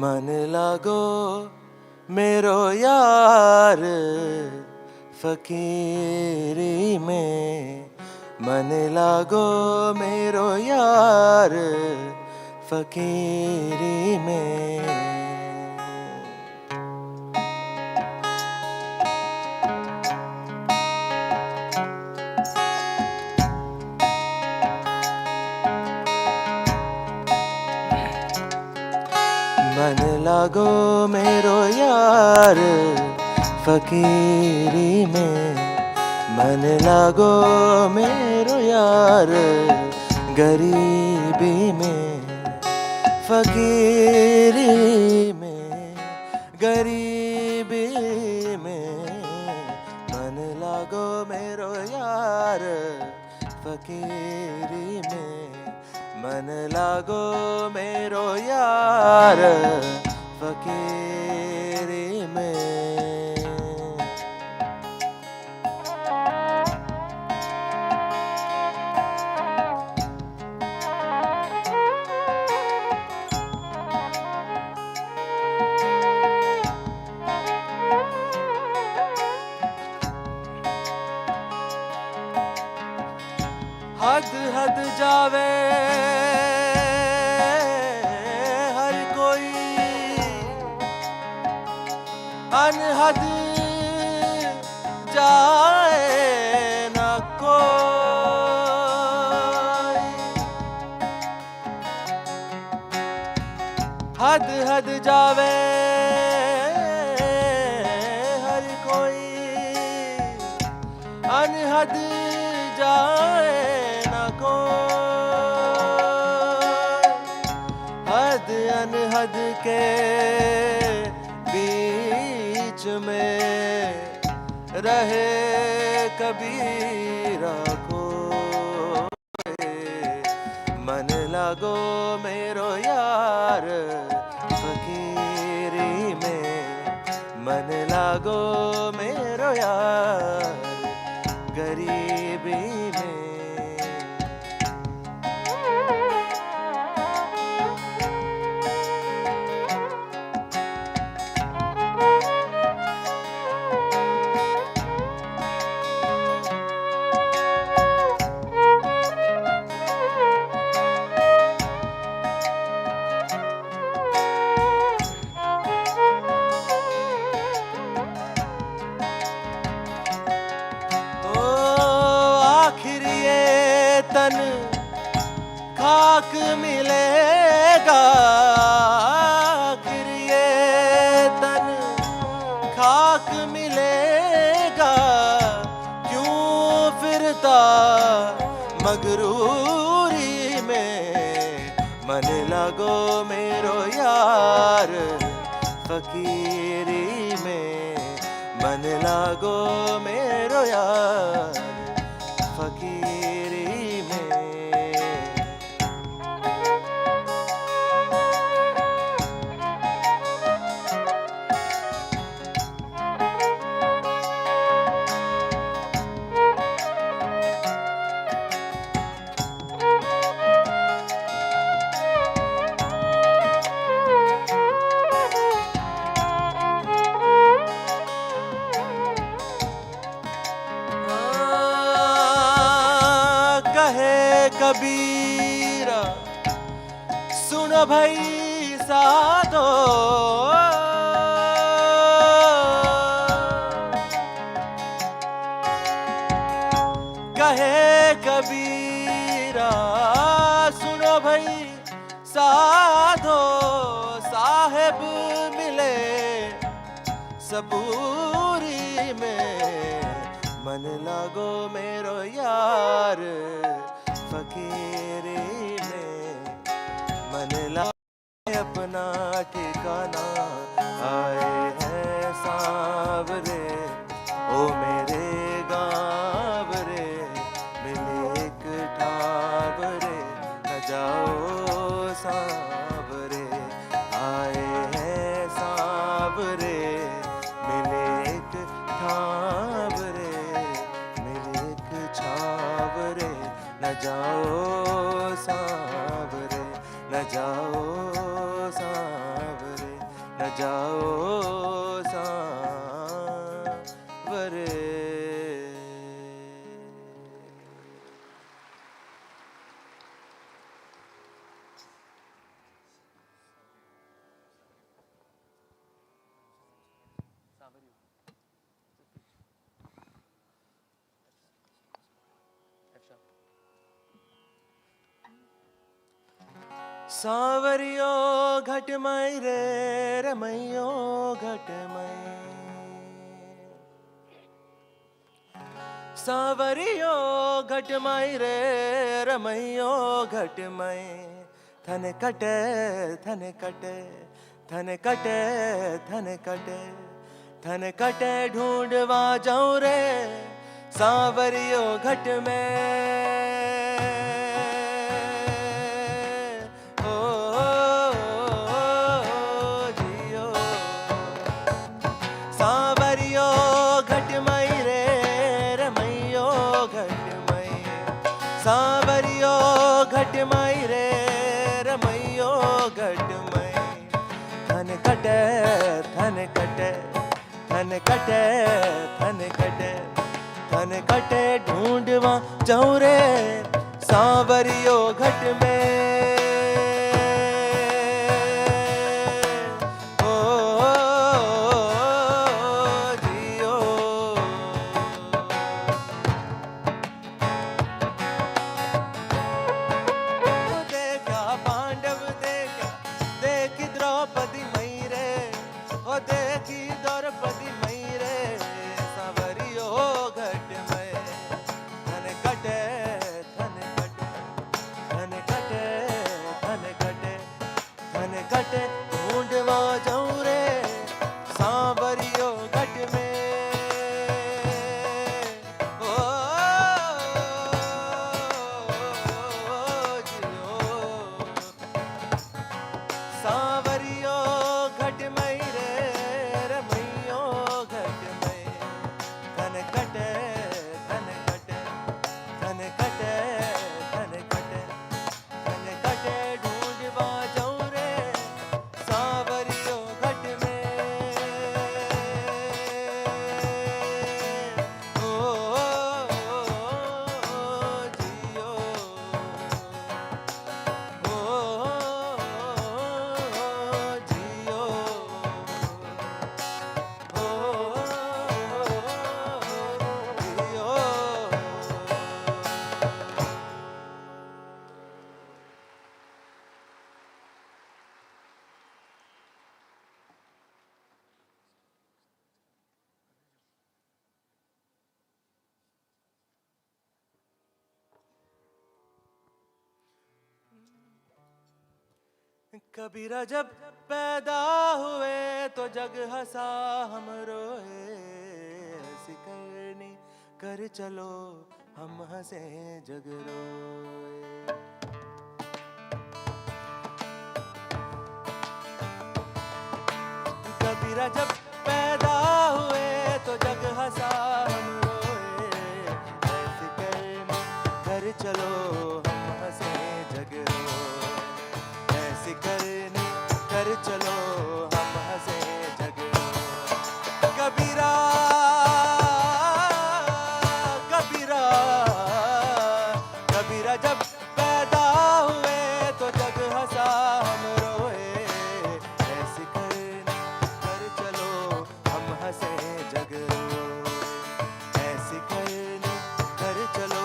मन लागो मेरो यार फकीरी में, मन लागो मेरो यार फकीरी में। मन लागो मेरो यार फकीरी में, मन लागो मेरो यार गरीबी में, फकीरी में, गरीबी में। मन लागो मेरो यार फकीरी में, मन लागो मेरो यार फकीरी में। हद हद जावे हर कोई, अनहद जाए न कोई। हद हद जावे हर कोई, अनहद जाए हद अनहद के बीच में रहे कबीरा को। मन लागो मेरो यार फकीरी में, मन लागो मेरो यार गरीबी में। तन खाक मिलेगा, आखिर ये तन खाक मिलेगा। क्यों फिरता मगरूरी में, मन लागो मेरो यार फकीरी में, मन लागो मेरो यार फकीरी में। कबीरा सुनो भाई साधो, कहे कबीरा सुनो भाई साधो। साहेब मिले सबूरी में, मन लागो मेरो यार फकीरी में, मन लागे अपना ठिकाना। आए हैं सांवरे ओ मेरे गाँव रे, मिले एक ठाव रे न जाओ सांवरे। आए हैं सांवरे मिले एक ठाव रे, मिले एक छाव रे न जाओ सांवरे, न जाओ सांवरे। न जाओ सांवरे। सांवरियो घटमई रे रमैयो घटमई, सांवरियो घटमई रे रमैयो घटमई। थन कटे थन कटे थन कटे थन कटे थन कटे ढूंढवा जाऊं रे सांवरियो घट में। सांवरियो घटमई रे रमैयो घटमई। थन कटे थन कटे थन कटे थन कटे थन कटे ढूंढवा जाऊं रे सांवरियो घट में। कबीरा जब पैदा हुए तो जग हंसा हम रोए, ऐसी करनी कर चलो हम हंसे जग रोए। कबीरा जब पैदा हुए तो जग हंसा हम रोए, ऐसी करनी कर चलो हम हंसे जग रोए। ऐसी करनी कर चलो हम हंसे जग रोए। कबीरा कबीरा कबीरा जब पैदा हुए तो जग हंसा हम रोए, ऐसी करनी कर चलो हम हंसे जग रोए। ऐसी करनी कर चलो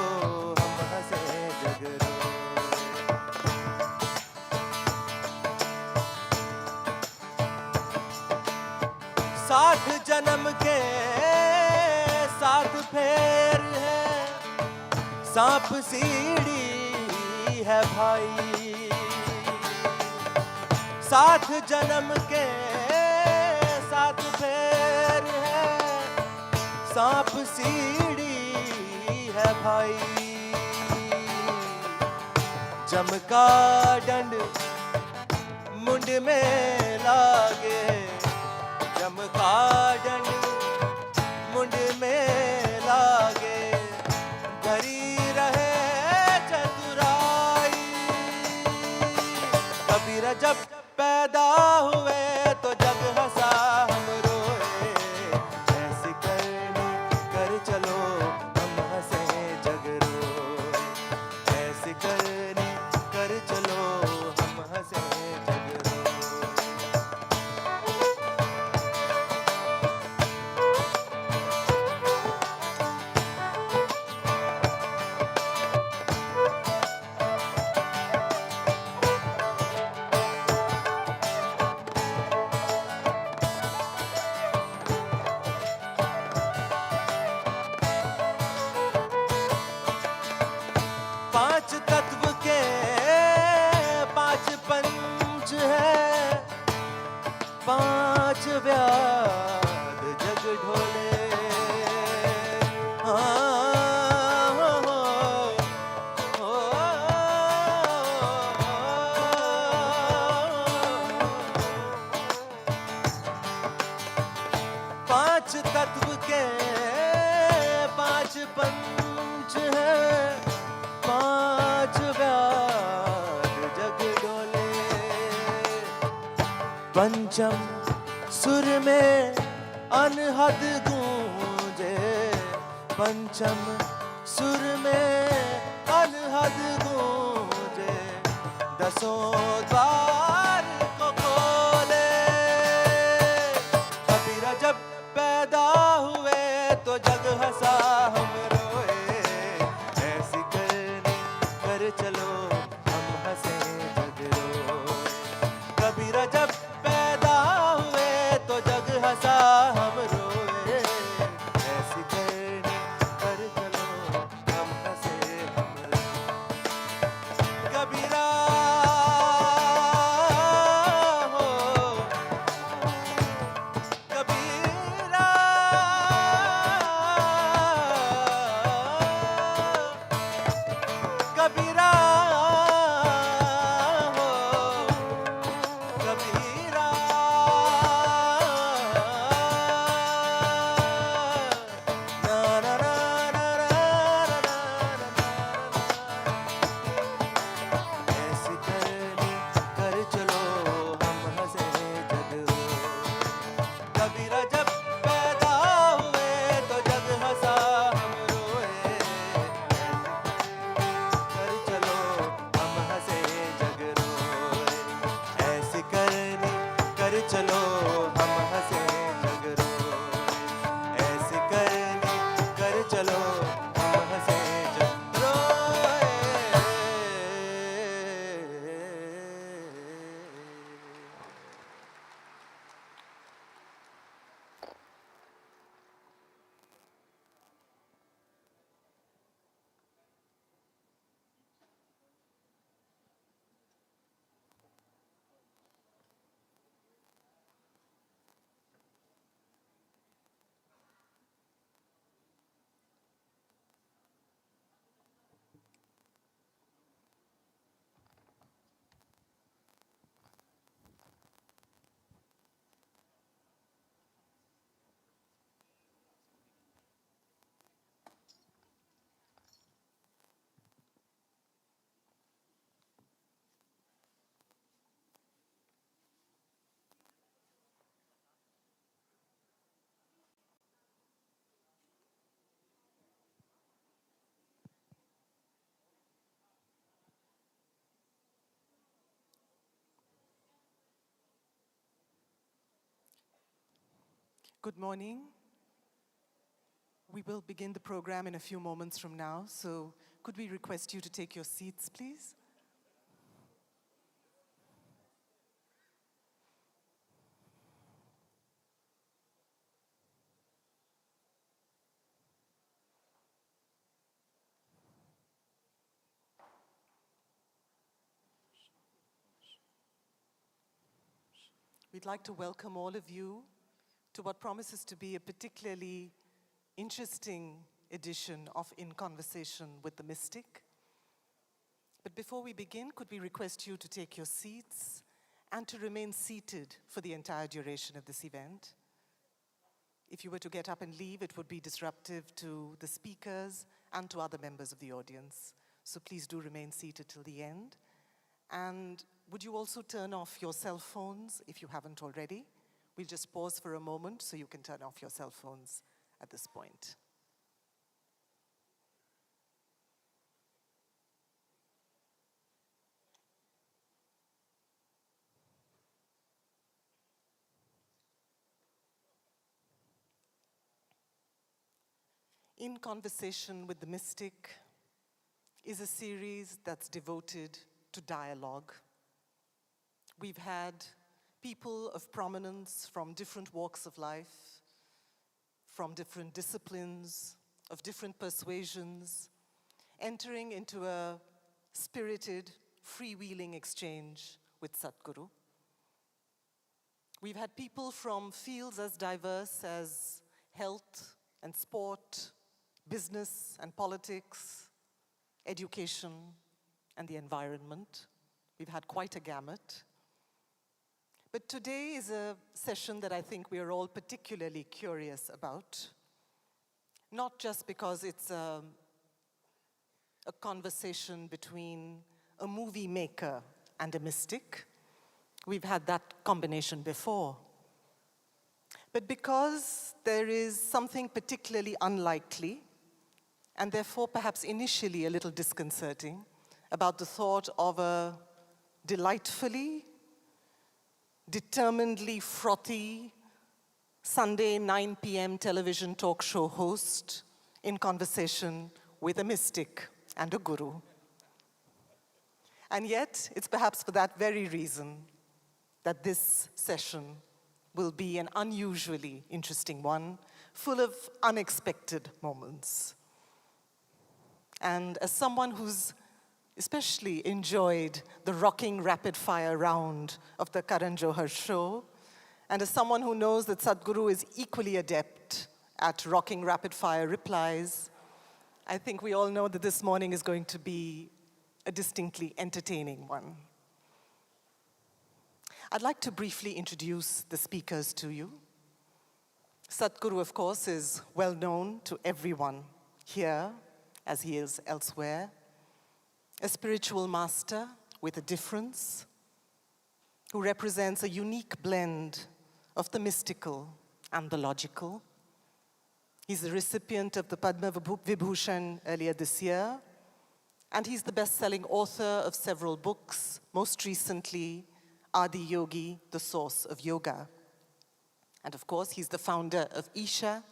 हम हंसे जग रोए। सात जन्म के सात फेर है, सांप सीढ़ी है भाई। सात जन्म के सात फेर है, सांप सीढ़ी है भाई। जम का डंड मुंड में लागे, जम का डंड मुंड में लागे, धरी रहे चतुराई। कबीरा जब पैदा हुए तो जग पांच तत्व के पांच पंच हैं, पांच व्याग जग डोले। पंचम सुर में अनहद गूंजे, पंचम सुर में अनहद गूंजे, दसों द्वार को खोले। कबीरा जब पैदा हुए तो जग हंसा हम रोए, ऐसी करनी कर चलो हम हंसे जग रोए। कबीरा जब पैदा हुए तो जग हंसा हम रोए, ऐसी करनी कर चलो हम हंसे हम रोए। कबीरा हो, कबीरा कबीरा हो, कबीरा ना ना ना ना ना ना। ऐसी करनी कर चलो हम हंसे जग रोए। कबीरा जब पैदा हुए तो जग हंसा हम रोए, कर चलो हम हंसे जग रोए। ऐसी करनी कर चलो हम हंसे जग रोए, ऐसी करनी कर चलो हम हंसे जग रोए। Good morning. We will begin the program in a few moments from now, so could we request you to take your seats, please? We'd like to welcome all of you to what promises to be a particularly interesting edition of In Conversation with the Mystic. But before we begin, could we request you to take your seats and to remain seated for the entire duration of this event? If you were to get up and leave, it would be disruptive to the speakers and to other members of the audience. So please do remain seated till the end. And would you also turn off your cell phones if you haven't already? We'll just pause for a moment so you can turn off your cell phones at this point. In Conversation with the Mystic is a series that's devoted to dialogue. We've had people of prominence from different walks of life, from different disciplines, of different persuasions, entering into a spirited, freewheeling exchange with Sadhguru. We've had people from fields as diverse as health and sport, business and politics, education and the environment. We've had quite a gamut. But today is a session that I think we are all particularly curious about, not just because it's a conversation between a movie maker and a mystic. We've had that combination before. But because there is something particularly unlikely, and therefore perhaps initially a little disconcerting, about the thought of a delightfully, determinedly frothy Sunday 9 p.m. television talk show host in conversation with a mystic and a guru. And yet, it's perhaps for that very reason that this session will be an unusually interesting one, full of unexpected moments. And as someone who's especially enjoyed the rocking rapid-fire round of the Karan Johar show, and as someone who knows that Sadhguru is equally adept at rocking rapid-fire replies, I think we all know that this morning is going to be a distinctly entertaining one. I'd like to briefly introduce the speakers to you. Sadhguru, of course, is well known to everyone here, as he is elsewhere. A spiritual master with a difference, who represents a unique blend of the mystical and the logical. He's the recipient of the Padma Vibhushan earlier this year, and he's the best-selling author of several books, most recently, Adi Yogi, The Source of Yoga. And of course, he's the founder of Isha,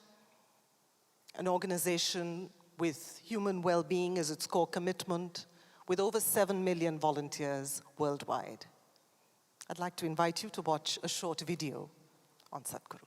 an organization with human well-being as its core commitment, with over 7 million volunteers worldwide. I'd like to invite you to watch a short video on Sadhguru.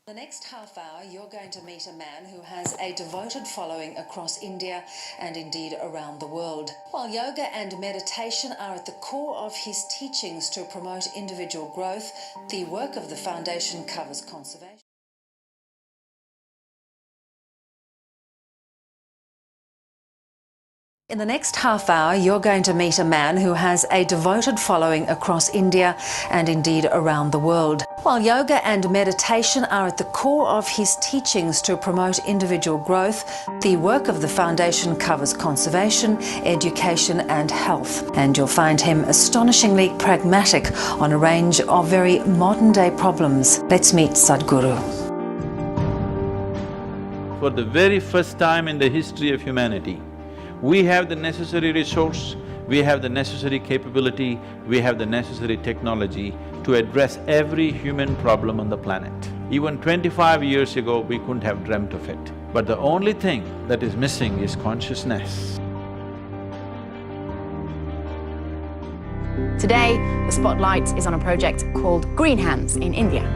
The next half hour, you're going to meet a man who has a devoted following across India and indeed around the world. While yoga and meditation are at the core of his teachings to promote individual growth, the work of the foundation covers conservation. In the next half hour, you're going to meet a man who has a devoted following across India and indeed around the world. While yoga and meditation are at the core of his teachings to promote individual growth, the work of the foundation covers conservation, education and health. And you'll find him astonishingly pragmatic on a range of very modern-day problems. Let's meet Sadhguru. For the very first time in the history of humanity, we have the necessary resource, we have the necessary capability, we have the necessary technology to address every human problem on the planet. Even 25 years ago, we couldn't have dreamt of it. But the only thing that is missing is consciousness. Today, the spotlight is on a project called Green Hands in India.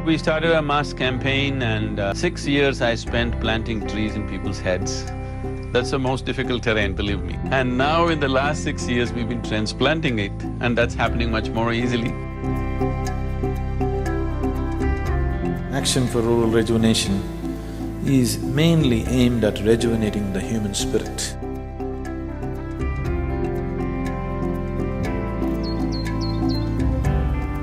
We started a mass campaign and 6 years I spent planting trees in people's heads. That's the most difficult terrain, believe me. And now in the last 6 years, we've been transplanting it, and that's happening much more easily. Action for Rural Rejuvenation is mainly aimed at rejuvenating the human spirit.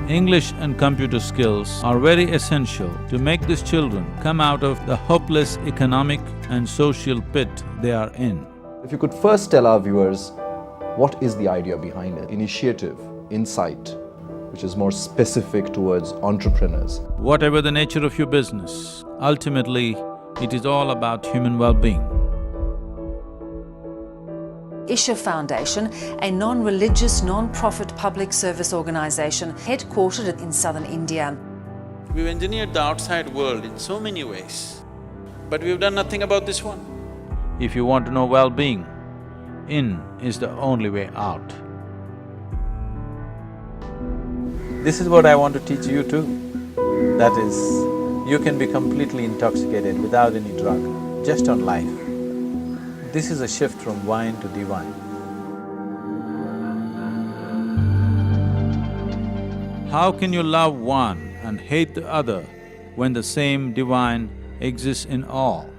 English and computer skills are very essential to make these children come out of the hopeless economic and social pit they are in. If you could first tell our viewers, what is the idea behind it? Initiative, insight, which is more specific towards entrepreneurs. Whatever the nature of your business, ultimately, it is all about human well-being. Isha Foundation, a non-religious, non-profit public service organisation headquartered in southern India. We've engineered the outside world in so many ways, but we've done nothing about this one. If you want to know well-being, in is the only way out. This is what I want to teach you too. That is, you can be completely intoxicated without any drug, just on life. This is a shift from wine to divine. How can you love one and hate the other when the same divine exists in all?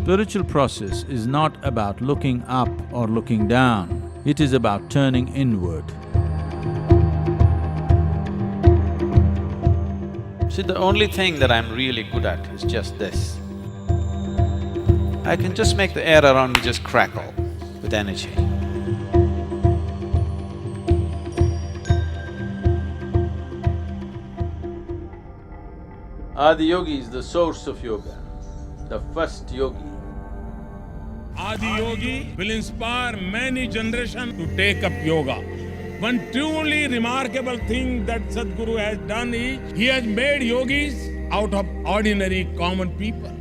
spiritual process is not about looking up or looking down, it is about turning inward. See, the only thing that I'm really good at is just this. I can just make the air around me just crackle with energy. Adiyogi is the source of yoga, the first yogi. Adi Yogi will inspire many generations to take up yoga. One truly remarkable thing that Sadhguru has done is, he has made yogis out of ordinary common people.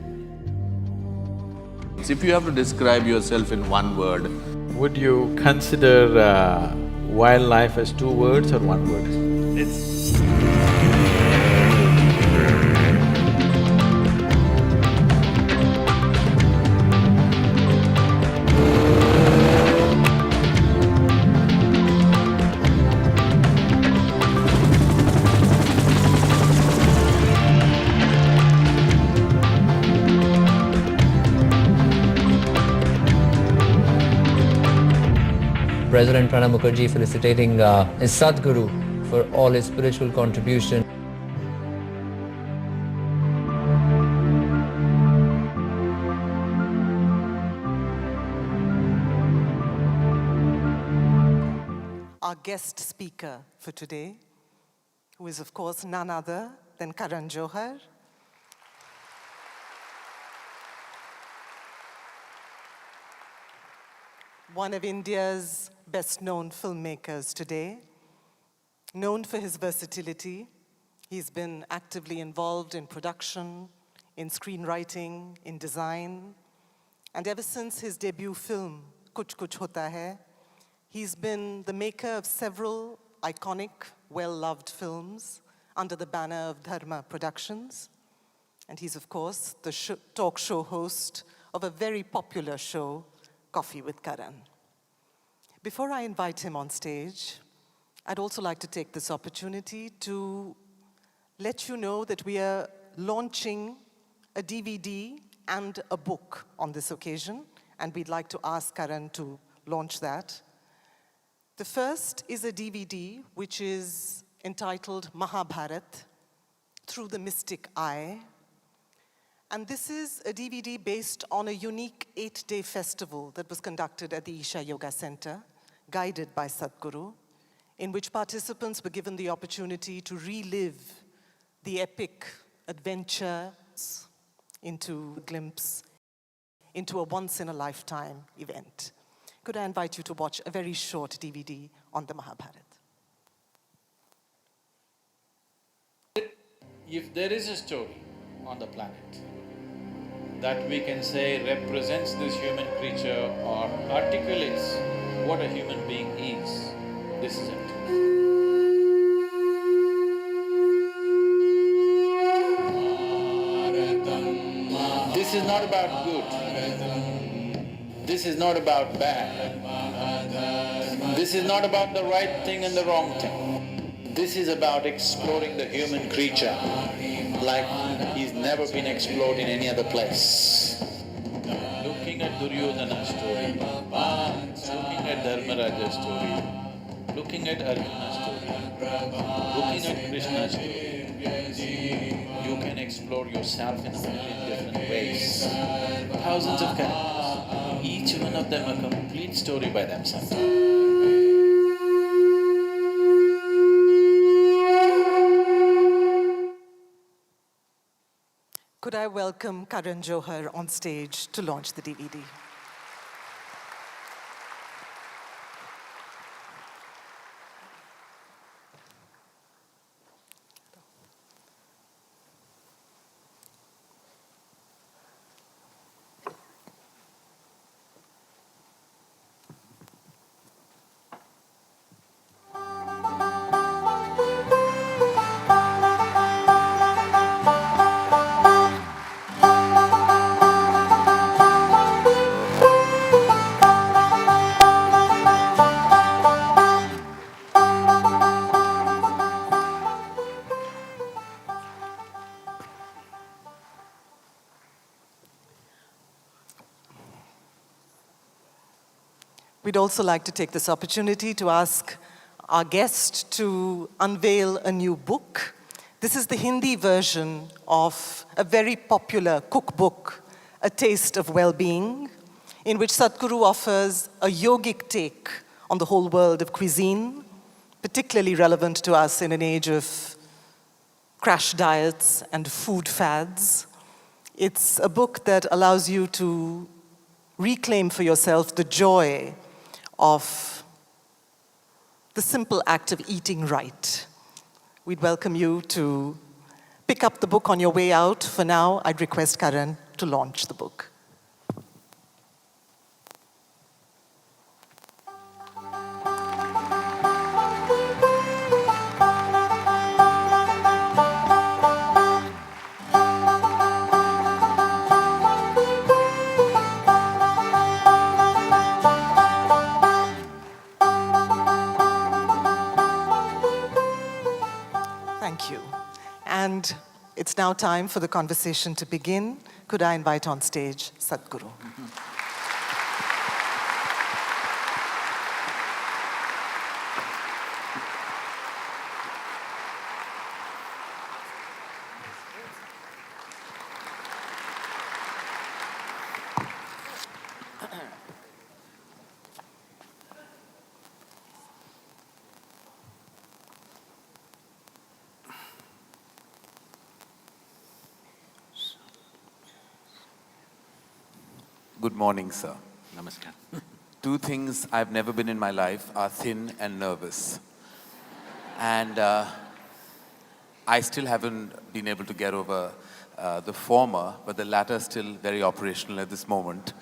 If you have to describe yourself in one word, Would you consider wildlife as two words or one word? President Pranab Mukherjee felicitating his Sadhguru for all his spiritual contribution. Our guest speaker for today, who is of course none other than Karan Johar. One of India's best-known filmmakers today. Known for his versatility, he's been actively involved in production, in screenwriting, in design, and ever since his debut film, Kuch Kuch Hota Hai, he's been the maker of several iconic, well-loved films under the banner of Dharma Productions. And he's, of course, the talk show host of a very popular show, Coffee with Karan. Before I invite him on stage, I'd also like to take this opportunity to let you know that we are launching a DVD and a book on this occasion, and we'd like to ask Karan to launch that. The first is a DVD which is entitled Mahabharat, Through the Mystic Eye. And this is a DVD based on a unique 8-day festival that was conducted at the Isha Yoga Center, guided by Sadhguru, in which participants were given the opportunity to relive the epic adventure into a glimpse into a once-in-a-lifetime event. Could I invite you to watch a very short DVD on the Mahabharat? If there is a story on the planet that we can say represents this human creature or articulates what a human being is, this is it. This is not about good. This is not about bad. This is not about the right thing and the wrong thing. This is about exploring the human creature like he's never been explored in any other place. Looking at Duryodhana's story, looking at Dharmaraja's story, looking at Arjuna's story, looking at Krishna's story, you can explore yourself in a million different ways. Thousands of characters, each one of them a complete story by themselves. Could I welcome Karan Johar on stage to launch the DVD? We'd also like to take this opportunity to ask our guest to unveil a new book. This is the Hindi version of a very popular cookbook, A Taste of Well-Being, in which Sadhguru offers a yogic take on the whole world of cuisine, particularly relevant to us in an age of crash diets and food fads. It's a book that allows you to reclaim for yourself the joy of the simple act of eating right. We'd welcome you to pick up the book on your way out. For now, I'd request Karan to launch the book. Thank you. And it's now time for the conversation to begin. Could I invite on stage Sadhguru? Good morning, sir. Namaskar. Two things I've never been in my life are thin and nervous. And I still haven't been able to get over the former, but the latter is still very operational at this moment.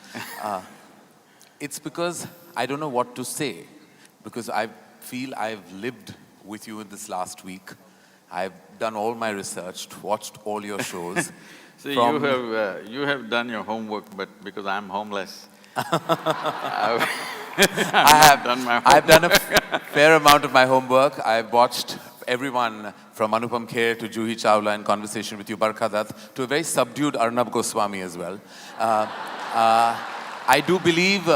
It's because I don't know what to say, because I feel I've lived with you in this last week. I've done all my research, watched all your shows. See, you have done your homework, but because I'm homeless, I've done my homework. I've done a fair amount of my homework. I've watched everyone from Anupam Kher to Juhi Chawla in conversation with you, Barkha Dutt, to a very subdued Arnab Goswami as well. I do believe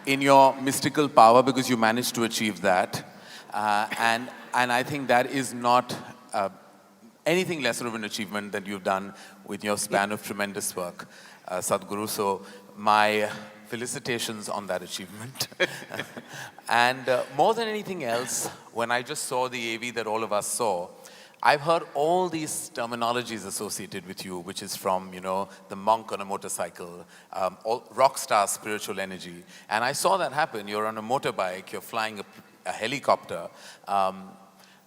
in your mystical power because you managed to achieve that. And I think that is not anything lesser of an achievement that you've done with your span of tremendous work, Sadhguru. So my felicitations on that achievement. And more than anything else, when I just saw the AV that all of us saw, I've heard all these terminologies associated with you, which is from, you know, the monk on a motorcycle, rock star spiritual energy. And I saw that happen. You're on a motorbike, you're flying a helicopter.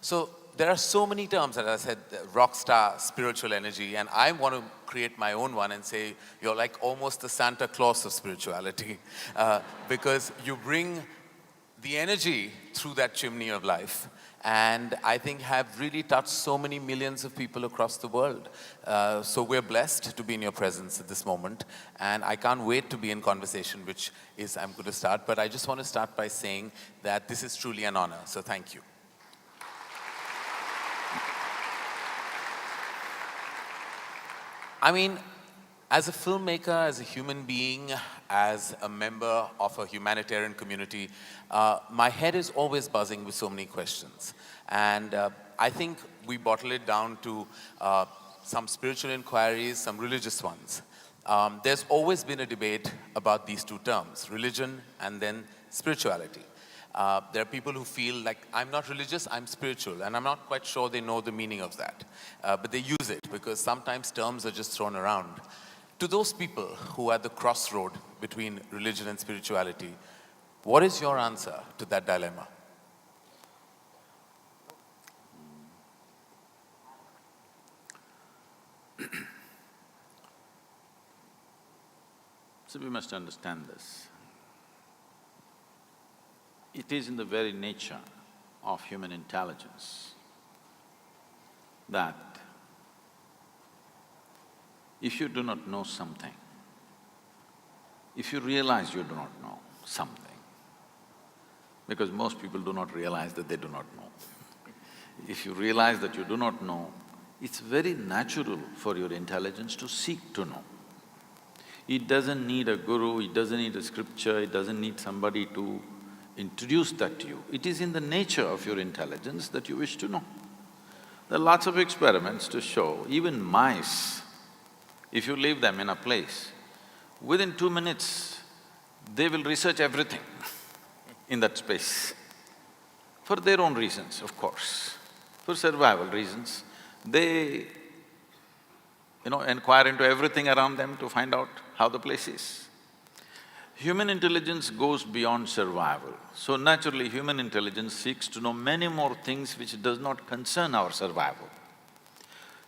So there are so many terms, as I said, rock star, spiritual energy, and I want to create my own one and say you're like almost the Santa Claus of spirituality because you bring the energy through that chimney of life, and I think have really touched so many millions of people across the world. So we're blessed to be in your presence at this moment, and I can't wait to be in conversation, which is I'm going to start, but I just want to start by saying that this is truly an honor, so thank you. I mean, as a filmmaker, as a human being, as a member of a humanitarian community, my head is always buzzing with so many questions. And I think we bottle it down to some spiritual inquiries, some religious ones. There's always been a debate about these two terms, religion and then spirituality. There are people who feel like, I'm not religious, I'm spiritual, and I'm not quite sure they know the meaning of that. But they use it because sometimes terms are just thrown around. To those people who are at the crossroad between religion and spirituality, what is your answer to that dilemma? So we must understand this. It is in the very nature of human intelligence that if you do not know something, if you realize you do not know something, because most people do not realize that they do not know. If you realize that you do not know, it's very natural for your intelligence to seek to know. It doesn't need a guru, it doesn't need a scripture, it doesn't need somebody to introduce that to you. It is in the nature of your intelligence that you wish to know. There are lots of experiments to show, even mice, if you leave them in a place, within 2 minutes, they will research everything in that space. For their own reasons, of course, for survival reasons. They, inquire into everything around them to find out how the place is. Human intelligence goes beyond survival. So naturally, human intelligence seeks to know many more things which does not concern our survival.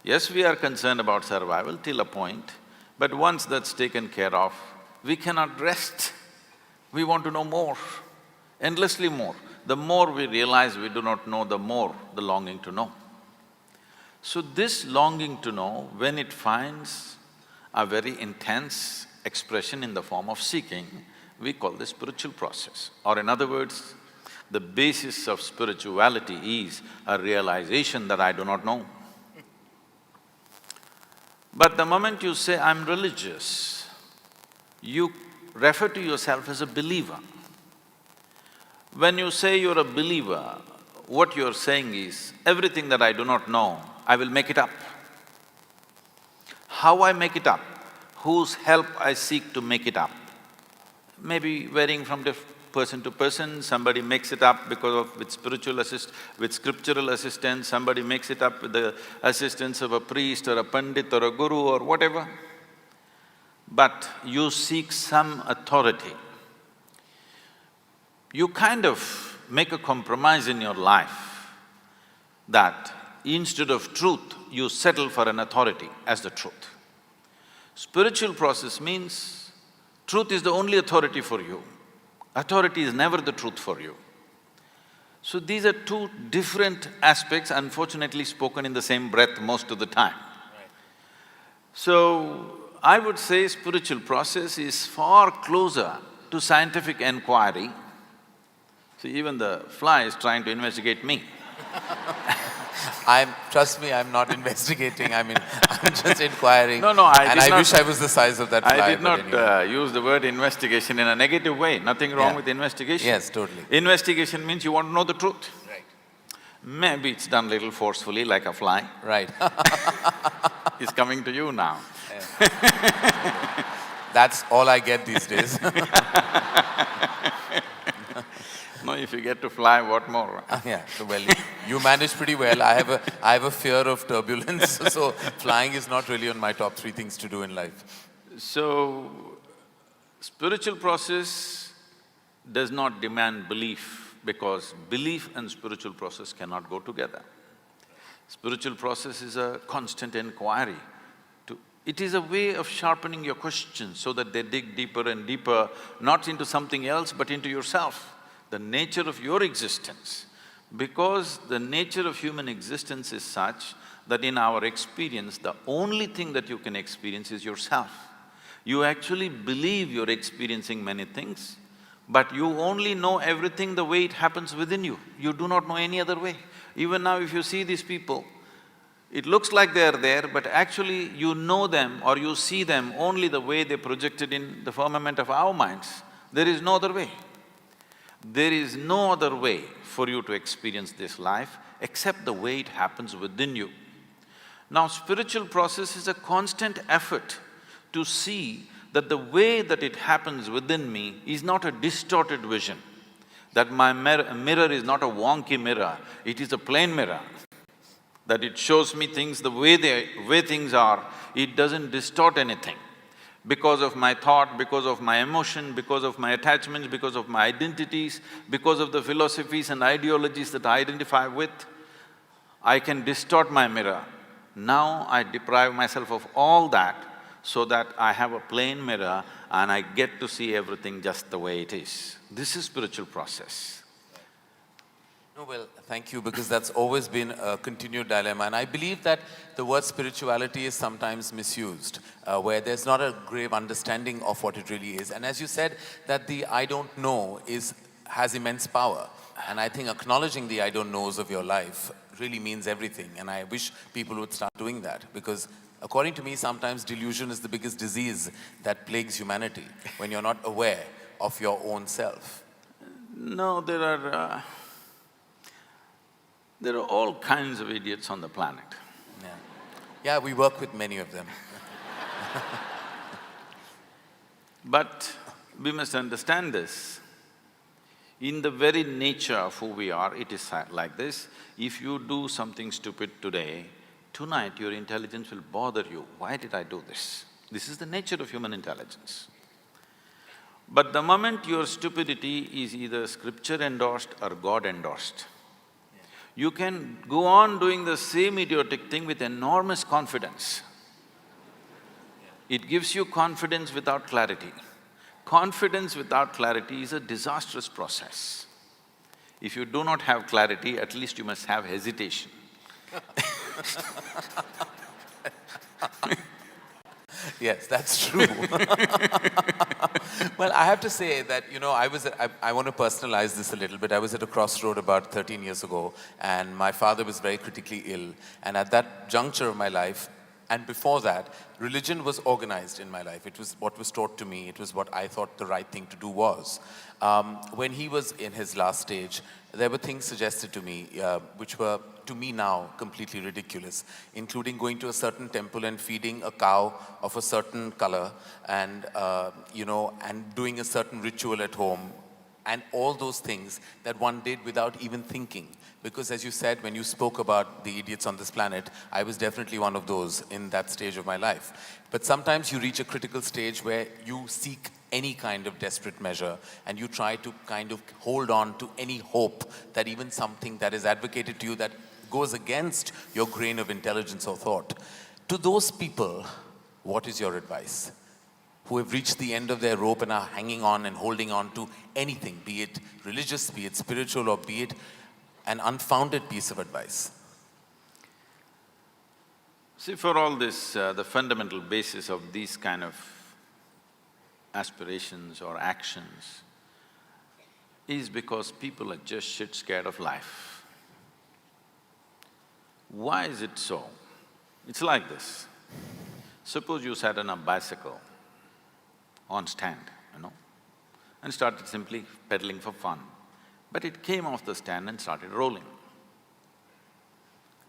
Yes, we are concerned about survival till a point, but once that's taken care of, we cannot rest. We want to know more, endlessly more. The more we realize we do not know, the more the longing to know. So this longing to know, when it finds a very intense expression in the form of seeking, we call this spiritual process. Or in other words, the basis of spirituality is a realization that I do not know. But the moment you say, I'm religious, you refer to yourself as a believer. When you say you're a believer, what you're saying is, everything that I do not know, I will make it up. How I make it up? Whose help I seek to make it up? Maybe varying from person to person, somebody makes it up with scriptural assistance, somebody makes it up with the assistance of a priest or a pandit or a guru or whatever. But you seek some authority. You kind of make a compromise in your life that instead of truth, you settle for an authority as the truth. Spiritual process means truth is the only authority for you. Authority is never the truth for you. So these are two different aspects, unfortunately spoken in the same breath most of the time. So, I would say spiritual process is far closer to scientific inquiry. See, even the fly is trying to investigate me. Trust me, I'm not investigating, I'm just inquiring. No, And I wish I was the size of that fly. I did not use the word investigation in a negative way, nothing wrong with investigation. Yes, totally. Investigation means you want to know the truth. Right. Maybe it's done little forcefully like a fly. Right. It's coming to you now. That's all I get these days. No, if you get to fly, what more? Yeah, so well, you manage pretty well. I have a fear of turbulence, so flying is not really on my top 3 things to do in life. So, spiritual process does not demand belief, because belief and spiritual process cannot go together. Spiritual process is a constant inquiry. It is a way of sharpening your questions so that they dig deeper and deeper, not into something else but into yourself, the nature of your existence. Because the nature of human existence is such that in our experience, the only thing that you can experience is yourself. You actually believe you're experiencing many things, but you only know everything the way it happens within you. You do not know any other way. Even now if you see these people, it looks like they're there, but actually you know them or you see them only the way they projected in the firmament of our minds. There is no other way. There is no other way for you to experience this life except the way it happens within you. Now, spiritual process is a constant effort to see that the way that it happens within me is not a distorted vision, that my mirror is not a wonky mirror, it is a plain mirror, that it shows me things the way things are, it doesn't distort anything. Because of my thought, because of my emotion, because of my attachments, because of my identities, because of the philosophies and ideologies that I identify with, I can distort my mirror. Now I deprive myself of all that so that I have a plain mirror and I get to see everything just the way it is. This is spiritual process. No, well, thank you, because that's always been a continued dilemma. And I believe that the word spirituality is sometimes misused, where there's not a grave understanding of what it really is. And as you said, that the I don't know has immense power. And I think acknowledging the I don't knows of your life really means everything. And I wish people would start doing that, because According to me, sometimes delusion is the biggest disease that plagues humanity, when you're not aware of your own self. No, there are all kinds of idiots on the planet. Yeah, yeah, we work with many of them. But we must understand this. In the very nature of who we are, it is like this. If you do something stupid today, tonight your intelligence will bother you. Why did I do this? This is the nature of human intelligence. But the moment your stupidity is either scripture endorsed or God endorsed, you can go on doing the same idiotic thing with enormous confidence. It gives you confidence without clarity. Confidence without clarity is a disastrous process. If you do not have clarity, at least you must have hesitation. Yes, that's true. Well, I have to say that, I want to personalize this a little bit. I was at a crossroad about 13 years ago, and my father was very critically ill. And at that juncture of my life, and before that, religion was organized in my life. It was what was taught to me. It was what I thought the right thing to do was. When he was in his last stage, there were things suggested to me which were, to me now, completely ridiculous, including going to a certain temple and feeding a cow of a certain color and, and doing a certain ritual at home, and all those things that one did without even thinking. Because as you said, when you spoke about the idiots on this planet, I was definitely one of those in that stage of my life. But sometimes you reach a critical stage where you seek any kind of desperate measure and you try to kind of hold on to any hope that even something that is advocated to you that goes against your grain of intelligence or thought. To those people, what is your advice? Who have reached the end of their rope and are hanging on and holding on to anything, be it religious, be it spiritual, or be it an unfounded piece of advice? See, for all this, the fundamental basis of these kind of aspirations or actions is because people are just shit scared of life. Why is it so? It's like this. Suppose you sat on a bicycle on stand, and started simply pedaling for fun. But it came off the stand and started rolling.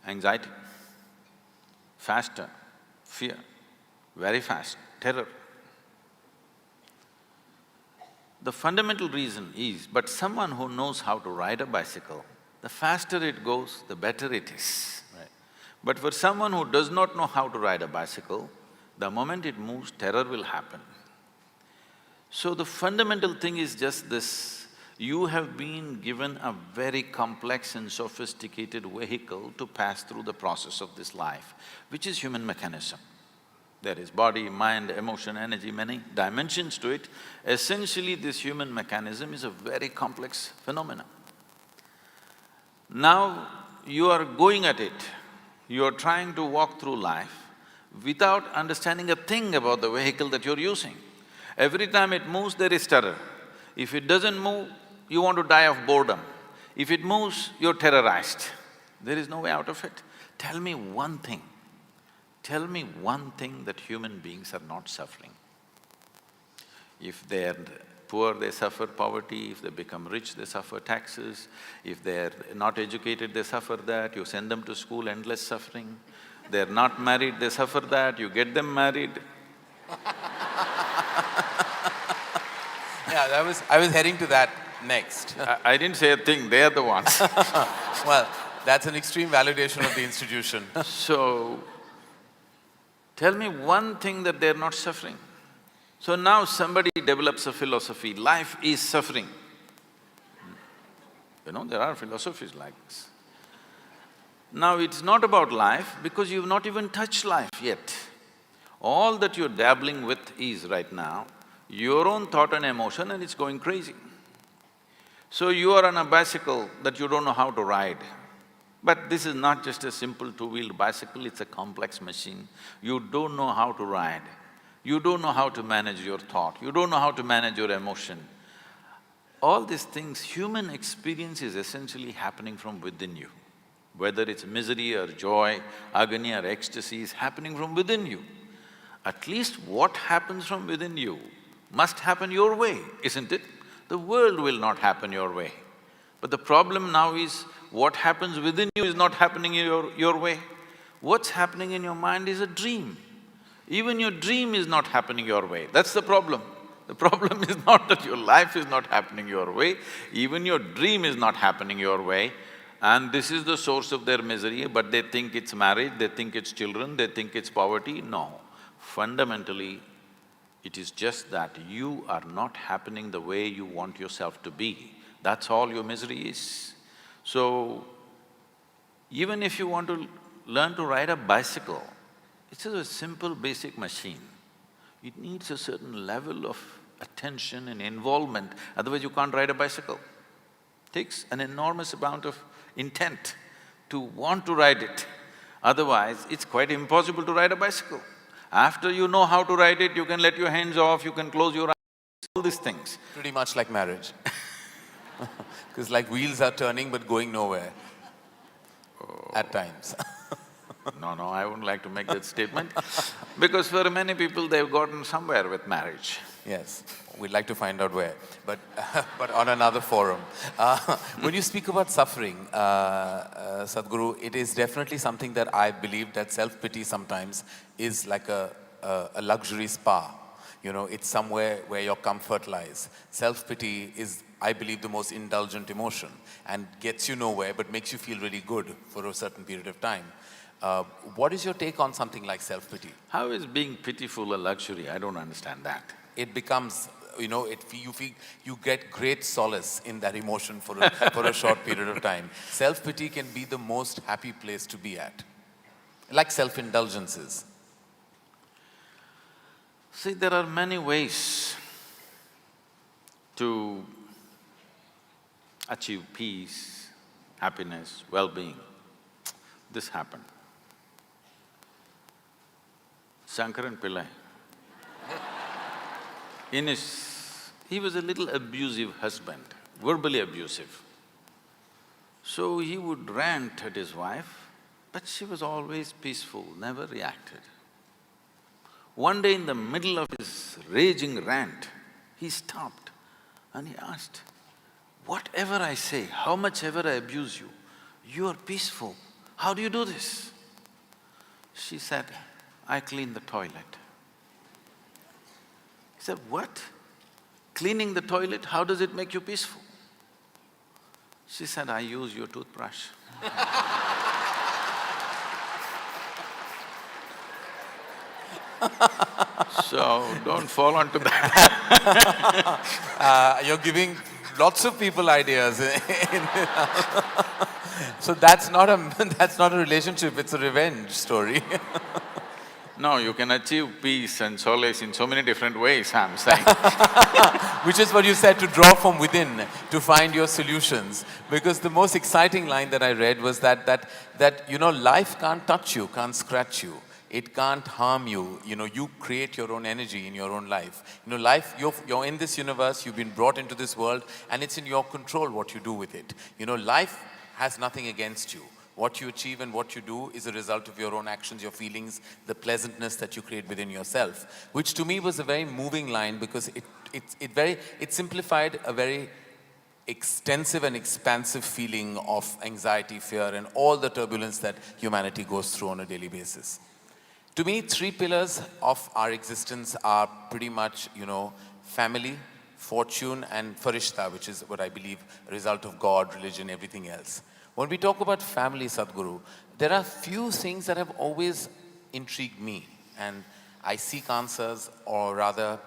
Anxiety, faster, fear, very fast, terror. The fundamental reason is, but someone who knows how to ride a bicycle, the faster it goes, the better it is. Right. But for someone who does not know how to ride a bicycle, the moment it moves, terror will happen. So the fundamental thing is just this: you have been given a very complex and sophisticated vehicle to pass through the process of this life, which is human mechanism. There is body, mind, emotion, energy, many dimensions to it. Essentially, this human mechanism is a very complex phenomenon. Now, you are going at it, you are trying to walk through life without understanding a thing about the vehicle that you're using. Every time it moves, there is terror. If it doesn't move, you want to die of boredom. If it moves, you're terrorized. There is no way out of it. Tell me one thing that human beings are not suffering. If they're poor, they suffer poverty. If they become rich, they suffer taxes. If they're not educated, they suffer that. You send them to school, endless suffering. They're not married, they suffer that. You get them married. Yeah, I was heading to that next. I didn't say a thing, they're the ones. Well, that's an extreme validation of the institution. So, tell me one thing that they're not suffering. So now somebody develops a philosophy, life is suffering. There are philosophies like this. Now it's not about life because you've not even touched life yet. All that you're dabbling with is right now your own thought and emotion, and it's going crazy. So you are on a bicycle that you don't know how to ride. But this is not just a simple two-wheeled bicycle, it's a complex machine. You don't know how to ride. You don't know how to manage your thought. You don't know how to manage your emotion. All these things, human experience is essentially happening from within you. Whether it's misery or joy, agony or ecstasy is happening from within you. At least what happens from within you must happen your way, isn't it? The world will not happen your way. But the problem now is, what happens within you is not happening your way. What's happening in your mind is a dream. Even your dream is not happening your way, that's the problem. The problem is not that your life is not happening your way, even your dream is not happening your way. And this is the source of their misery, but they think it's marriage, they think it's children, they think it's poverty. No. Fundamentally, it is just that you are not happening the way you want yourself to be. That's all your misery is. So, even if you want to learn to ride a bicycle, it's just a simple basic machine. It needs a certain level of attention and involvement, otherwise you can't ride a bicycle. Takes an enormous amount of intent to want to ride it, otherwise it's quite impossible to ride a bicycle. After you know how to ride it, you can let your hands off, you can close your eyes, all these things. Pretty much like marriage. Because like wheels are turning but going nowhere at times. No, I wouldn't like to make that statement because for many people they've gotten somewhere with marriage. Yes, we'd like to find out where, but but on another forum. When you speak about suffering, Sadhguru, it is definitely something that I believe that self-pity sometimes is like a luxury spa. You know, it's somewhere where your comfort lies. Self-pity is, I believe, the most indulgent emotion and gets you nowhere but makes you feel really good for a certain period of time. What is your take on something like self-pity? How is being pitiful a luxury? I don't understand that. It becomes, you know, you get great solace in that emotion for a short period of time. Self-pity can be the most happy place to be at, like self-indulgences. See, there are many ways to achieve peace, happiness, well-being. This happened. Shankaran Pillai, he was a little abusive husband, verbally abusive. So he would rant at his wife, but she was always peaceful, never reacted. One day in the middle of his raging rant, he stopped and he asked, "Whatever I say, how much ever I abuse you, you are peaceful. How do you do this?" She said, "I clean the toilet." He said, "What? Cleaning the toilet, how does it make you peaceful?" She said, "I use your toothbrush." So, don't fall onto that. You're giving lots of people ideas. So that's not a relationship, it's a revenge story. No, you can achieve peace and solace in so many different ways, I'm saying. Which is what you said, to draw from within, to find your solutions. Because the most exciting line that I read was that you know, life can't touch you, can't scratch you. It can't harm you, you know, you create your own energy in your own life. You know, life, you're in this universe, you've been brought into this world, and it's in your control what you do with it. You know, life has nothing against you. What you achieve and what you do is a result of your own actions, your feelings, the pleasantness that you create within yourself. Which to me was a very moving line because it simplified a very extensive and expansive feeling of anxiety, fear, and all the turbulence that humanity goes through on a daily basis. To me, three pillars of our existence are pretty much, you know, family, fortune, and farishta, which is what I believe a result of God, religion, everything else. When we talk about family, Sadhguru, there are few things that have always intrigued me, and I seek answers, or rather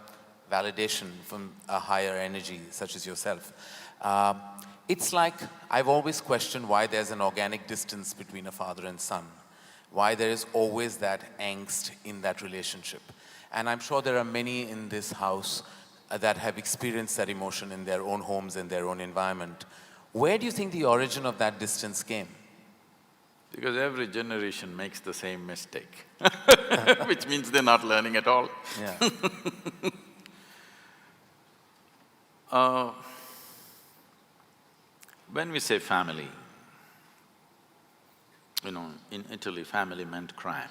validation from a higher energy such as yourself. It's like I've always questioned why there's an organic distance between a father and son, why there is always that angst in that relationship. And I'm sure there are many in this house that have experienced that emotion in their own homes and their own environment. Where do you think the origin of that distance came? Because every generation makes the same mistake, which means they're not learning at all. Yeah. When we say family, You know, in Italy, family meant crime.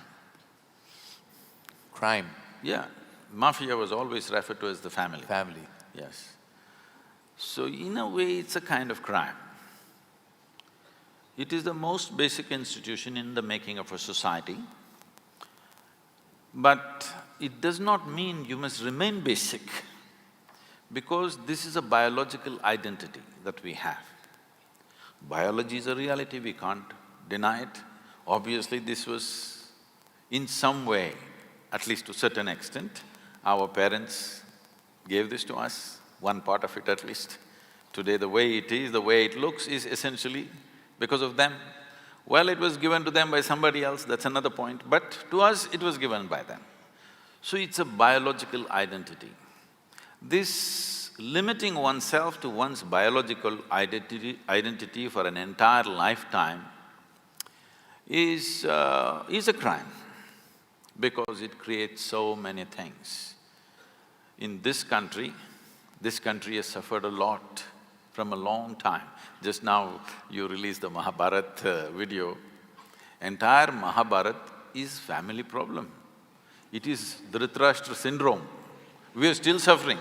Crime. Yeah, mafia was always referred to as the family. Family. Yes. So in a way, it's a kind of crime. It is the most basic institution in the making of a society, but it does not mean you must remain basic, because this is a biological identity that we have. Biology is a reality, we can't deny it. Obviously, this was in some way, at least to a certain extent, our parents gave this to us, one part of it at least. Today the way it is, the way it looks is essentially because of them. Well, it was given to them by somebody else, that's another point, but to us it was given by them. So it's a biological identity. This limiting oneself to one's biological identity for an entire lifetime is a crime, because it creates so many things. In this country has suffered a lot from a long time. Just now you released the Mahabharata video. Entire Mahabharata is family problem. It is Dhritarashtra syndrome. We are still suffering.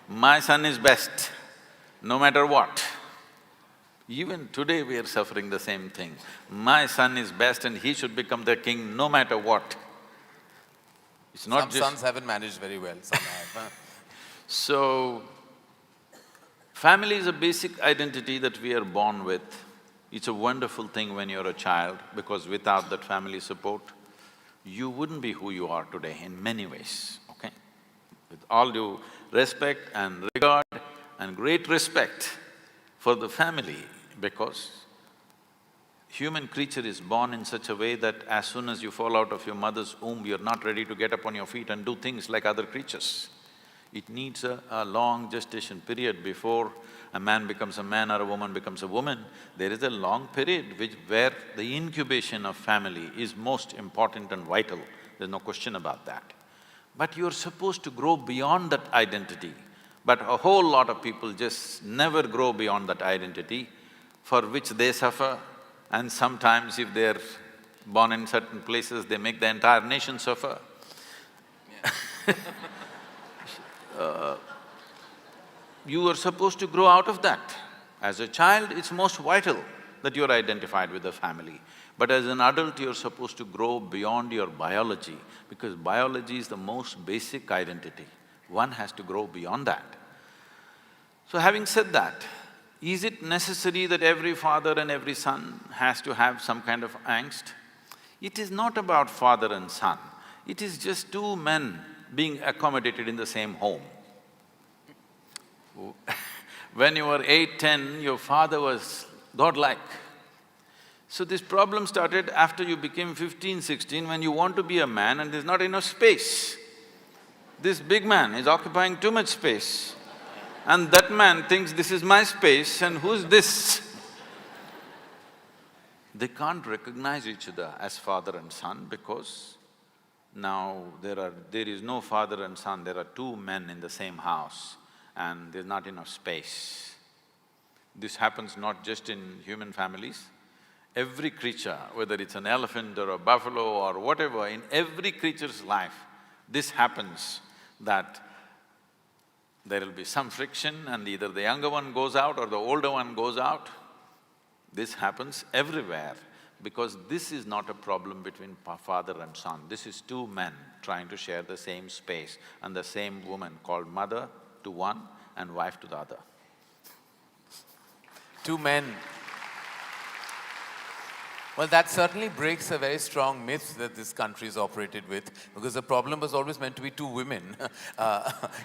My son is best, no matter what. Even today we are suffering the same thing. My son is best and he should become the king no matter what. It's not Some just… sons haven't managed very well, some have. So, family is a basic identity that we are born with. It's a wonderful thing when you're a child, because without that family support, you wouldn't be who you are today in many ways, okay? With all due respect and regard and great respect for the family, because human creature is born in such a way that as soon as you fall out of your mother's womb, you're not ready to get up on your feet and do things like other creatures. It needs a long gestation period before a man becomes a man or a woman becomes a woman. There is a long period where the incubation of family is most important and vital, there's no question about that. But you're supposed to grow beyond that identity. But a whole lot of people just never grow beyond that identity, for which they suffer, and sometimes if they're born in certain places, they make the entire nation suffer. You are supposed to grow out of that. As a child, it's most vital that you're identified with the family. But as an adult, you're supposed to grow beyond your biology, because biology is the most basic identity. One has to grow beyond that. So having said that, is it necessary that every father and every son has to have some kind of angst? It is not about father and son, it is just two men being accommodated in the same home. When you were 8, 10, your father was godlike. So this problem started after you became 15, 16, when you want to be a man and there's not enough space. This big man is occupying too much space, and that man thinks this is my space and who's this? They can't recognize each other as father and son, because now there is no father and son, there are two men in the same house and there's not enough space. This happens not just in human families. Every creature, whether it's an elephant or a buffalo or whatever, in every creature's life, this happens, that there will be some friction and either the younger one goes out or the older one goes out. This happens everywhere, because this is not a problem between father and son. This is two men trying to share the same space and the same woman, called mother to one and wife to the other. Two men. Well, that certainly breaks a very strong myth that this country is operated with, because the problem was always meant to be two women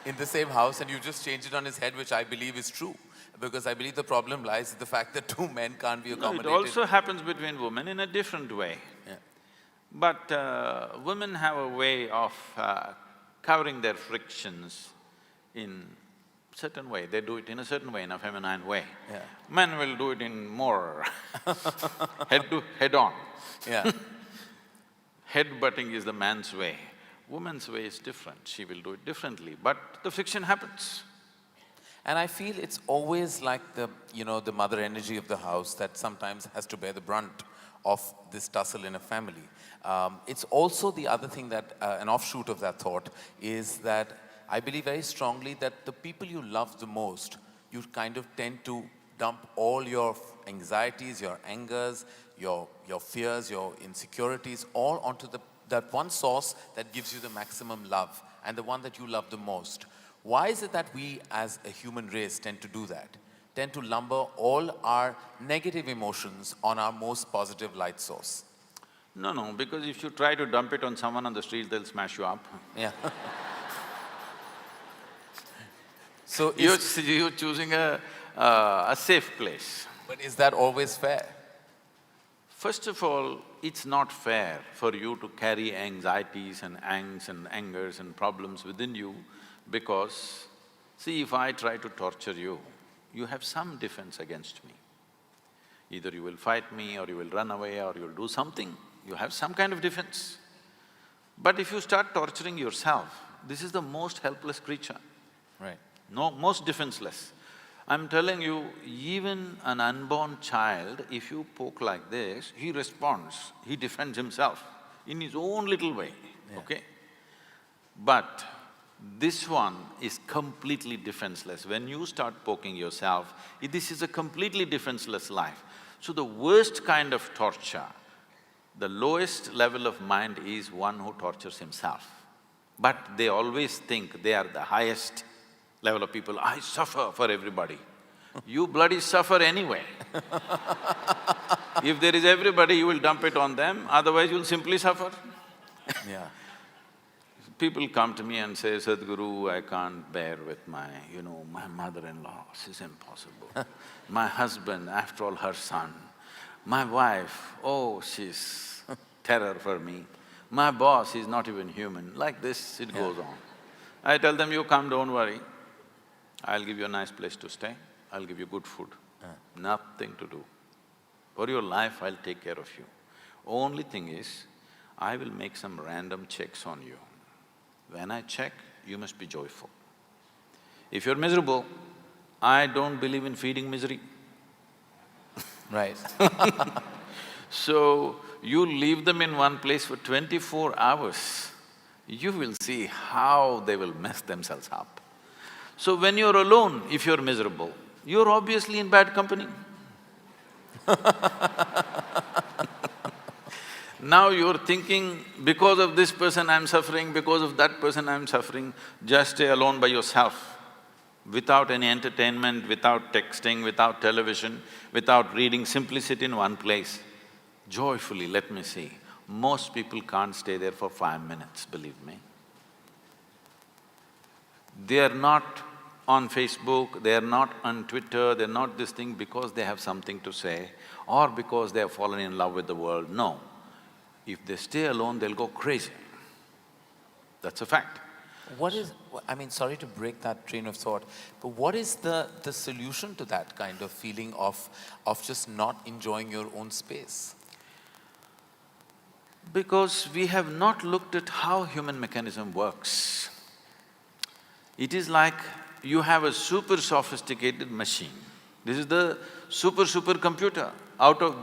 in the same house, and you just changed it on his head, which I believe is true. Because I believe the problem lies in the fact that two men can't be accommodated. No, it also happens between women in a different way. Yeah. But women have a way of covering their frictions in certain way. They do it in a certain way, in a feminine way. Yeah. Men will do it in more head-on. Yeah. Head-butting is the man's way. Woman's way is different, she will do it differently, but the friction happens. And I feel it's always like the mother energy of the house that sometimes has to bear the brunt of this tussle in a family. It's also the other thing that, an offshoot of that thought, is that I believe very strongly that the people you love the most, you kind of tend to dump all your anxieties, your angers, your fears, your insecurities, all onto that one source that gives you the maximum love and the one that you love the most. Why is it that we as a human race tend to do that? Tend to lumber all our negative emotions on our most positive light source? No, because if you try to dump it on someone on the street, they'll smash you up. Yeah. So You're choosing a safe place. But is that always fair? First of all, it's not fair for you to carry anxieties and angst and angers and problems within you because, see, if I try to torture you, you have some defense against me. Either you will fight me or you will run away or you'll do something, you have some kind of defense. But if you start torturing yourself, this is the most helpless creature. Right. No, most defenseless. I'm telling you, even an unborn child, if you poke like this, he responds, he defends himself in his own little way, okay? But this one is completely defenseless. When you start poking yourself, this is a completely defenseless life. So the worst kind of torture, the lowest level of mind is one who tortures himself. But they always think they are the highest level of people. I suffer for everybody. You bloody suffer anyway. If there is everybody, you will dump it on them, otherwise you'll simply suffer. Yeah. People come to me and say, Sadhguru, I can't bear with my mother-in-law, she's impossible. My husband, after all, her son. My wife, oh, she's terror for me. My boss is not even human. Like this, it goes on. I tell them, you come, don't worry. I'll give you a nice place to stay, I'll give you good food, nothing to do. For your life, I'll take care of you. Only thing is, I will make some random checks on you. When I check, you must be joyful. If you're miserable, I don't believe in feeding misery. Right. So, you leave them in one place for 24 hours, you will see how they will mess themselves up. So when you're alone, if you're miserable, you're obviously in bad company. Now you're thinking, because of this person I'm suffering, because of that person I'm suffering, just stay alone by yourself, without any entertainment, without texting, without television, without reading, simply sit in one place. Joyfully, let me see. Most people can't stay there for 5 minutes, believe me. They are not on Facebook, they are not on Twitter, they're not this thing because they have something to say or because they have fallen in love with the world, no. If they stay alone, they'll go crazy. That's a fact. I mean, sorry to break that train of thought, but what is the solution to that kind of feeling of just not enjoying your own space? Because we have not looked at how human mechanism works. It is like you have a super sophisticated machine. This is the super computer.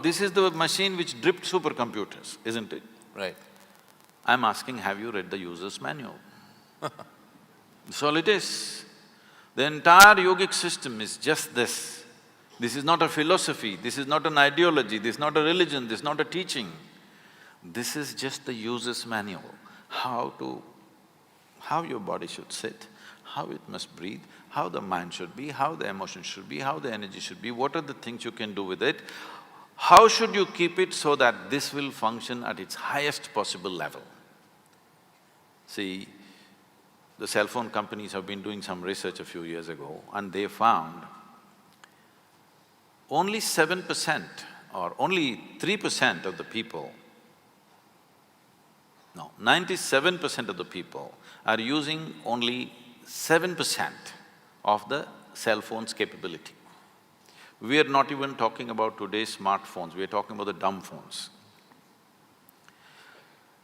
This is the machine which dripped supercomputers, isn't it? Right. I'm asking, have you read the user's manual? That's all it is. The entire yogic system is just this. This is not a philosophy, this is not an ideology, this is not a religion, this is not a teaching. This is just the user's manual, how your body should sit, how it must breathe, how the mind should be, how the emotion should be, how the energy should be, what are the things you can do with it, how should you keep it so that this will function at its highest possible level. See, the cell phone companies have been doing some research a few years ago and they found only 7% or only 3% of the people, no, 97% of the people are using only 7% of the cell phone's capability. We are not even talking about today's smartphones, we are talking about the dumb phones.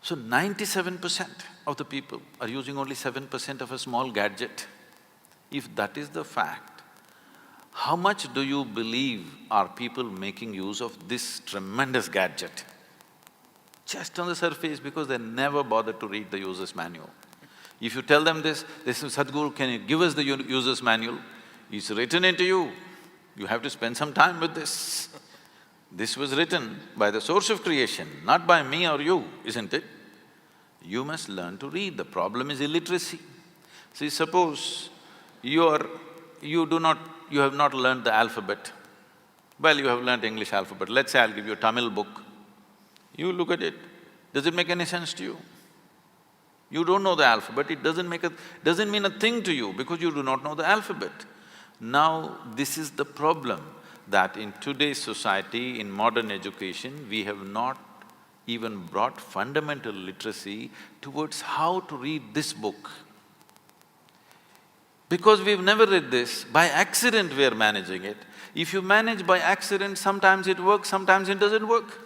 So 97% of the people are using only 7% of a small gadget. If that is the fact, How much do you believe are people making use of this tremendous gadget? Just on the surface, because they never bothered to read the user's manual. If you tell them this, they say, Sadhguru, can you give us the user's manual? It's written into you. You have to spend some time with this. This was written by the source of creation, not by me or you, isn't it? You must learn to read. The problem is illiteracy. See, suppose you have not learned the alphabet. Well, you have learned English alphabet. Let's say I'll give you a Tamil book. You look at it, does it make any sense to you? You don't know the alphabet, it doesn't mean a thing to you because you do not know the alphabet. Now, this is the problem, that in today's society, in modern education, we have not even brought fundamental literacy towards how to read this book. Because we've never read this, by accident we are managing it. If you manage by accident, sometimes it works, sometimes it doesn't work.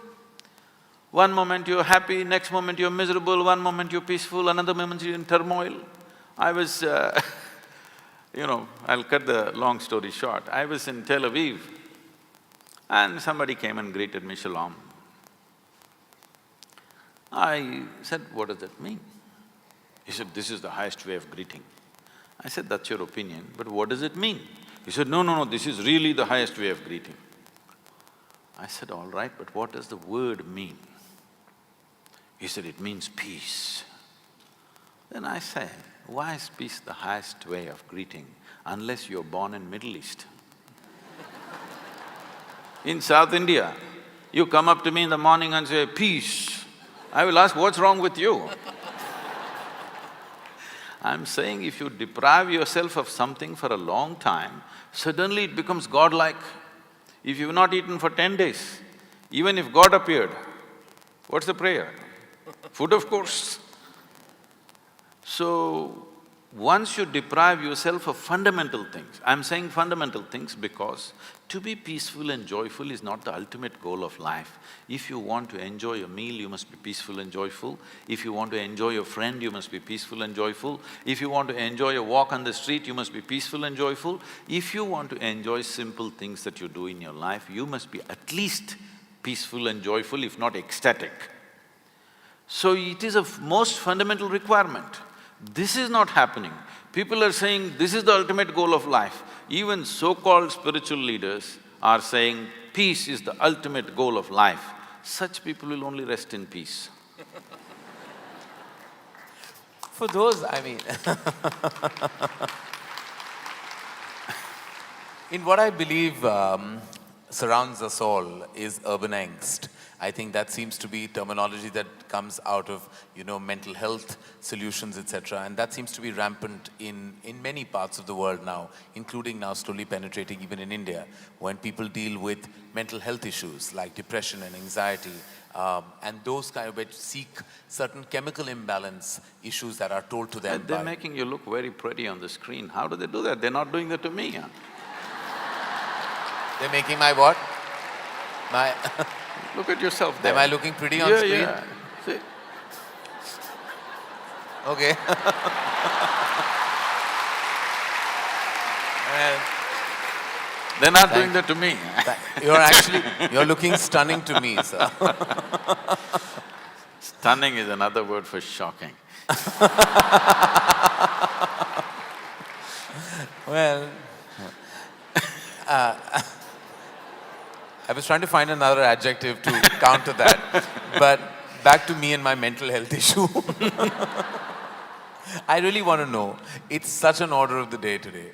One moment you're happy, next moment you're miserable, one moment you're peaceful, another moment you're in turmoil. I was I'll cut the long story short. I was in Tel Aviv and somebody came and greeted me, Shalom. I said, what does that mean? He said, this is the highest way of greeting. I said, that's your opinion, but what does it mean? He said, no, this is really the highest way of greeting. I said, all right, but what does the word mean? He said, it means peace. Then I said, why is peace the highest way of greeting unless you're born in Middle East? In South India, you come up to me in the morning and say, peace. I will ask, what's wrong with you? I'm saying if you deprive yourself of something for a long time, suddenly it becomes godlike. If you've not eaten for 10 days, even if God appeared, what's the prayer? Food, of course. So, once you deprive yourself of fundamental things, I'm saying fundamental things because to be peaceful and joyful is not the ultimate goal of life. If you want to enjoy a meal, you must be peaceful and joyful. If you want to enjoy a friend, you must be peaceful and joyful. If you want to enjoy a walk on the street, you must be peaceful and joyful. If you want to enjoy simple things that you do in your life, you must be at least peaceful and joyful, if not ecstatic. So it is a most fundamental requirement. This is not happening. People are saying, this is the ultimate goal of life. Even so-called spiritual leaders are saying, peace is the ultimate goal of life. Such people will only rest in peace. For those, in what I believe surrounds us all is urban angst. I think that seems to be terminology that comes out of, mental health solutions, etc. And that seems to be rampant in many parts of the world now, including now slowly penetrating even in India, when people deal with mental health issues like depression and anxiety, and those kind of which seek certain chemical imbalance issues that are told to them. They're making you look very pretty on the screen. How do they do that? They're not doing that to me, huh? They're making my what? My… Look at yourself there. Am I looking pretty on screen? Yeah. See? Okay. Well, they're not doing that to me. You're looking stunning to me, sir. Stunning is another word for shocking. Well, I was trying to find another adjective to counter that, but back to me and my mental health issue. I really want to know, it's such an order of the day today.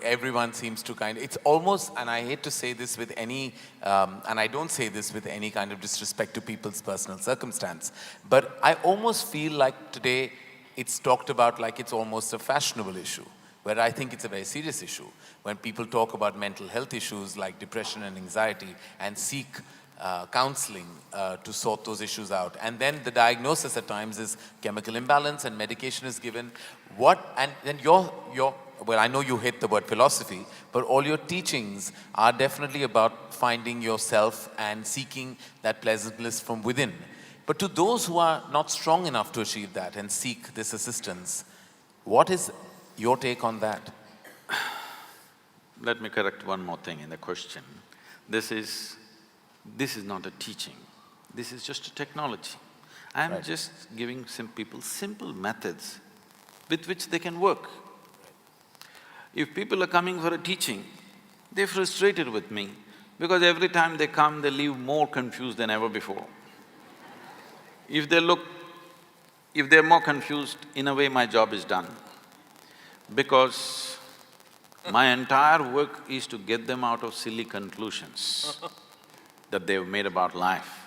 Everyone seems to it's almost, and I hate to say this with any, and I don't say this with any kind of disrespect to people's personal circumstance, but I almost feel like today it's talked about like it's almost a fashionable issue, where I think it's a very serious issue. When people talk about mental health issues like depression and anxiety and seek counseling to sort those issues out. And then the diagnosis at times is chemical imbalance and medication is given. And then well, I know you hate the word philosophy, but all your teachings are definitely about finding yourself and seeking that pleasant bliss from within. But to those who are not strong enough to achieve that and seek this assistance, what is your take on that? let me correct one more thing in the question. This is not a teaching, this is just a technology. I'm just giving some people simple methods with which they can work. If people are coming for a teaching, they're frustrated with me because every time they come, they leave more confused than ever before. If they're more confused, in a way my job is done. Because my entire work is to get them out of silly conclusions that they've made about life.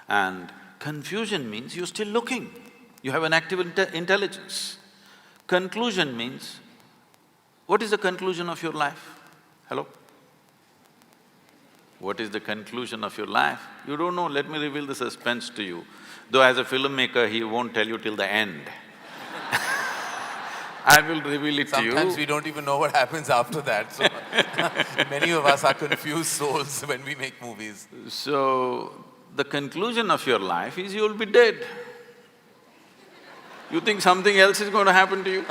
And confusion means you're still looking, you have an active intelligence. Conclusion means, what is the conclusion of your life? Hello? What is the conclusion of your life? You don't know, let me reveal the suspense to you. Though as a filmmaker, he won't tell you till the end. I will reveal it to you. Sometimes we don't even know what happens after that, so many of us are confused souls when we make movies. So, the conclusion of your life is you'll be dead. You think something else is going to happen to you?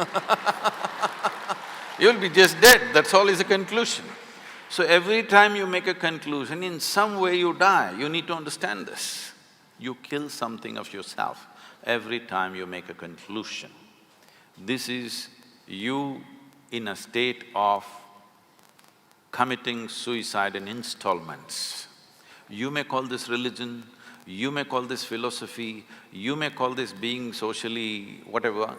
You'll be just dead, that's all is the conclusion. So every time you make a conclusion, in some way you die, you need to understand this. You kill something of yourself every time you make a conclusion. This is you in a state of committing suicide in installments. You may call this religion, you may call this philosophy, you may call this being socially whatever,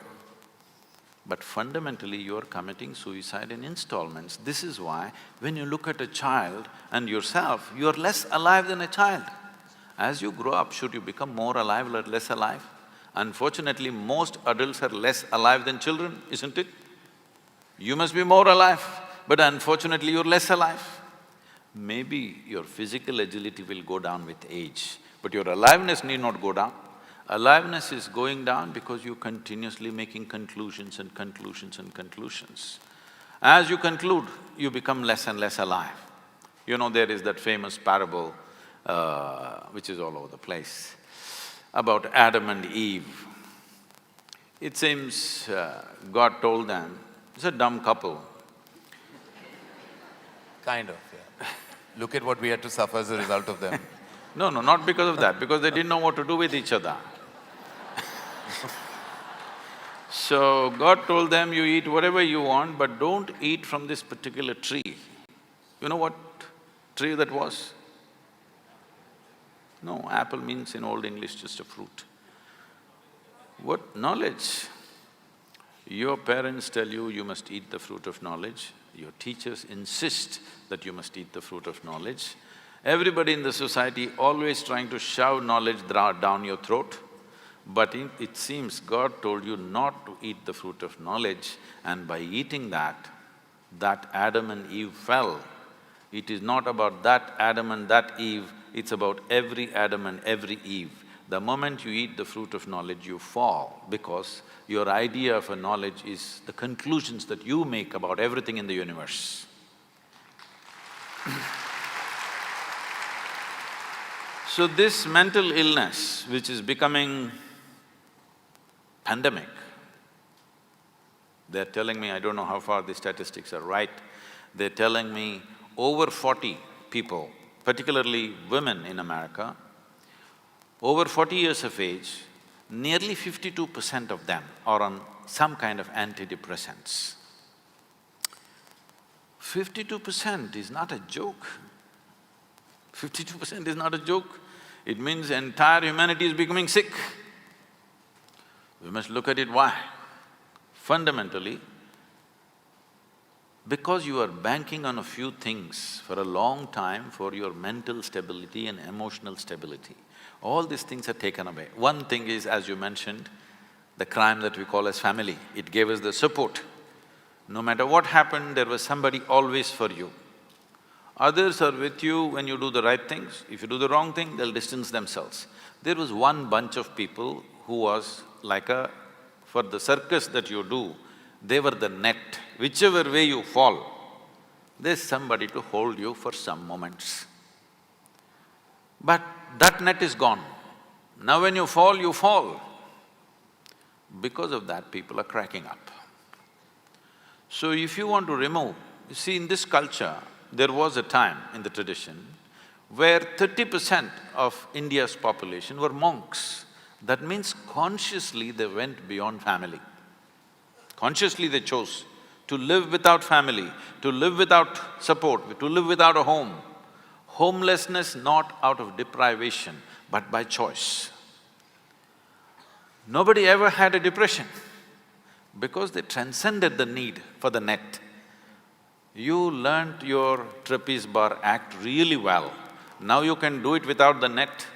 but fundamentally you're committing suicide in installments. This is why when you look at a child and yourself, you're less alive than a child. As you grow up, should you become more alive or less alive? Unfortunately, most adults are less alive than children, isn't it? You must be more alive, but unfortunately you're less alive. Maybe your physical agility will go down with age, but your aliveness need not go down. Aliveness is going down because you're continuously making conclusions and conclusions and conclusions. As you conclude, you become less and less alive. You know, there is that famous parable, which is all over the place, about Adam and Eve. It seems God told them, it's a dumb couple. Kind of, yeah. Look at what we had to suffer as a result of them. No, not because of that, because they didn't know what to do with each other. So God told them, you eat whatever you want, but don't eat from this particular tree. You know what tree that was? No, apple means in Old English just a fruit. What? Knowledge. Your parents tell you, you must eat the fruit of knowledge. Your teachers insist that you must eat the fruit of knowledge. Everybody in the society always trying to shove knowledge down your throat. But it seems God told you not to eat the fruit of knowledge, and by eating that Adam and Eve fell. It is not about that Adam and that Eve, it's about every Adam and every Eve. The moment you eat the fruit of knowledge, you fall, because your idea of a knowledge is the conclusions that you make about everything in the universe. So this mental illness, which is becoming pandemic, they're telling me, I don't know how far the statistics are right, they're telling me over 40 people, particularly women in America, over 40 years of age, nearly 52% of them are on some kind of antidepressants. 52% is not a joke. 52% is not a joke. It means entire humanity is becoming sick. We must look at it why. Fundamentally, because you are banking on a few things for a long time for your mental stability and emotional stability, all these things are taken away. One thing is, as you mentioned, the crime that we call as family. It gave us the support. No matter what happened, there was somebody always for you. Others are with you when you do the right things. If you do the wrong thing, they'll distance themselves. There was one bunch of people who was like for the circus that you do, they were the net. Whichever way you fall, there's somebody to hold you for some moments. But that net is gone. Now when you fall, you fall. Because of that, people are cracking up. So if you want to remove You see, in this culture, there was a time in the tradition where 30% of India's population were monks. That means consciously they went beyond family. Consciously they chose to live without family, to live without support, to live without a home. Homelessness not out of deprivation, but by choice. Nobody ever had a depression because they transcended the need for the net. You learnt your trapeze bar act really well. Now you can do it without the net.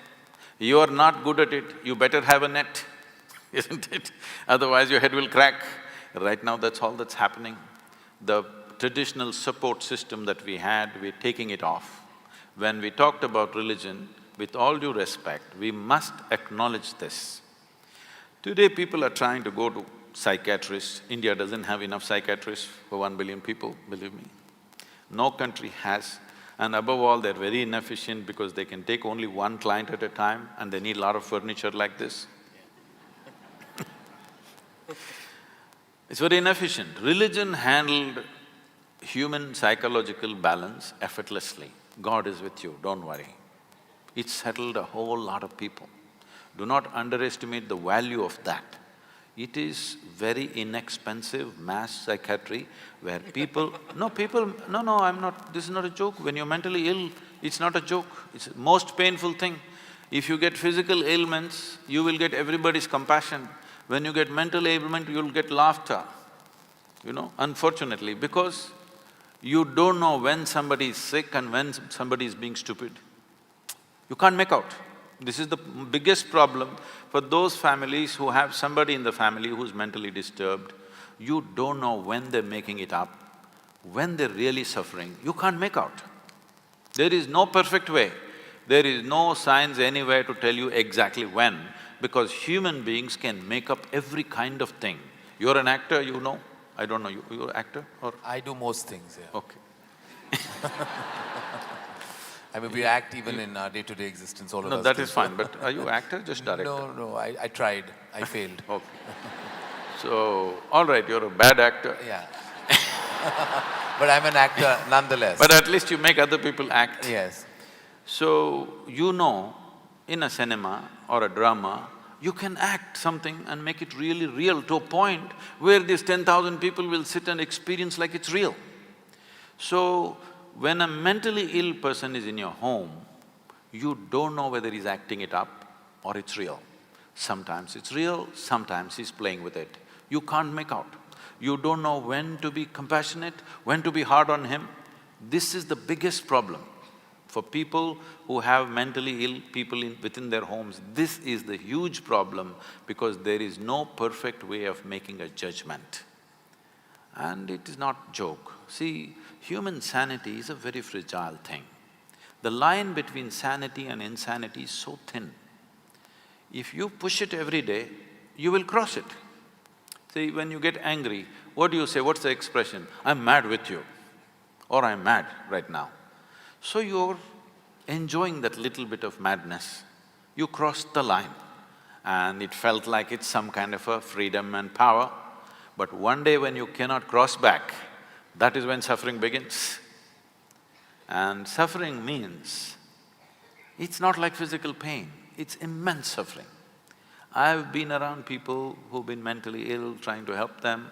You are not good at it, you better have a net, isn't it? Otherwise your head will crack. Right now that's all that's happening. The traditional support system that we had, we're taking it off. When we talked about religion, with all due respect, we must acknowledge this. Today people are trying to go to psychiatrists. India doesn't have enough psychiatrists for 1 billion people, believe me. No country has. And above all, they're very inefficient because they can take only one client at a time and they need a lot of furniture like this. It's very inefficient. Religion handled human psychological balance effortlessly. God is with you, don't worry. It settled a whole lot of people. Do not underestimate the value of that. It is very inexpensive mass psychiatry where people… No, I'm not… this is not a joke. When you're mentally ill, it's not a joke. It's the most painful thing. If you get physical ailments, you will get everybody's compassion. When you get mental ailment, you'll get laughter, unfortunately, because you don't know when somebody is sick and when somebody is being stupid. You can't make out. This is the biggest problem for those families who have somebody in the family who's mentally disturbed. You don't know when they're making it up, when they're really suffering, you can't make out. There is no perfect way, there is no science anywhere to tell you exactly when, because human beings can make up every kind of thing. You're an actor, you know. I don't know, you're an actor or… I do most things, yeah. Okay. I mean, we act even in our day-to-day existence, all of us. No, that do. is fine, but are you actor, just director? No, I tried, I failed. Okay. So, all right, you're a bad actor. Yeah. But I'm an actor nonetheless. But at least you make other people act. Yes. So, in a cinema or a drama, you can act something and make it really real to a point where these 10,000 people will sit and experience like it's real. So, when a mentally ill person is in your home, you don't know whether he's acting it up or it's real. Sometimes it's real, sometimes he's playing with it. You can't make out. You don't know when to be compassionate, when to be hard on him. This is the biggest problem. For people who have mentally ill people within their homes, this is the huge problem because there is no perfect way of making a judgment. And it is not joke. See, human sanity is a very fragile thing. The line between sanity and insanity is so thin. If you push it every day, you will cross it. See, when you get angry, what do you say? What's the expression? I'm mad with you, or I'm mad right now. So you're enjoying that little bit of madness. You crossed the line and it felt like it's some kind of a freedom and power. But one day when you cannot cross back, that is when suffering begins. And suffering means, it's not like physical pain, it's immense suffering. I've been around people who've been mentally ill, trying to help them.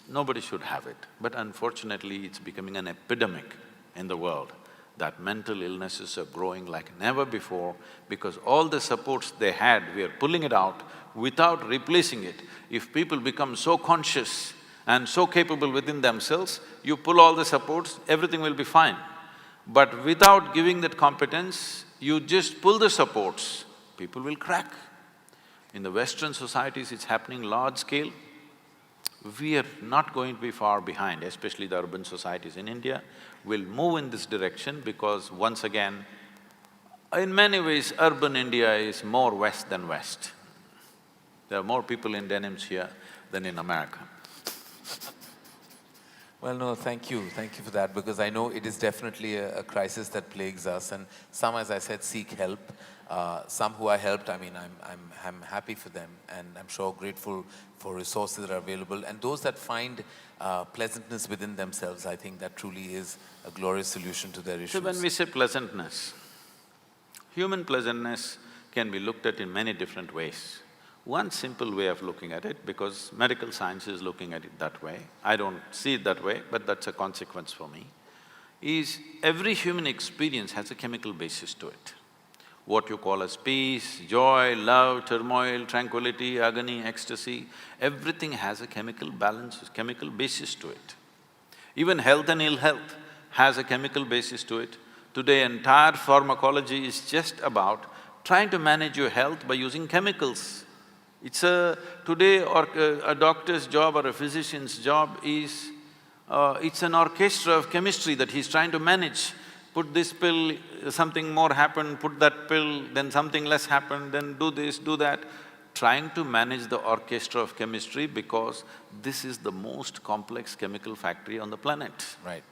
Nobody should have it, but unfortunately it's becoming an epidemic in the world that mental illnesses are growing like never before because all the supports they had, we are pulling it out without replacing it. If people become so conscious and so capable within themselves, you pull all the supports, everything will be fine. But without giving that competence, you just pull the supports, people will crack. In the Western societies, it's happening large scale. We are not going to be far behind, especially the urban societies in India will move in this direction because once again, in many ways, urban India is more West than West. There are more people in denims here than in America. Well, no, thank you. Thank you for that, because I know it is definitely a crisis that plagues us, and some, as I said, seek help. Some who are helped, I mean, I'm happy for them, and I'm sure grateful for resources that are available. And those that find pleasantness within themselves, I think that truly is a glorious solution to their issues. So when we say pleasantness, human pleasantness can be looked at in many different ways. One simple way of looking at it, because medical science is looking at it that way, I don't see it that way, but that's a consequence for me, is every human experience has a chemical basis to it. What you call as peace, joy, love, turmoil, tranquility, agony, ecstasy, everything has a chemical balance, chemical basis to it. Even health and ill health has a chemical basis to it. Today, entire pharmacology is just about trying to manage your health by using chemicals. Today a doctor's job or a physician's job is, it's an orchestra of chemistry that he's trying to manage. Put this pill, something more happened, put that pill, then something less happened, then do this, do that. Trying to manage the orchestra of chemistry, because this is the most complex chemical factory on the planet. Right.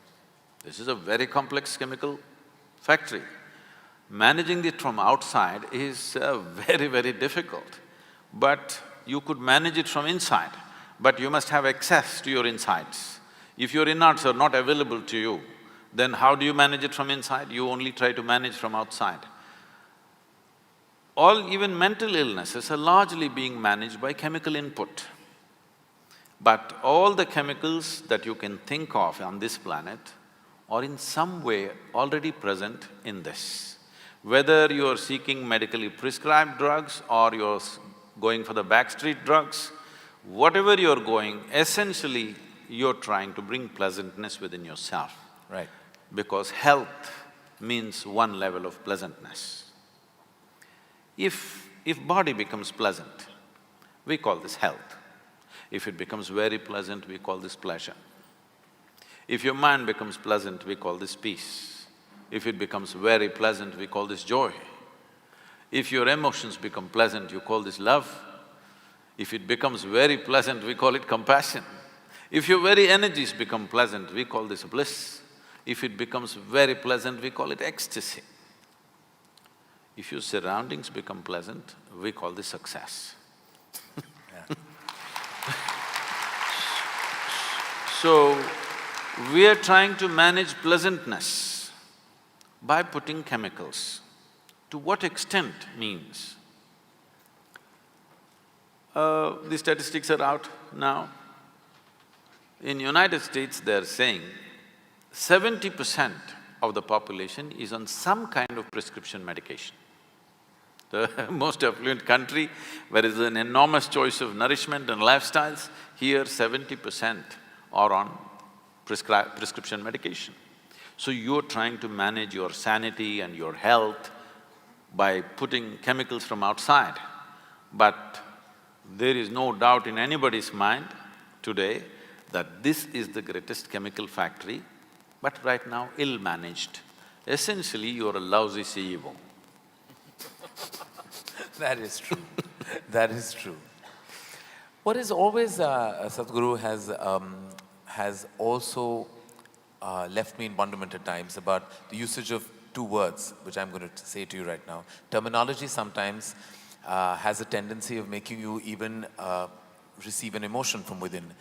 This is a very complex chemical factory. Managing it from outside is very, very difficult. But you could manage it from inside, but you must have access to your insides. If your innards are not available to you, then how do you manage it from inside? You only try to manage from outside. Even mental illnesses are largely being managed by chemical input. But all the chemicals that you can think of on this planet are in some way already present in this. Whether you are seeking medically prescribed drugs or you're going for the backstreet drugs, whatever you're going, essentially you're trying to bring pleasantness within yourself. Right. Because health means one level of pleasantness. If body becomes pleasant, we call this health. If it becomes very pleasant, we call this pleasure. If your mind becomes pleasant, we call this peace. If it becomes very pleasant, we call this joy. If your emotions become pleasant, you call this love. If it becomes very pleasant, we call it compassion. If your very energies become pleasant, we call this bliss. If it becomes very pleasant, we call it ecstasy. If your surroundings become pleasant, we call this success. So, we are trying to manage pleasantness by putting chemicals. To what extent means, the statistics are out now. In United States, they're saying 70% of the population is on some kind of prescription medication. The most affluent country, where there is an enormous choice of nourishment and lifestyles, here 70% are on prescription medication. So you're trying to manage your sanity and your health by putting chemicals from outside. But there is no doubt in anybody's mind today that this is the greatest chemical factory, but right now ill-managed. Essentially, you're a lousy CEO. That is true. That is true. What is always, Sadhguru has also left me in wonderment at times about the usage of two words, which I'm going to say to you right now. Terminology sometimes has a tendency of making you even receive an emotion from within.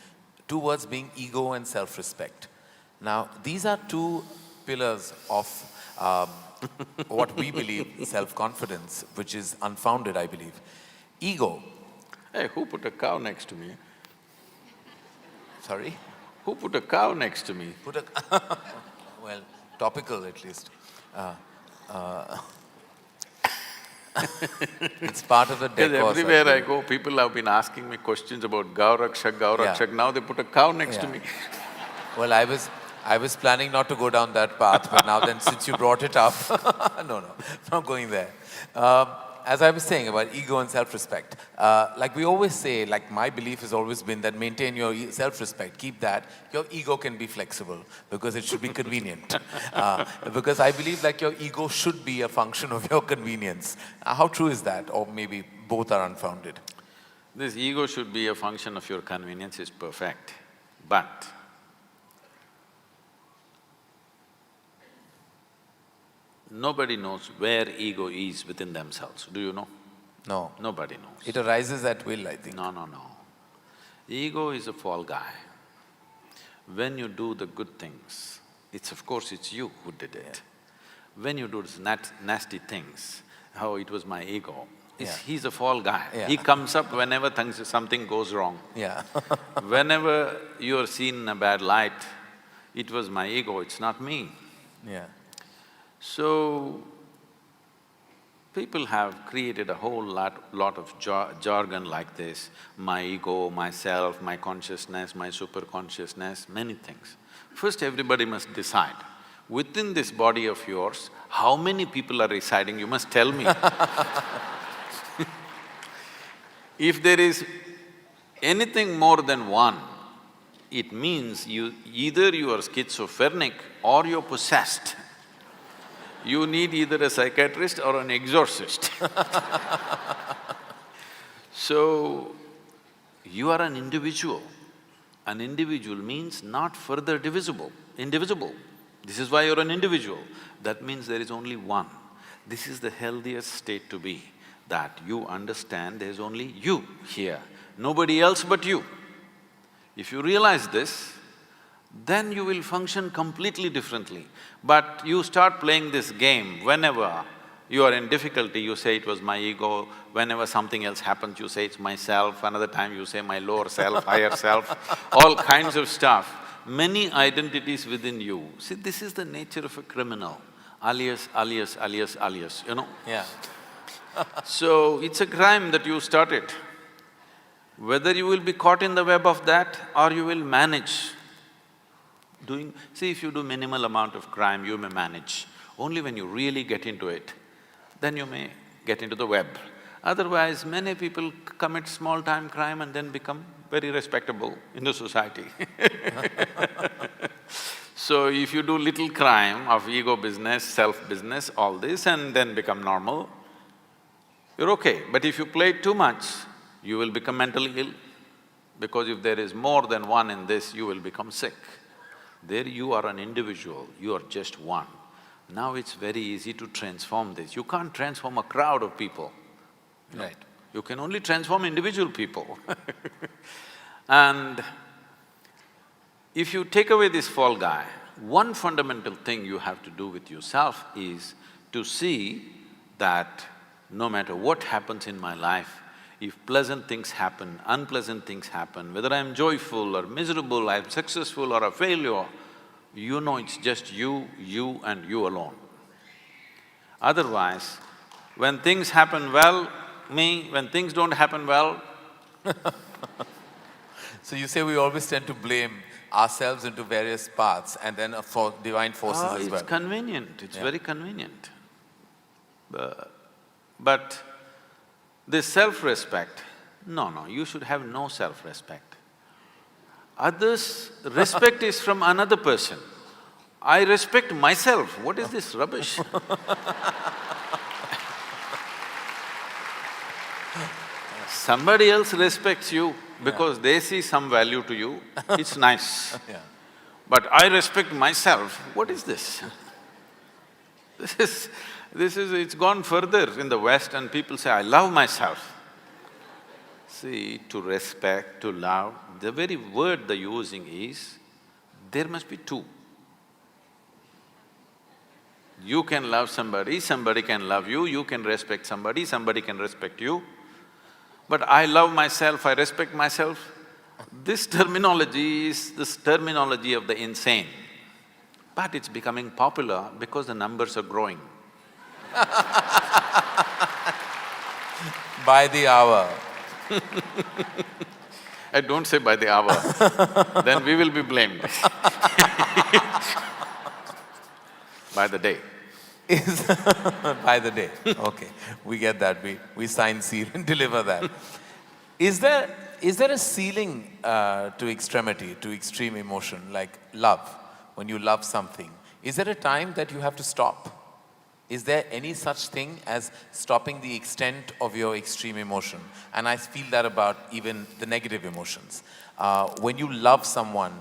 Two words being ego and self-respect. Now, these are two pillars of what we believe self-confidence, which is unfounded, I believe. Ego. Hey, who put a cow next to me? Sorry? Who put a cow next to me? Well, topical at least. It's part of the decor. Because everywhere I go, people have been asking me questions about Gaurakshak, Gaurakshak. Yeah. Now they put a cow next to me. Well, I was planning not to go down that path, but now then since you brought it up, no, not going there. As I was saying about ego and self-respect, like we always say, like my belief has always been that maintain your self-respect, keep that. Your ego can be flexible because it should be convenient. Because I believe like your ego should be a function of your convenience. How true is that? Or maybe both are unfounded? This ego should be a function of your convenience is perfect. But nobody knows where ego is within themselves. Do you know? No. Nobody knows. It arises at will, I think. No, no, no. Ego is a fall guy. When you do the good things, of course it's you who did it. When you do nasty things, oh, it was my ego. He's a fall guy. He comes up whenever something goes wrong. Whenever you're seen in a bad light, it was my ego, it's not me. So, people have created a whole lot of jargon like this, my ego, myself, my consciousness, my superconsciousness, many things. First, everybody must decide, within this body of yours, how many people are residing, you must tell me. If there is anything more than one, it means either you are schizophrenic or you're possessed. You need either a psychiatrist or an exorcist. So, you are an individual. An individual means not further indivisible. This is why you're an individual. That means there is only one. This is the healthiest state to be, that you understand there's only you here, nobody else but you. If you realize this, then you will function completely differently. But you start playing this game, whenever you are in difficulty, you say it was my ego, whenever something else happens, you say it's myself, another time you say my lower self, higher self, all kinds of stuff. Many identities within you. See, this is the nature of a criminal, alias, you know? So, it's a crime that you started. Whether you will be caught in the web of that or you will manage doing… See, if you do minimal amount of crime, you may manage. Only when you really get into it, then you may get into the web. Otherwise, many people commit small-time crime and then become very respectable in the society. So, if you do little crime of ego business, self-business, all this and then become normal, you're okay. But if you play too much, you will become mentally ill. Because if there is more than one in this, you will become sick. There you are an individual, you are just one. Now it's very easy to transform this. You can't transform a crowd of people. Right. You can only transform individual people. And if you take away this fall guy, one fundamental thing you have to do with yourself is to see that no matter what happens in my life, if pleasant things happen, unpleasant things happen, whether I'm joyful or miserable, I'm successful or a failure, you know it's just you and you alone. Otherwise, when things happen well, me, when things don't happen well… So you say we always tend to blame ourselves into various paths and then for divine forces as well. It's convenient, it's very convenient. But this self-respect, no, you should have no self-respect. Others… respect is from another person. I respect myself, what is this rubbish? Somebody else respects you because they see some value to you, it's nice. But I respect myself, what is this? It's gone further in the West and people say, I love myself. See, to respect, to love, the very word they're using is, there must be two. You can love somebody, somebody can love you, you can respect somebody, somebody can respect you. But I love myself, I respect myself, this terminology is this terminology of the insane. But it's becoming popular because the numbers are growing. By the hour. Don't say by the hour, then we will be blamed. By the day. By the day, okay. We get that, we sign, seal and deliver that. Is there a ceiling to extremity, to extreme emotion, like love? When you love something, is there a time that you have to stop? Is there any such thing as stopping the extent of your extreme emotion? And I feel that about even the negative emotions. When you love someone,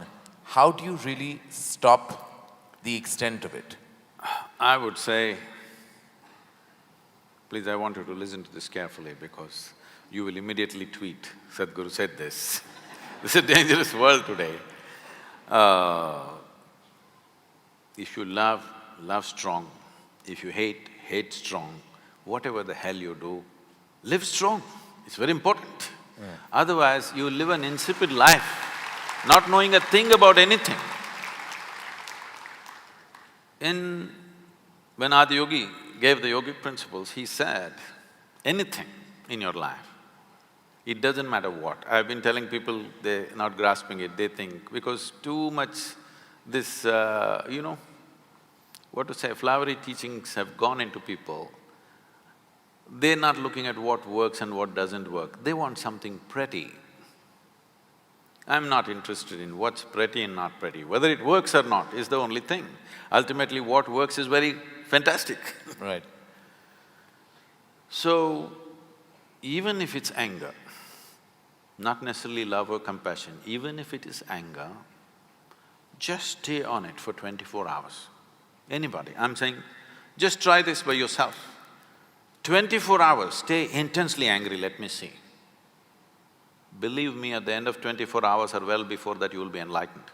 how do you really stop the extent of it? I would say, Please, I want you to listen to this carefully because you will immediately tweet, Sadhguru said this. It's a dangerous world today. If you love, love strong. If you hate, hate strong. Whatever the hell you do, live strong. It's very important. Otherwise, you live an insipid life, not knowing a thing about anything. When Adi Yogi gave the yogic principles, he said, anything in your life, it doesn't matter what. I've been telling people, they're not grasping it, they think, because too much this, what to say, flowery teachings have gone into people, they're not looking at what works and what doesn't work, they want something pretty. I'm not interested in what's pretty and not pretty. Whether it works or not is the only thing. Ultimately, what works is very fantastic. Right. So, even if it's anger, not necessarily love or compassion, even if it is anger, just stay on it for 24 hours. Anybody, I'm saying, just try this by yourself. 24 hours, stay intensely angry, let me see. Believe me, at the end of 24 hours or well before that, you will be enlightened.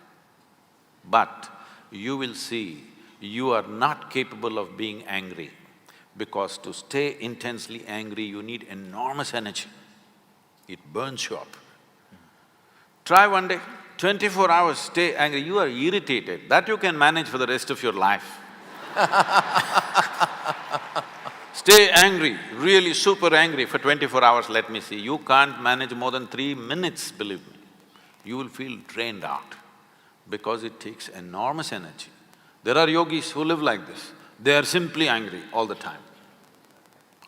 But you will see you are not capable of being angry, because to stay intensely angry, you need enormous energy. It burns you up. Try one day, 24 hours, stay angry. You are irritated, that you can manage for the rest of your life. Stay angry, really super angry for 24 hours, let me see. You can't manage more than 3 minutes, believe me. You will feel drained out because it takes enormous energy. There are yogis who live like this. They are simply angry all the time.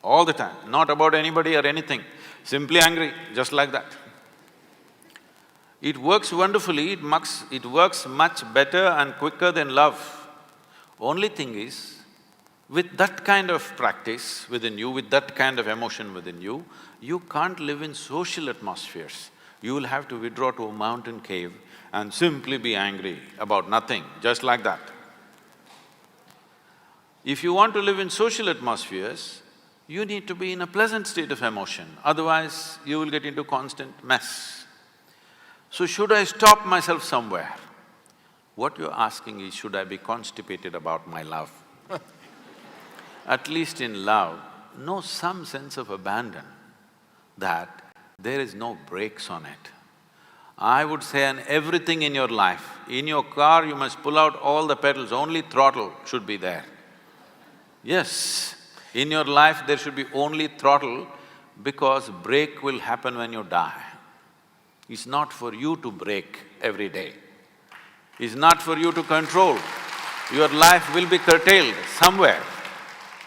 All the time, not about anybody or anything, simply angry, just like that. It works wonderfully, it works much better and quicker than love. Only thing is, with that kind of practice within you, with that kind of emotion within you, you can't live in social atmospheres. You will have to withdraw to a mountain cave and simply be angry about nothing, just like that. If you want to live in social atmospheres, you need to be in a pleasant state of emotion, otherwise you will get into constant mess. So should I stop myself somewhere? What you're asking is, should I be constipated about my love? At least in love, know some sense of abandon, that there is no brakes on it. I would say in everything in your life, in your car you must pull out all the pedals, only throttle should be there. Yes, in your life there should be only throttle, because brake will happen when you die. It's not for you to brake every day. It's not for you to control. Your life will be curtailed somewhere.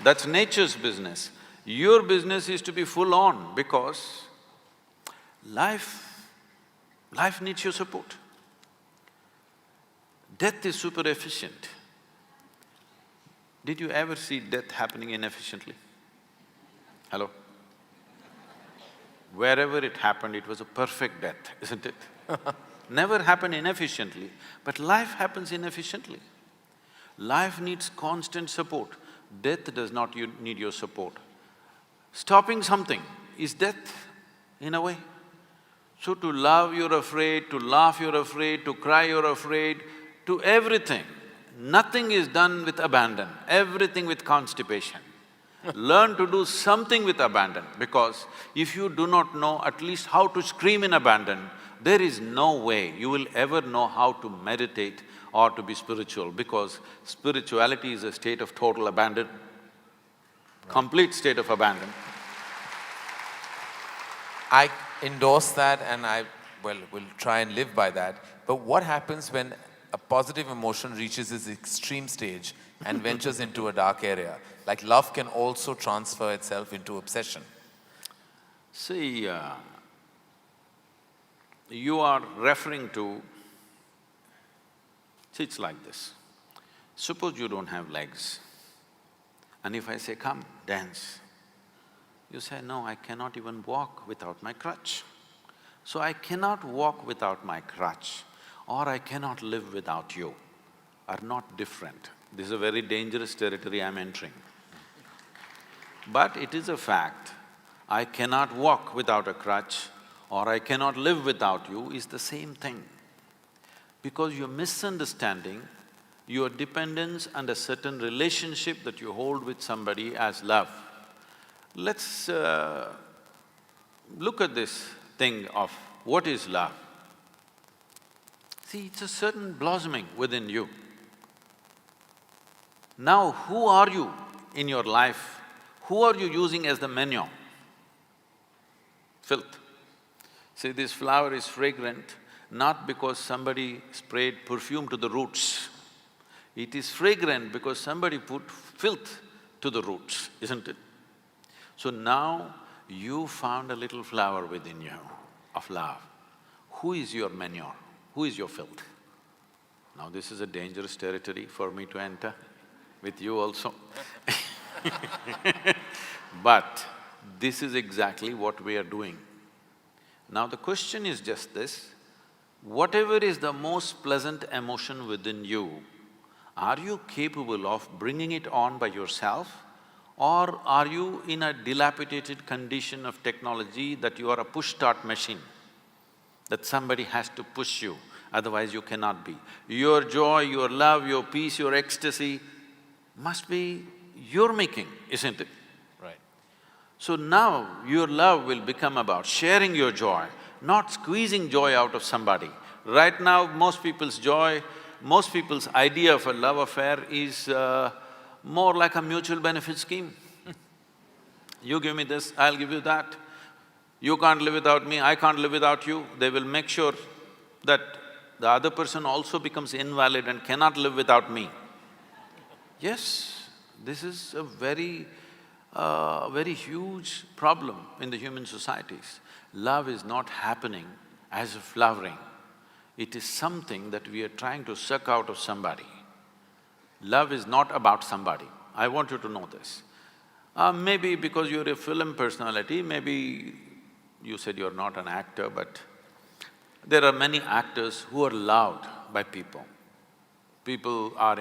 That's nature's business. Your business is to be full on, because life needs your support. Death is super efficient. Did you ever see death happening inefficiently? Hello? Wherever it happened, it was a perfect death, isn't it? Never happened inefficiently, but life happens inefficiently. Life needs constant support. Death does not need your support. Stopping something is death, in a way. So to love you're afraid, to laugh you're afraid, to cry you're afraid, to everything. Nothing is done with abandon, everything with constipation. Learn to do something with abandon, because if you do not know at least how to scream in abandon, there is no way you will ever know how to meditate or to be spiritual, because spirituality is a state of total abandon, complete state of abandon. I endorse that and will try and live by that. But what happens when a positive emotion reaches its extreme stage and ventures into a dark area? Like love can also transfer itself into obsession. See, you are referring to… See, it's like this. Suppose you don't have legs, and if I say, come, dance, you say, no, I cannot even walk without my crutch. So I cannot walk without my crutch, or I cannot live without you, are not different. This is a very dangerous territory I'm entering. But it is a fact, I cannot walk without a crutch or I cannot live without you is the same thing. Because you're misunderstanding your dependence and a certain relationship that you hold with somebody as love. Let's look at this thing of what is love. See, it's a certain blossoming within you. Now, who are you in your life? Who are you using as the manure? Filth. See, this flower is fragrant not because somebody sprayed perfume to the roots. It is fragrant because somebody put filth to the roots, isn't it? So now you found a little flower within you of love. Who is your manure? Who is your filth? Now this is a dangerous territory for me to enter, with you also. But this is exactly what we are doing. Now the question is just this, whatever is the most pleasant emotion within you, are you capable of bringing it on by yourself? Or are you in a dilapidated condition of technology that you are a push-start machine, that somebody has to push you, otherwise you cannot be? Your joy, your love, your peace, your ecstasy must be your making, isn't it? Right. So now your love will become about sharing your joy, not squeezing joy out of somebody. Right now, most people's joy, most people's idea of a love affair is more like a mutual benefit scheme. You give me this, I'll give you that. You can't live without me, I can't live without you. They will make sure that the other person also becomes invalid and cannot live without me. Yes, this is a very huge problem in the human societies. Love is not happening as a flowering. It is something that we are trying to suck out of somebody. Love is not about somebody. I want you to know this. Maybe because you're a film personality, maybe you said you're not an actor, but there are many actors who are loved by people. People are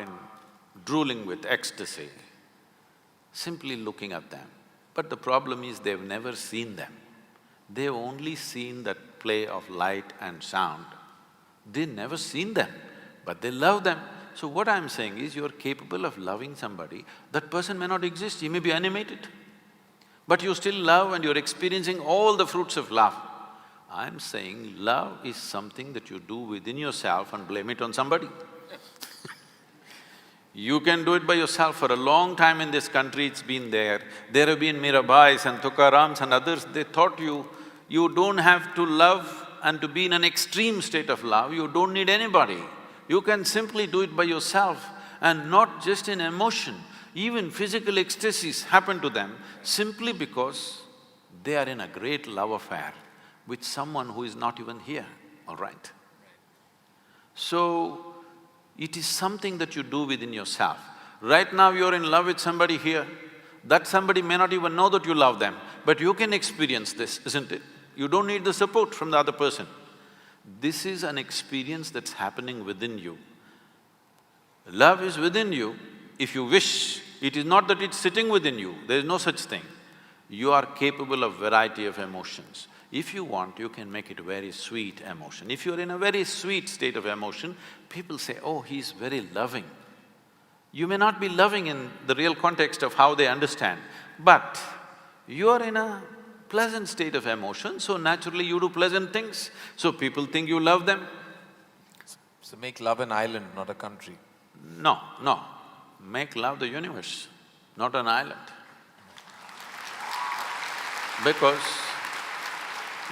drooling with ecstasy, simply looking at them. But the problem is they've never seen them. They've only seen that play of light and sound. They've never seen them, but they love them. So what I'm saying is, you're capable of loving somebody, that person may not exist, he may be animated, but you still love and you're experiencing all the fruits of love. I'm saying love is something that you do within yourself and blame it on somebody. You can do it by yourself. For a long time in this country it's been there. There have been Mirabais and Tukarams and others, they taught you don't have to love and to be in an extreme state of love, you don't need anybody. You can simply do it by yourself, and not just in emotion. Even physical ecstasies happen to them simply because they are in a great love affair with someone who is not even here, all right? So, it is something that you do within yourself. Right now you're in love with somebody here, that somebody may not even know that you love them, but you can experience this, isn't it? You don't need the support from the other person. This is an experience that's happening within you. Love is within you, if you wish. It is not that it's sitting within you, there is no such thing. You are capable of variety of emotions. If you want, you can make it a very sweet emotion. If you're in a very sweet state of emotion, people say, oh, he's very loving. You may not be loving in the real context of how they understand, but you are in a pleasant state of emotion, so naturally you do pleasant things, so people think you love them. So make love an island, not a country. No, no. Make love the universe, not an island. Because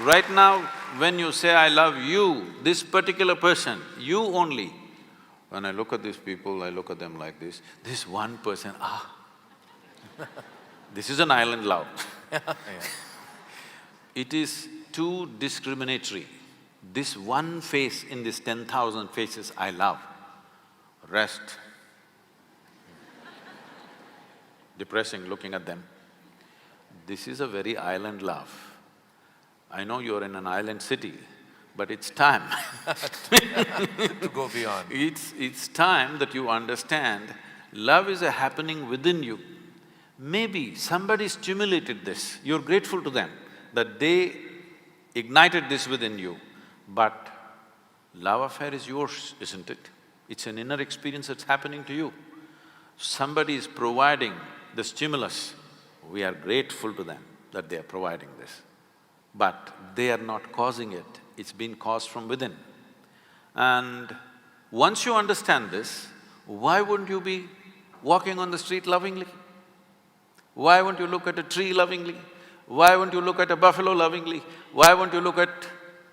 right now, when you say, I love you, this particular person, you only, when I look at these people, I look at them like this one person, this is an island love. It is too discriminatory. This one face in this 10,000 faces I love, rest. Depressing looking at them. This is a very island love. I know you're in an island city, but it's time to go beyond. It's time that you understand love is a happening within you. maybe somebody stimulated this, you're grateful to them that they ignited this within you, but love affair is yours, isn't it? It's an inner experience that's happening to you. Somebody is providing the stimulus, we are grateful to them that they are providing this. But they are not causing it, it's been caused from within. And once you understand this, why wouldn't you be walking on the street lovingly? Why won't you look at a tree lovingly? Why won't you look at a buffalo lovingly? Why won't you look at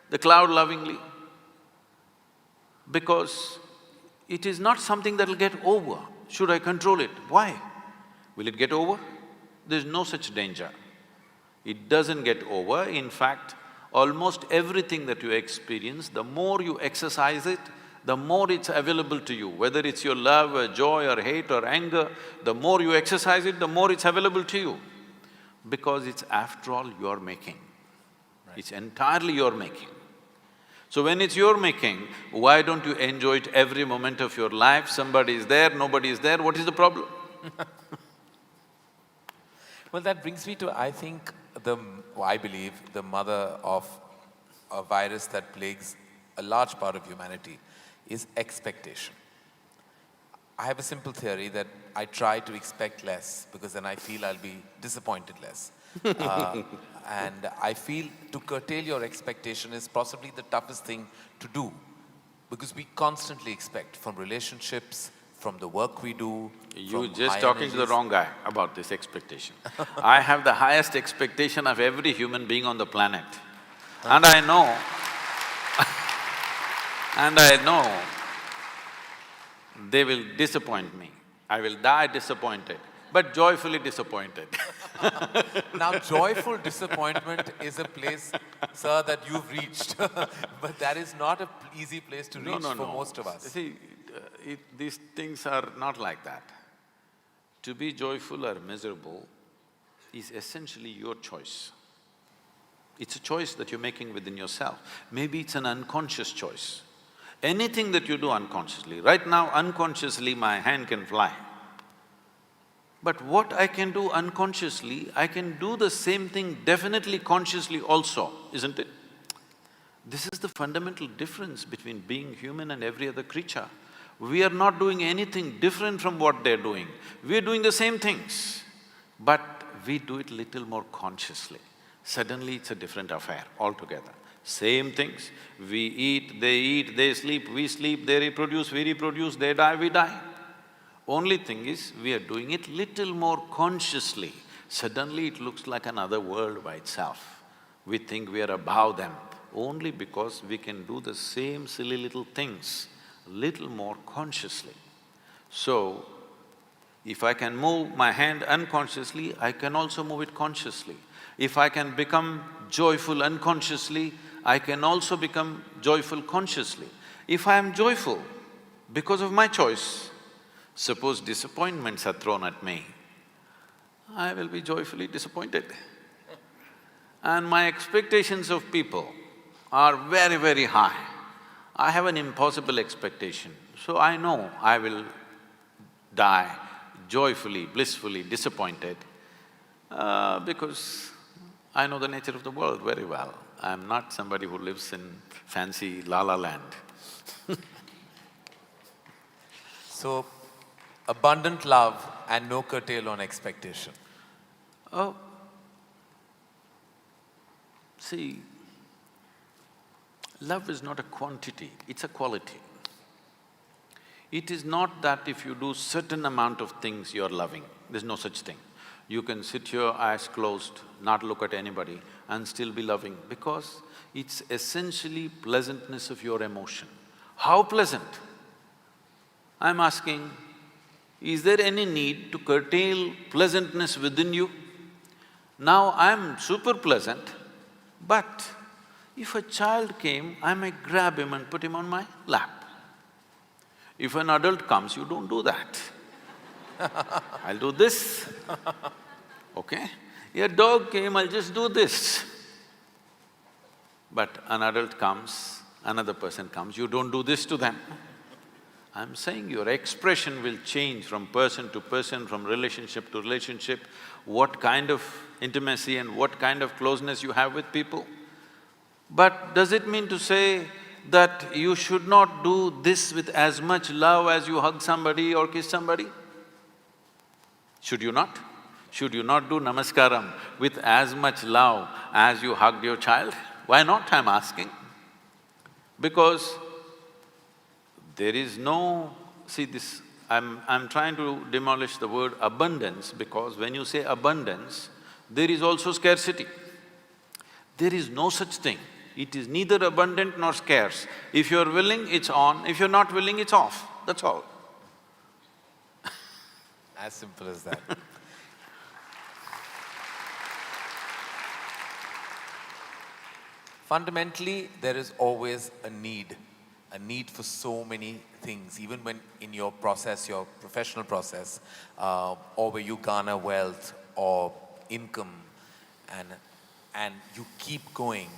the cloud lovingly? Because it is not something that'll get over. Should I control it? Why? Will it get over? There's no such danger. It doesn't get over. In fact, almost everything that you experience, the more you exercise it, the more it's available to you. Whether it's your love or joy or hate or anger, the more you exercise it, the more it's available to you. Because it's after all your making. Right. It's entirely your making. So when it's your making, why don't you enjoy it every moment of your life? Somebody is there, nobody is there, what is the problem? Well, that brings me to, I think, I believe, the mother of a virus that plagues a large part of humanity is expectation. I have a simple theory that I try to expect less because then I feel I'll be disappointed less. And I feel to curtail your expectation is possibly the toughest thing to do because we constantly expect from relationships, from the work we do, You're just talking to the wrong guy about this expectation. I have the highest expectation of every human being on the planet. And I know and I know they will disappoint me. I will die disappointed, but joyfully disappointed. Now, joyful disappointment is a place, sir, that you've reached but that is not an easy place to reach for most of us. See, these things are not like that. To be joyful or miserable is essentially your choice. It's a choice that you're making within yourself. Maybe it's an unconscious choice. Anything that you do unconsciously, right now unconsciously my hand can fly. But what I can do unconsciously, I can do the same thing definitely consciously also, isn't it? This is the fundamental difference between being human and every other creature. We are not doing anything different from what they're doing. We're doing the same things, but we do it little more consciously. Suddenly it's a different affair altogether. Same things, we eat, they sleep, we sleep, they reproduce, we reproduce, they die, we die. Only thing is, we are doing it little more consciously. Suddenly it looks like another world by itself. We think we are above them, only because we can do the same silly little things little more consciously. So, if I can move my hand unconsciously, I can also move it consciously. If I can become joyful unconsciously, I can also become joyful consciously. If I am joyful because of my choice, suppose disappointments are thrown at me, I will be joyfully disappointed. And my expectations of people are very, very high. I have an impossible expectation, so I know I will die joyfully, blissfully disappointed because I know the nature of the world very well. I'm not somebody who lives in fancy la-la land. So, abundant love and no curtail on expectation. Oh, see, love is not a quantity, it's a quality. It is not that if you do certain amount of things you're loving, there's no such thing. You can sit here, eyes closed, not look at anybody and still be loving because it's essentially pleasantness of your emotion. How pleasant? I'm asking, is there any need to curtail pleasantness within you? Now I'm super pleasant, but if a child came, I might grab him and put him on my lap. If an adult comes, you don't do that. I'll do this, okay? A dog came, I'll just do this. But an adult comes, another person comes, you don't do this to them. I'm saying your expression will change from person to person, from relationship to relationship, what kind of intimacy and what kind of closeness you have with people. But does it mean to say that you should not do this with as much love as you hug somebody or kiss somebody? Should you not? Should you not do namaskaram with as much love as you hugged your child? Why not, I'm asking? Because there is no… See this… I'm trying to demolish the word abundance, because when you say abundance, there is also scarcity. There is no such thing. It is neither abundant nor scarce. If you're willing, it's on. If you're not willing, it's off. That's all. As simple as that. Fundamentally, there is always a need for so many things, even when in your process, your professional process, or where you garner wealth or income and you keep going,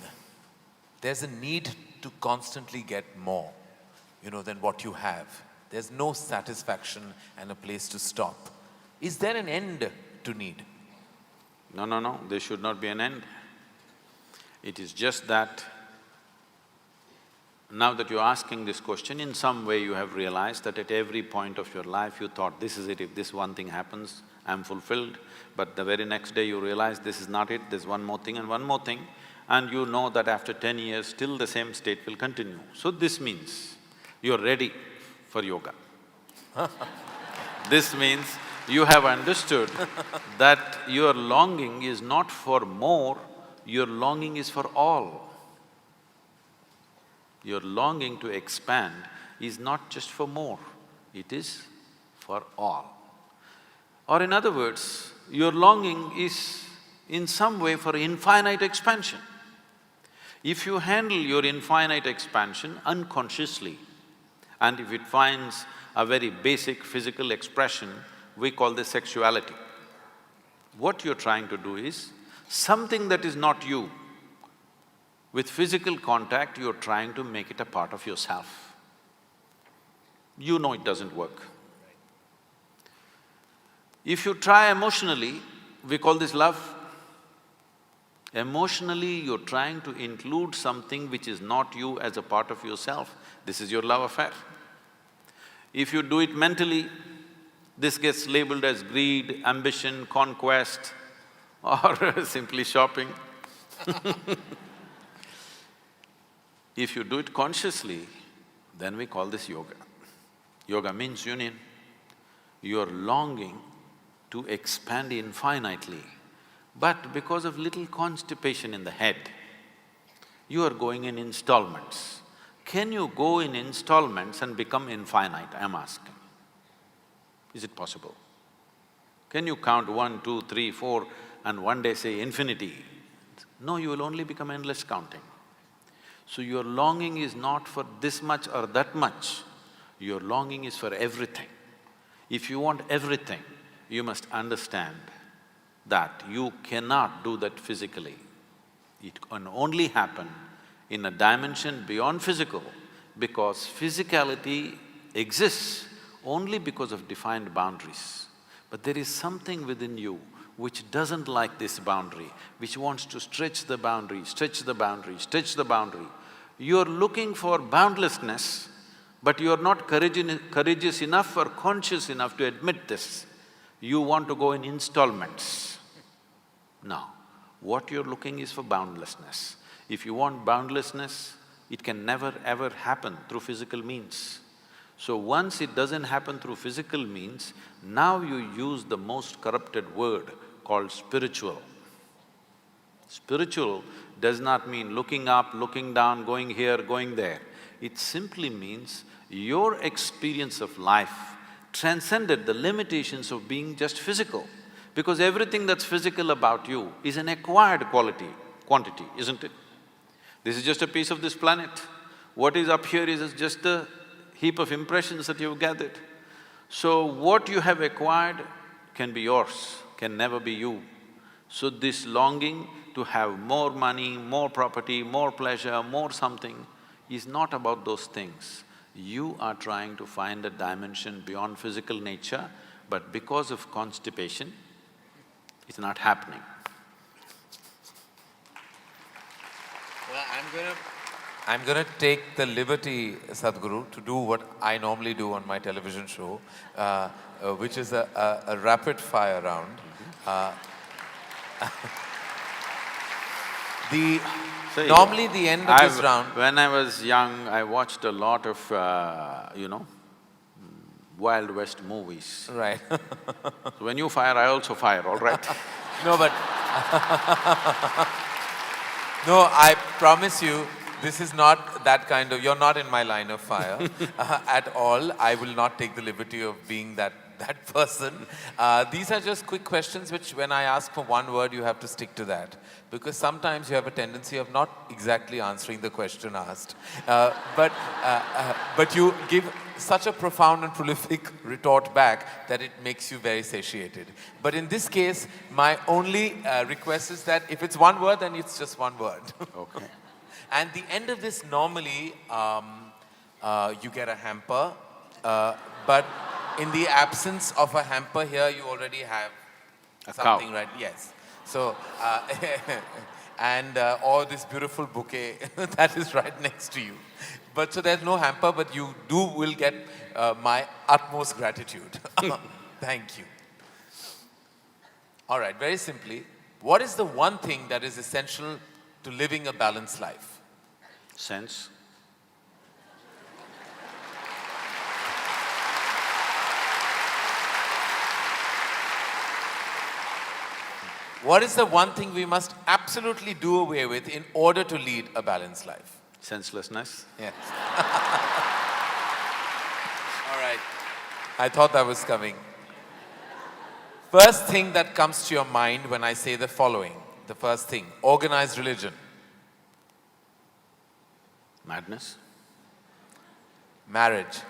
there's a need to constantly get more, than what you have. There's no satisfaction and a place to stop. Is there an end to need? No, there should not be an end. It is just that now that you're asking this question, in some way you have realized that at every point of your life you thought, this is it, if this one thing happens, I'm fulfilled. But the very next day you realize this is not it, there's one more thing and one more thing, and you know that after 10 years still the same state will continue. So this means you're ready for yoga. This means you have understood that your longing is not for more, your longing is for all. Your longing to expand is not just for more, it is for all. Or in other words, your longing is in some way for infinite expansion. If you handle your infinite expansion unconsciously, and if it finds a very basic physical expression, we call this sexuality. What you're trying to do is, something that is not you, with physical contact, you're trying to make it a part of yourself. You know it doesn't work. If you try emotionally, we call this love. Emotionally, you're trying to include something which is not you as a part of yourself. This is your love affair. If you do it mentally, this gets labeled as greed, ambition, conquest, or simply shopping. If you do it consciously, then we call this yoga. Yoga means union. You're longing to expand infinitely, but because of little constipation in the head, you are going in installments. Can you go in installments and become infinite, I'm asking? Is it possible? Can you count 1, 2, 3, 4 and one day say infinity? No, you will only become endless counting. So your longing is not for this much or that much, your longing is for everything. If you want everything, you must understand that you cannot do that physically. It can only happen in a dimension beyond physical, because physicality exists only because of defined boundaries. But there is something within you which doesn't like this boundary, which wants to stretch the boundary, stretch the boundary, stretch the boundary. You're looking for boundlessness, but you're not courageous enough or conscious enough to admit this. You want to go in installments. No, what you're looking is for boundlessness. If you want boundlessness, it can never ever happen through physical means. So once it doesn't happen through physical means, now you use the most corrupted word called spiritual. Spiritual does not mean looking up, looking down, going here, going there. It simply means your experience of life transcended the limitations of being just physical. Because everything that's physical about you is an acquired quantity, isn't it? This is just a piece of this planet. What is up here is just a heap of impressions that you've gathered. So what you have acquired can be yours, can never be you. So this longing to have more money, more property, more pleasure, more something is not about those things. You are trying to find a dimension beyond physical nature, but because of constipation, it's not happening. Well, I'm gonna take the liberty, Sadhguru, to do what I normally do on my television show, which is a rapid fire round. Normally the end of this round… When I was young, I watched a lot of, Wild West movies. Right. So when you fire, I also fire, all right? No, but no, I promise you, this is not that kind of… You're not in my line of fire at all. I will not take the liberty of being that person. These are just quick questions which when I ask for one word, you have to stick to that. Because sometimes you have a tendency of not exactly answering the question asked. But you give such a profound and prolific retort back that it makes you very satiated. But in this case, my only request is that if it's one word, then it's just one word. Okay. And the end of this, normally, you get a hamper, but in the absence of a hamper here, you already have something, right? Yes. So, or this beautiful bouquet that is right next to you. But so there's no hamper, but you will get my utmost gratitude. Thank you. All right, very simply, what is the one thing that is essential to living a balanced life? Sense. What is the one thing we must absolutely do away with in order to lead a balanced life? Senselessness. Yes. All right. I thought that was coming. First thing that comes to your mind when I say the following. The first thing, organized religion. Madness. Marriage.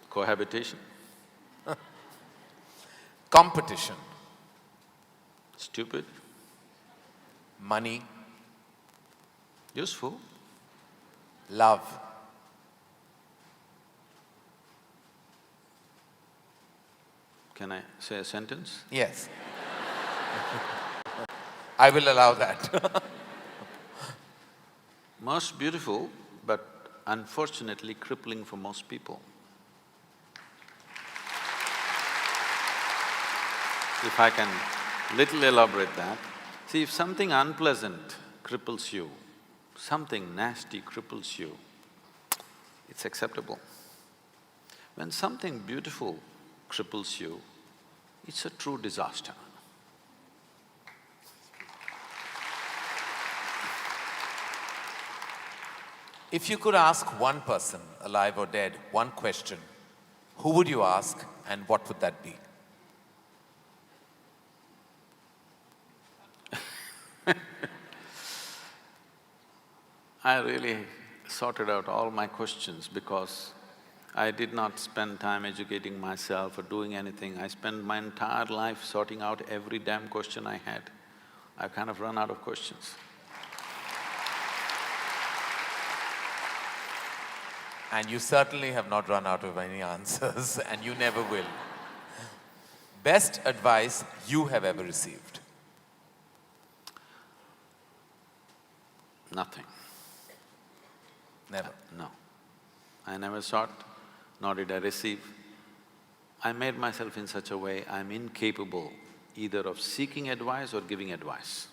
Cohabitation. Competition. Stupid. Money. Useful. Love. Can I say a sentence? Yes. I will allow that. Most beautiful, but unfortunately crippling for most people. If I can little elaborate that, see, if something unpleasant cripples you, something nasty cripples you, it's acceptable. When something beautiful cripples you, it's a true disaster. If you could ask one person, alive or dead, one question, who would you ask and what would that be? I really sorted out all my questions because I did not spend time educating myself or doing anything. I spent my entire life sorting out every damn question I had. I've kind of run out of questions. And you certainly have not run out of any answers, and you never will. Best advice you have ever received? Nothing. Never? No. I never sought, nor did I receive. I made myself in such a way I'm incapable either of seeking advice or giving advice.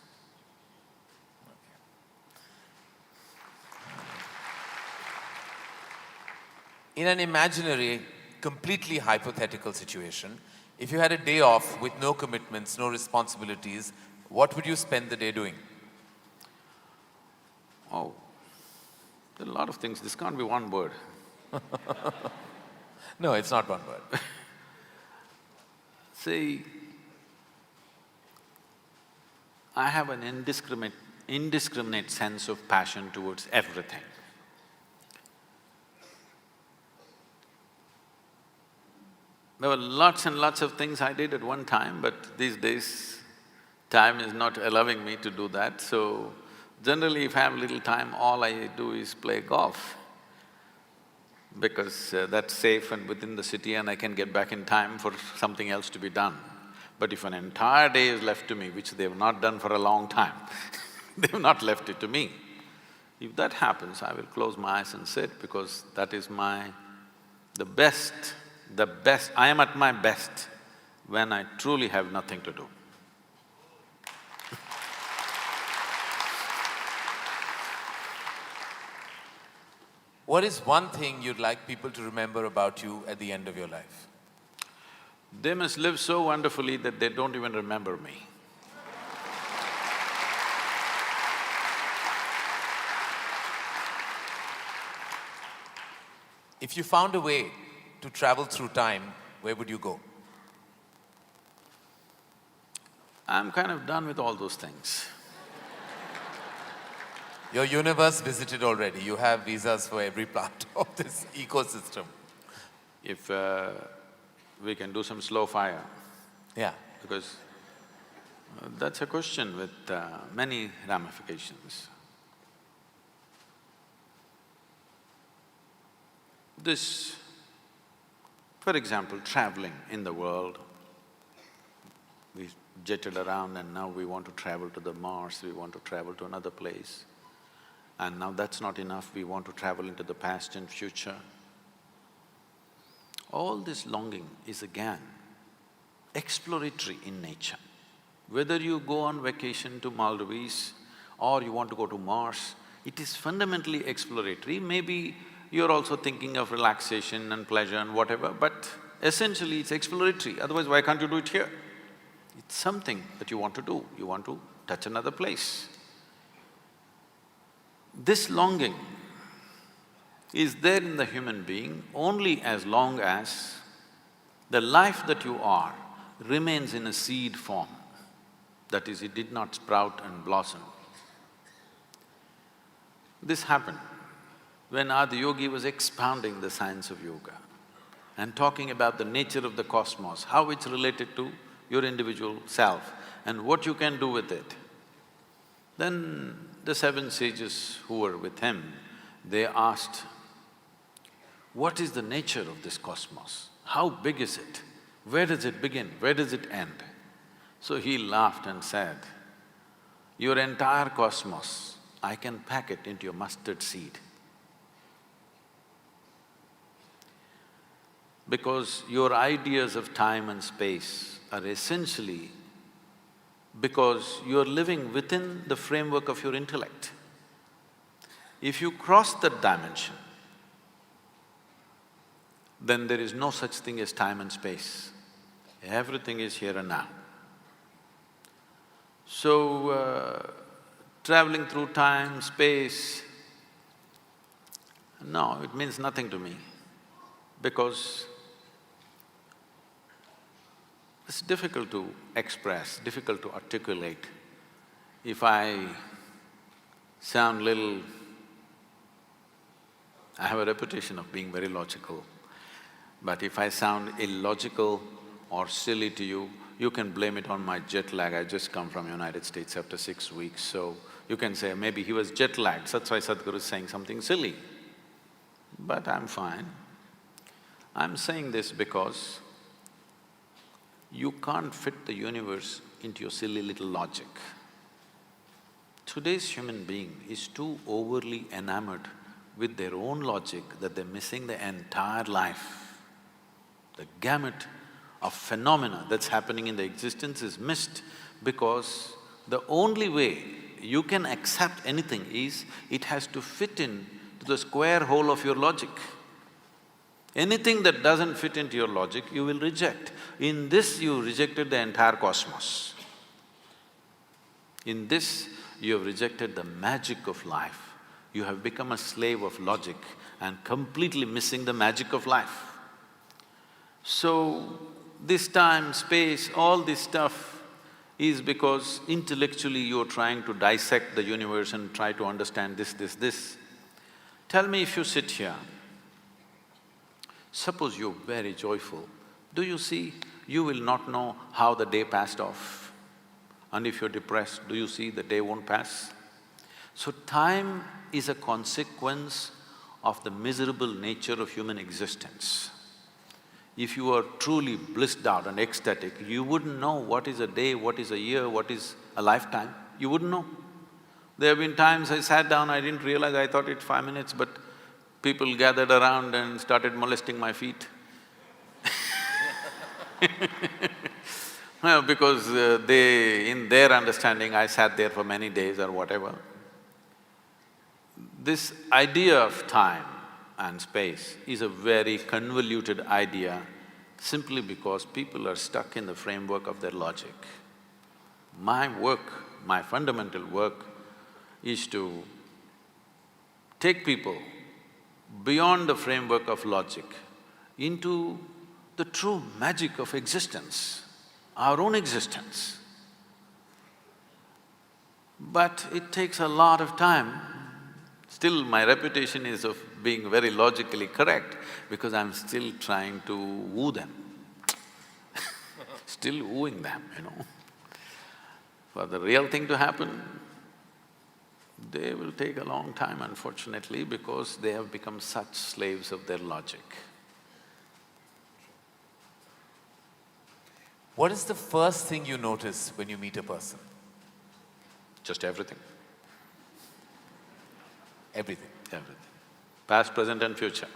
In an imaginary, completely hypothetical situation, if you had a day off with no commitments, no responsibilities, what would you spend the day doing? Oh, there are a lot of things. This can't be one word. No, it's not one word. See, I have an indiscriminate sense of passion towards everything. There were lots and lots of things I did at one time, but these days, time is not allowing me to do that, so Generally, if I have little time, all I do is play golf because that's safe and within the city and I can get back in time for something else to be done. But if an entire day is left to me, which they've not done for a long time, they've not left it to me. If that happens, I will close my eyes and sit because that is the best, I am at my best when I truly have nothing to do. What is one thing you'd like people to remember about you at the end of your life? They must live so wonderfully that they don't even remember me. If you found a way to travel through time, where would you go? I'm kind of done with all those things. Your universe visited already. You have visas for every part of this ecosystem. If we can do some slow fire. Yeah. Because that's a question with many ramifications. This, for example, traveling in the world, we jetted around and now we want to travel to the Mars, we want to travel to another place. And now that's not enough, we want to travel into the past and future. All this longing is again exploratory in nature. Whether you go on vacation to Maldives or you want to go to Mars, it is fundamentally exploratory. Maybe you're also thinking of relaxation and pleasure and whatever, but essentially it's exploratory, otherwise why can't you do it here? It's something that you want to do, you want to touch another place. This longing is there in the human being only as long as the life that you are remains in a seed form. That is, it did not sprout and blossom. This happened when Adiyogi was expounding the science of yoga and talking about the nature of the cosmos, how it's related to your individual self and what you can do with it. Then the seven sages who were with him, they asked, what is the nature of this cosmos? How big is it? Where does it begin? Where does it end? So he laughed and said, your entire cosmos, I can pack it into your mustard seed. Because your ideas of time and space are essentially because you're living within the framework of your intellect. If you cross that dimension, then there is no such thing as time and space. Everything is here and now. So, traveling through time, space, no, it means nothing to me because it's difficult to express, difficult to articulate. If I sound little… I have a reputation of being very logical, but if I sound illogical or silly to you, you can blame it on my jet lag. I just come from United States after 6 weeks, so you can say maybe he was jet lagged, that's why Sadhguru is saying something silly. But I'm fine. I'm saying this because you can't fit the universe into your silly little logic. Today's human being is too overly enamored with their own logic that they're missing the entire life. The gamut of phenomena that's happening in the existence is missed because the only way you can accept anything is it has to fit in to the square hole of your logic. Anything that doesn't fit into your logic, you will reject. In this, you rejected the entire cosmos. In this, you have rejected the magic of life. You have become a slave of logic and completely missing the magic of life. So, this time, space, all this stuff is because intellectually you're trying to dissect the universe and try to understand this. Tell me if you sit here, suppose you're very joyful, do you see, you will not know how the day passed off. And if you're depressed, do you see the day won't pass? So time is a consequence of the miserable nature of human existence. If you are truly blissed out and ecstatic, you wouldn't know what is a day, what is a year, what is a lifetime. You wouldn't know. There have been times I sat down, I didn't realize, I thought it's 5 minutes, but people gathered around and started molesting my feet. Well, because in their understanding, I sat there for many days or whatever. This idea of time and space is a very convoluted idea simply because people are stuck in the framework of their logic. My work, my fundamental work is to take people beyond the framework of logic into the true magic of existence, our own existence. But it takes a lot of time. Still, my reputation is of being very logically correct because I'm still trying to woo them still wooing them, you know. For the real thing to happen, they will take a long time, unfortunately, because they have become such slaves of their logic. What is the first thing you notice when you meet a person? Just everything. Everything. Everything. Past, present and future.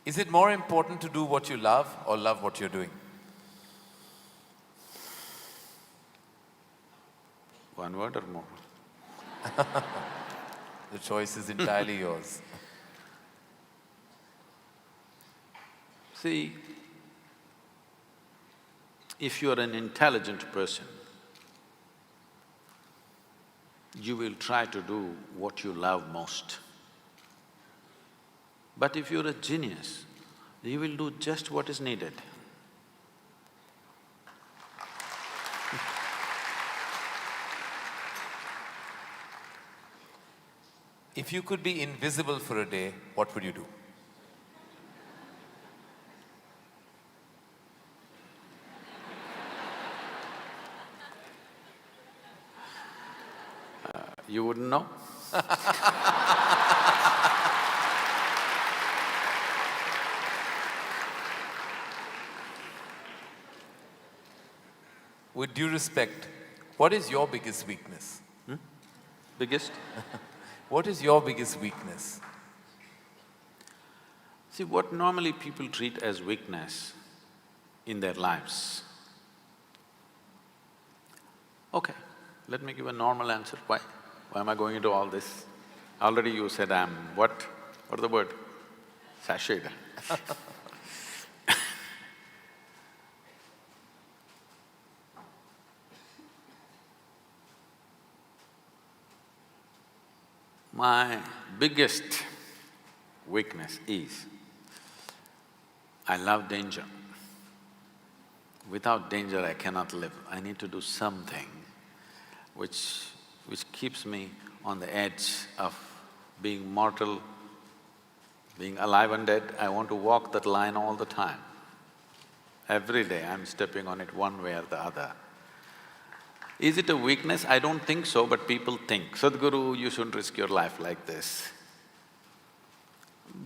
Is it more important to do what you love or love what you're doing? One word or more? The choice is entirely yours. See, if you are an intelligent person, you will try to do what you love most. But if you're a genius, you will do just what is needed. If you could be invisible for a day, what would you do? You wouldn't know? With due respect, what is your biggest weakness? Biggest? What is your biggest weakness? See, what normally people treat as weakness in their lives. Okay, let me give a normal answer. Why? Why am I going into all this? Already you said I'm what? What is the word? Sashayed. My biggest weakness is, I love danger. Without danger, I cannot live. I need to do something which keeps me on the edge of being mortal, being alive and dead. I want to walk that line all the time. Every day I'm stepping on it one way or the other. Is it a weakness? I don't think so, but people think, Sadhguru, you shouldn't risk your life like this.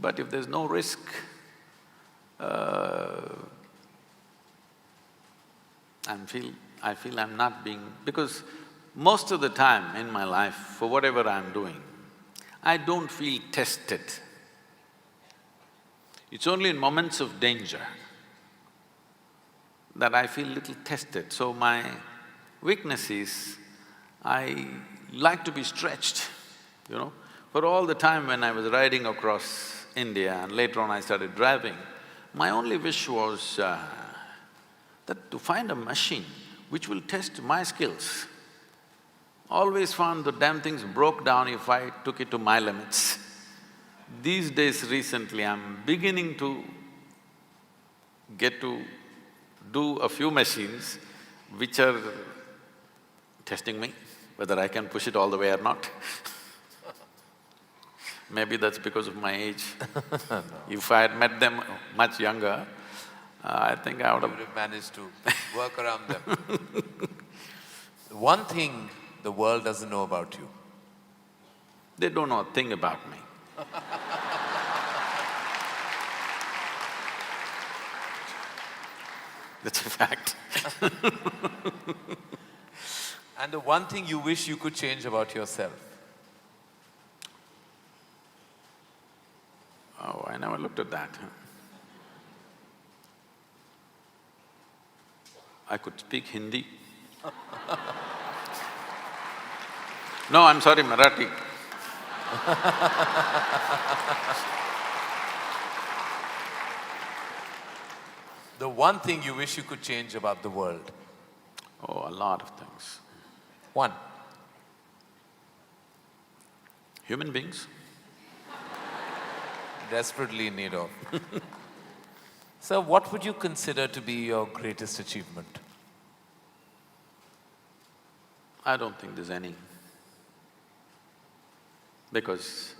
But if there's no risk, I feel I'm not being… because most of the time in my life, for whatever I'm doing, I don't feel tested. It's only in moments of danger that I feel little tested. So my weakness is, I like to be stretched, you know. For all the time when I was riding across India and later on I started driving, my only wish was that to find a machine which will test my skills. Always found the damn things broke down if I took it to my limits. These days recently, I'm beginning to get to do a few machines which are testing me, whether I can push it all the way or not. Maybe that's because of my age. If I had met them much younger, I think I would have… You would have managed to… Work around them. One thing the world doesn't know about you. They don't know a thing about me. That's a fact. And the one thing you wish you could change about yourself. Oh, I never looked at that. I could speak Hindi. No, I'm sorry, Marathi. The one thing you wish you could change about the world. Oh, a lot of things. One. Human beings. Desperately in need of. Sir, what would you consider to be your greatest achievement? I don't think there's any. Because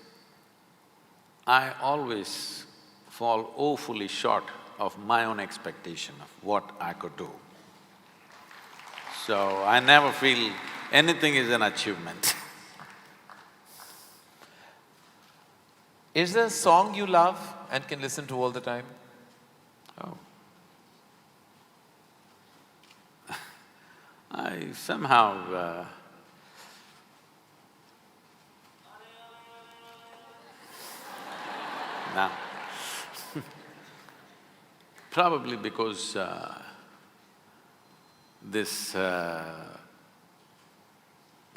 I always fall woefully short of my own expectation of what I could do. So I never feel anything is an achievement. Is there a song you love and can listen to all the time? Oh. I somehow no. Probably because this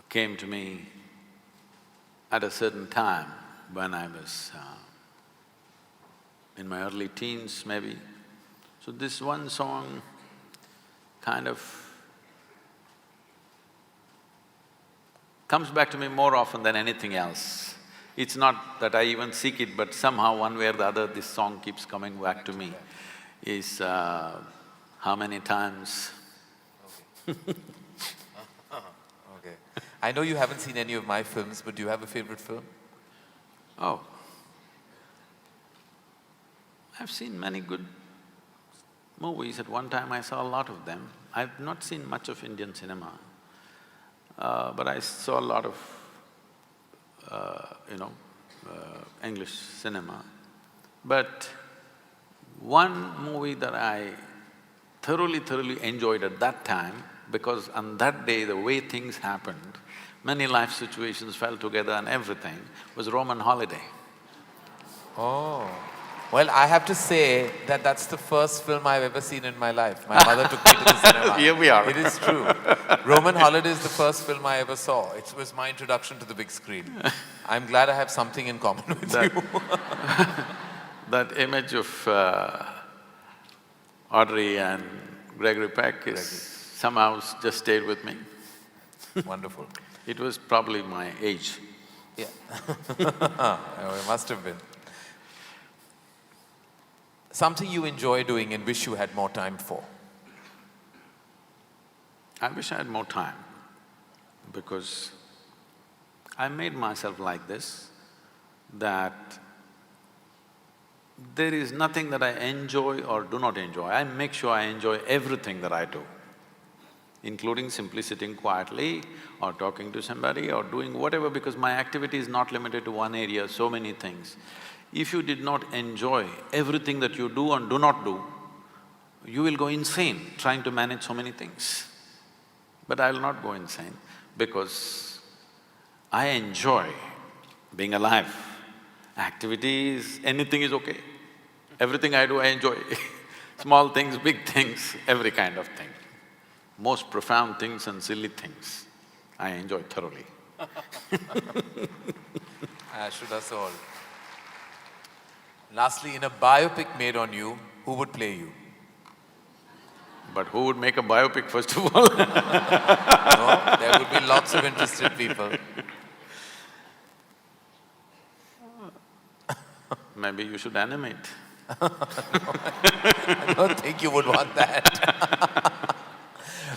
came to me at a certain time when I was in my early teens maybe. So this one song kind of comes back to me more often than anything else. It's not that I even seek it, but somehow one way or the other this song keeps coming back to me. Is how many times Okay. I know you haven't seen any of my films, but do you have a favorite film? Oh. I've seen many good movies. At one time I saw a lot of them. I've not seen much of Indian cinema, but I saw a lot of, English cinema. But one movie that I thoroughly enjoyed at that time, because on that day the way things happened, many life situations fell together and everything, was Roman Holiday. Oh. Well, I have to say that that's the first film I've ever seen in my life. My mother took me to the cinema. Here we are. It is true. Roman Holiday is the first film I ever saw. It was my introduction to the big screen. I'm glad I have something in common with you. That image of Audrey and Gregory Peck is somehow just stayed with me. Wonderful. It was probably my age. Yeah. Oh, it must have been. Something you enjoy doing and wish you had more time for? I wish I had more time, because I made myself like this, that there is nothing that I enjoy or do not enjoy. I make sure I enjoy everything that I do, including simply sitting quietly or talking to somebody or doing whatever, because my activity is not limited to one area, so many things. If you did not enjoy everything that you do and do not do, you will go insane trying to manage so many things. But I will not go insane, because I enjoy being alive. Activities, anything is okay. Everything I do, I enjoy. Small things, big things, every kind of thing. Most profound things and silly things, I enjoy thoroughly. Should us all. Lastly, in a biopic made on you, who would play you? But who would make a biopic first of all? No, there would be lots of interested people. Maybe you should animate. I don't think you would want that.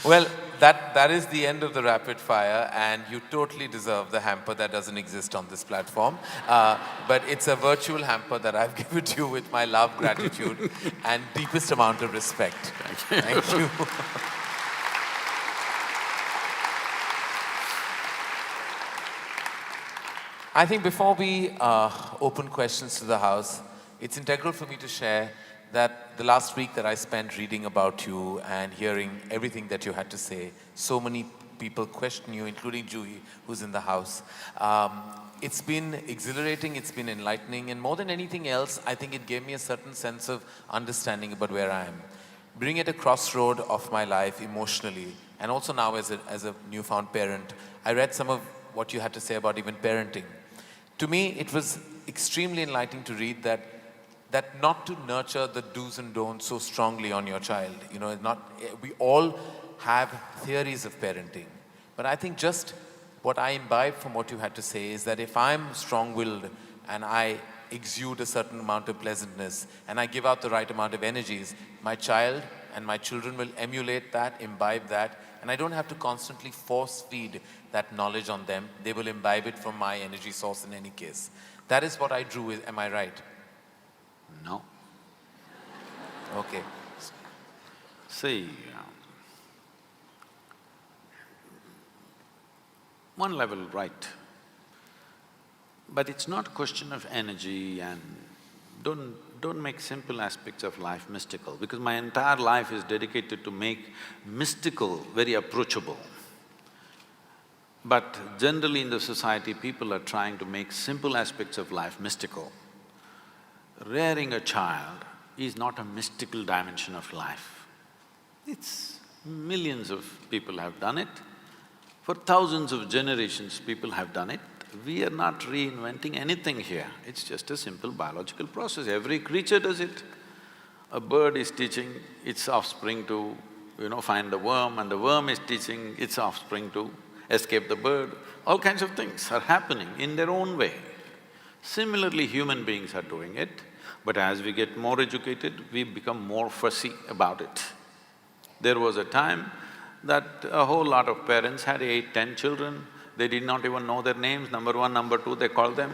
Well, that is the end of the rapid fire, and you totally deserve the hamper that doesn't exist on this platform. But it's a virtual hamper that I've given to you with my love, gratitude, and deepest amount of respect. Thank you. I think before we open questions to the house, it's integral for me to share that the last week that I spent reading about you and hearing everything that you had to say, so many people question you, including Juhi, who's in the house. It's been exhilarating, it's been enlightening, and more than anything else, I think it gave me a certain sense of understanding about where I am. Being at a crossroad of my life emotionally, and also now as a newfound parent, I read some of what you had to say about even parenting. To me, it was extremely enlightening to read that not to nurture the do's and don'ts so strongly on your child. You know, we all have theories of parenting. But I think just what I imbibe from what you had to say is that if I'm strong-willed and I exude a certain amount of pleasantness and I give out the right amount of energies, my child and my children will emulate that, imbibe that, and I don't have to constantly force feed that knowledge on them. They will imbibe it from my energy source in any case. That is what I drew, am I right? No. Okay. See, one level right, but it's not a question of energy, and don't make simple aspects of life mystical, because my entire life is dedicated to make mystical very approachable. But generally in the society, people are trying to make simple aspects of life mystical. Rearing a child is not a mystical dimension of life. It's… millions of people have done it. For thousands of generations, people have done it. We are not reinventing anything here. It's just a simple biological process. Every creature does it. A bird is teaching its offspring to, find the worm, and the worm is teaching its offspring to escape the bird. All kinds of things are happening in their own way. Similarly, human beings are doing it, but as we get more educated, we become more fussy about it. There was a time that a whole lot of parents had 8, 10 children. They did not even know their names, number one, number two, they called them.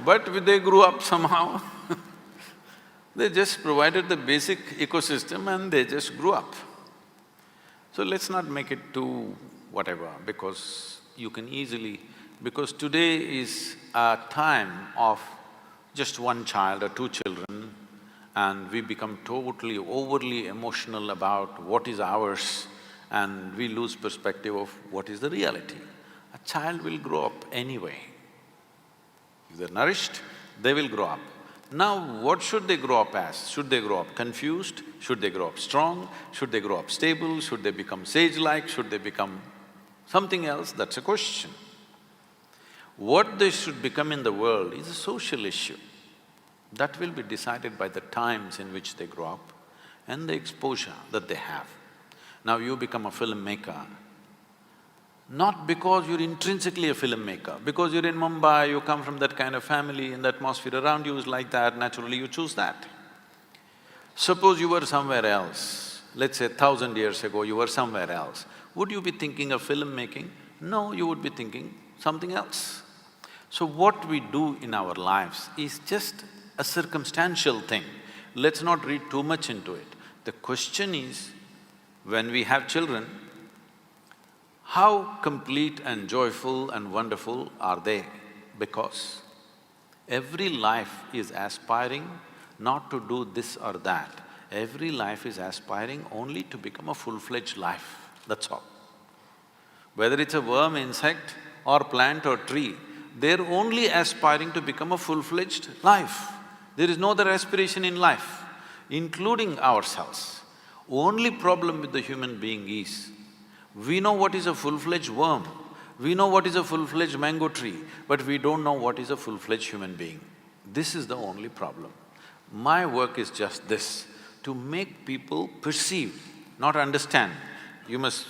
But they grew up somehow. They just provided the basic ecosystem and they just grew up. So let's not make it too whatever, because you can easily… because today is a time of just one child or two children, and we become totally, overly emotional about what is ours, and we lose perspective of what is the reality. A child will grow up anyway. If they're nourished, they will grow up. Now, what should they grow up as? Should they grow up confused? Should they grow up strong? Should they grow up stable? Should they become sage-like? Should they become something else? That's a question. What they should become in the world is a social issue. That will be decided by the times in which they grow up and the exposure that they have. Now you become a filmmaker, not because you're intrinsically a filmmaker, because you're in Mumbai, you come from that kind of family and the atmosphere around you is like that, naturally you choose that. Suppose you were somewhere else, let's say 1,000 years ago you were somewhere else, would you be thinking of filmmaking? No, you would be thinking something else. So what we do in our lives is just a circumstantial thing. Let's not read too much into it. The question is, when we have children, how complete and joyful and wonderful are they? Because every life is aspiring not to do this or that. Every life is aspiring only to become a full-fledged life, that's all. Whether it's a worm, insect or plant or tree, they're only aspiring to become a full-fledged life. There is no other aspiration in life, including ourselves. Only problem with the human being is, we know what is a full-fledged worm, we know what is a full-fledged mango tree, but we don't know what is a full-fledged human being. This is the only problem. My work is just this, to make people perceive, not understand. You must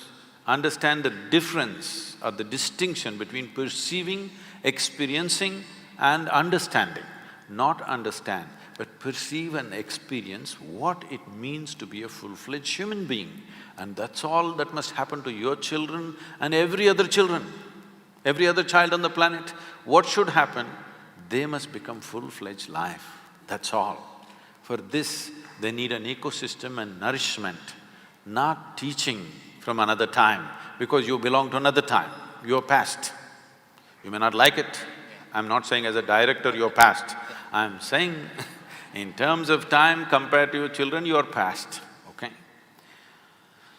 understand the difference or the distinction between perceiving, experiencing and understanding. Not understand, but perceive and experience what it means to be a full-fledged human being. And that's all that must happen to your children and every other children, every other child on the planet. What should happen? They must become full-fledged life, that's all. For this, they need an ecosystem and nourishment, not teaching from another time, because you belong to another time, you're past. You may not like it. I'm not saying as a director you're past. I'm saying in terms of time compared to your children, you're past, okay?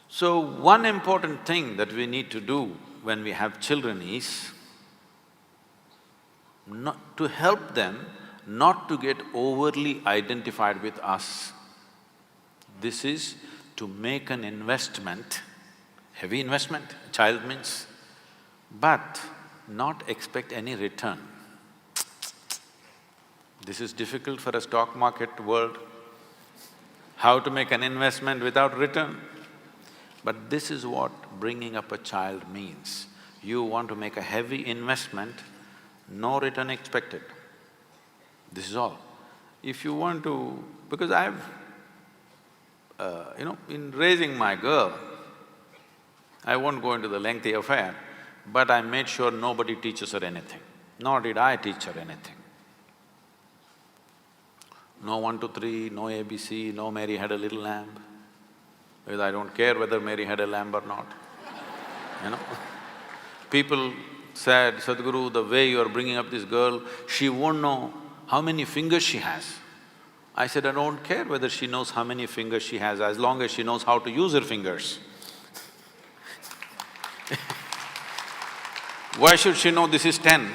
So one important thing that we need to do when we have children is not to help them not to get overly identified with us. This is to make an investment, heavy investment, child means, but not expect any return. This is difficult for a stock market world, how to make an investment without return. But this is what bringing up a child means. You want to make a heavy investment, no return expected. This is all. If you want to… because I've… in raising my girl, I won't go into the lengthy affair, but I made sure nobody teaches her anything, nor did I teach her anything. No 1, 2, 3, no ABC, no Mary had a little lamb, because I don't care whether Mary had a lamb or not, you know. People said, Sadhguru, the way you are bringing up this girl, she won't know how many fingers she has. I said, I don't care whether she knows how many fingers she has, as long as she knows how to use her fingers. Why should she know this is 10?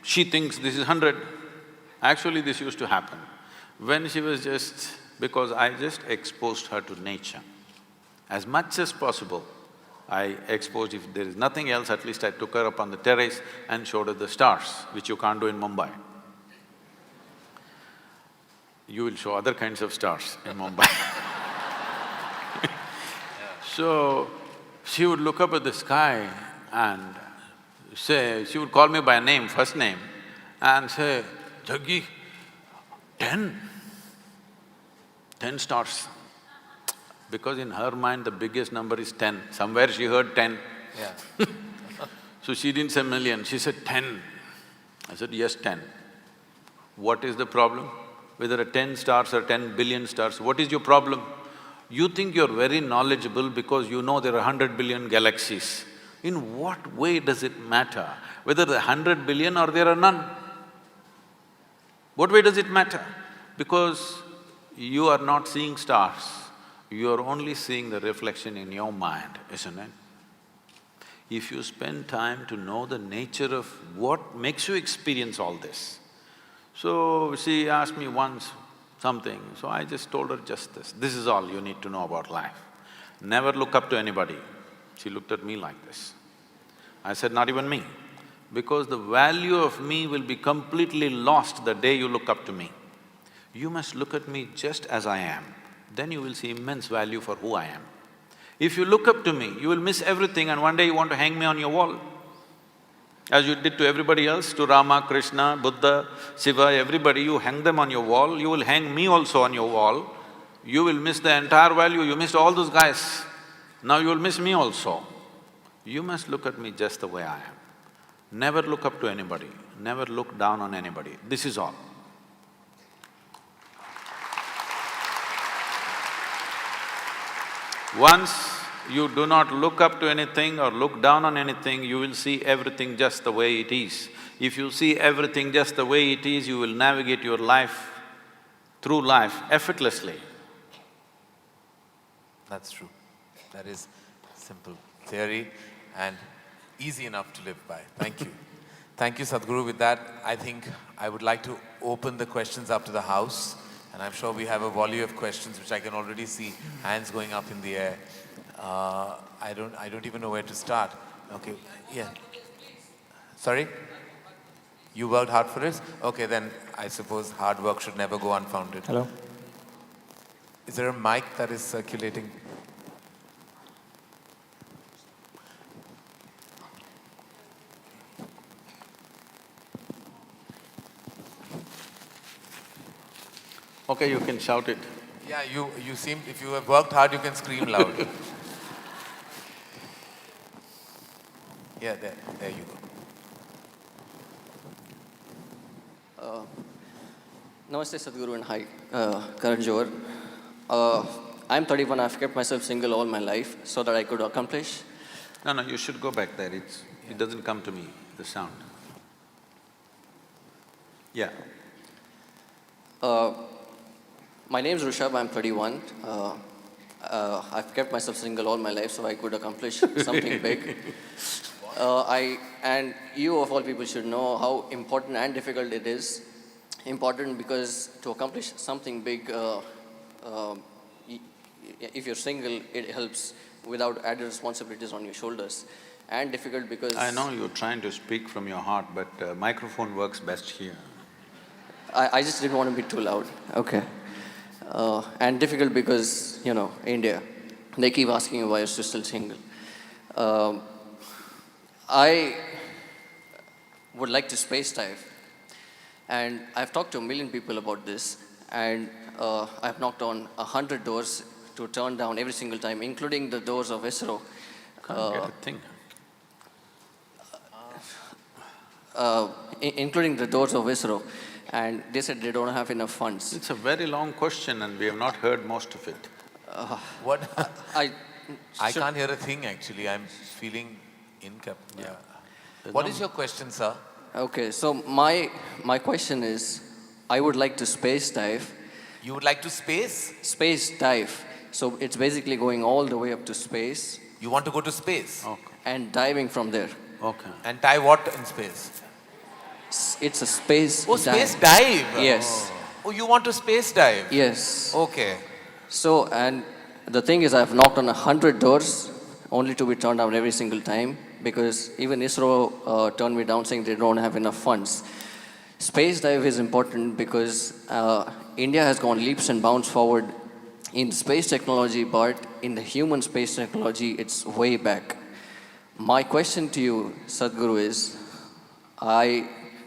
She thinks this is 100. Actually, this used to happen. When she was just… because I just exposed her to nature. As much as possible, I exposed… if there is nothing else, at least I took her up on the terrace and showed her the stars, which you can't do in Mumbai. You will show other kinds of stars in Mumbai. So, she would look up at the sky and say… she would call me by name, first name, and say, Jaggi, 10 stars. Because in her mind the biggest number is 10, somewhere she heard 10. Yeah. So she didn't say million, she said 10. I said, yes, 10. What is the problem? Whether 10 stars or 10 billion stars, what is your problem? You think you're very knowledgeable because you know there are 100 billion galaxies. In what way does it matter whether there are 100 billion or there are none? What way does it matter? Because you are not seeing stars, you are only seeing the reflection in your mind, isn't it? If you spend time to know the nature of what makes you experience all this. So, she asked me once something, so I just told her just this, this is all you need to know about life. Never look up to anybody. She looked at me like this. I said, not even me, because the value of me will be completely lost the day you look up to me. You must look at me just as I am, then you will see immense value for who I am. If you look up to me, you will miss everything and one day you want to hang me on your wall. As you did to everybody else, to Rama, Krishna, Buddha, Shiva, everybody, you hang them on your wall, you will hang me also on your wall. You will miss the entire value, you missed all those guys. Now you will miss me also. You must look at me just the way I am. Never look up to anybody, never look down on anybody, this is all. Once you do not look up to anything or look down on anything, you will see everything just the way it is. If you see everything just the way it is, you will navigate your life, through life, effortlessly. That's true. That is simple theory and easy enough to live by. Thank you. Thank you, Sadhguru. With that, I think I would like to open the questions up to the house. And I'm sure we have a volley of questions which I can already see, hands going up in the air. I don't even know where to start. Okay, yeah. Sorry? You worked hard for it? Okay, then I suppose hard work should never go unfounded. Hello? Is there a mic that is circulating? Okay, you can shout it. Yeah, you seem, if you have worked hard, you can scream loud. Yeah, there you go. Namaste Sadhguru and hi, Karan, Johar. I'm 31, I've kept myself single all my life so that I could accomplish. No, you should go back there. It doesn't come to me, the sound. Yeah. My name's Rishabh, I'm 31. I've kept myself single all my life so I could accomplish something big. And you of all people should know how important and difficult it is. Important because to accomplish something big, if you're single, it helps without added responsibilities on your shoulders. And difficult because… I know you're trying to speak from your heart, but microphone works best here. I just didn't want to be too loud. Okay. And difficult because, you know, India, they keep asking you why you're still single. I would like to space dive. And I've talked to 1 million people about this, and I've knocked on 100 doors to turn down every single time, including the doors of ISRO. Can't get a thing. Including the doors of ISRO, and they said they don't have enough funds. It's a very long question and we have not heard most of it. What? I can't hear a thing actually, I'm feeling incapable. Yeah. What is your question, sir? Okay, so my question is, I would like to space dive. You would like to space? Space dive. So it's basically going all the way up to space. You want to go to space? Okay. And diving from there. Okay. And die what in space? It's a space dive. Space dive? Yes. Oh, you want to space dive? Yes. Okay. So, and the thing is, I've knocked on 100 doors only to be turned down every single time, because even ISRO turned me down saying they don't have enough funds. Space dive is important because India has gone leaps and bounds forward in space technology, but in the human space technology, it's way back. My question to you, Sadhguru, is,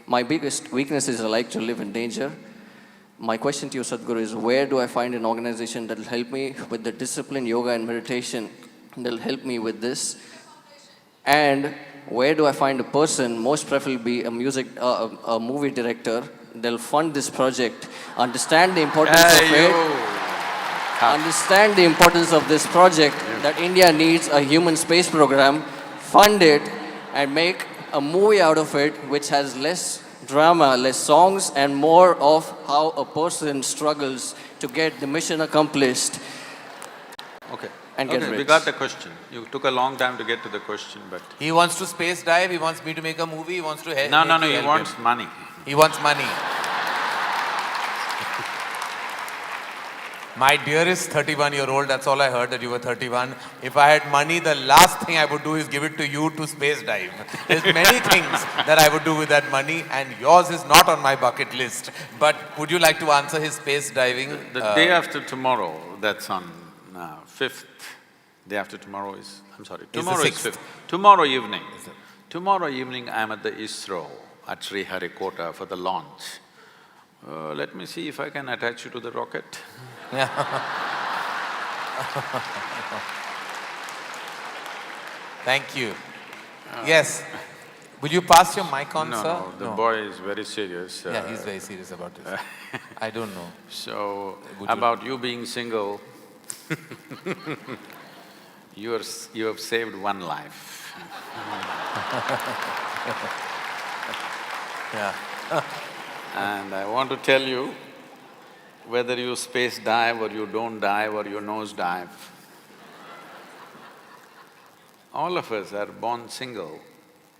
my biggest weakness is I like to live in danger. My question to you, Sadhguru, is where do I find an organization that will help me with the discipline, yoga and meditation, that will help me with this? And where do I find a person, most preferably a movie director, they'll fund this project, understand the importance of it, understand the importance of this project, that India needs a human space program, fund it, and make a movie out of it which has less drama, less songs, and more of how a person struggles to get the mission accomplished. Okay. And get rich. We got the question. You took a long time to get to the question, but… He wants to space dive, he wants me to make a movie, he wants to help. No, he wants money. He wants money. My dearest 31-year-old, that's all I heard, that you were 31. If I had money, the last thing I would do is give it to you to space dive. There's many things that I would do with that money, and yours is not on my bucket list. But would you like to answer his space diving? The day after tomorrow, that's on 5th. Day after tomorrow is… I'm sorry, tomorrow is 5th. Tomorrow evening. Tomorrow evening, I'm at the ISRO at Sriharikota for the launch. Let me see if I can attach you to the rocket. Yeah. Thank you. Yes. Will you pass your mic on, sir? No, the boy is very serious. Yeah, he's very serious about this. I don't know. So, about you being single, you have saved one life. Yeah. And I want to tell you, whether you space dive or you don't dive or you nose dive, all of us are born single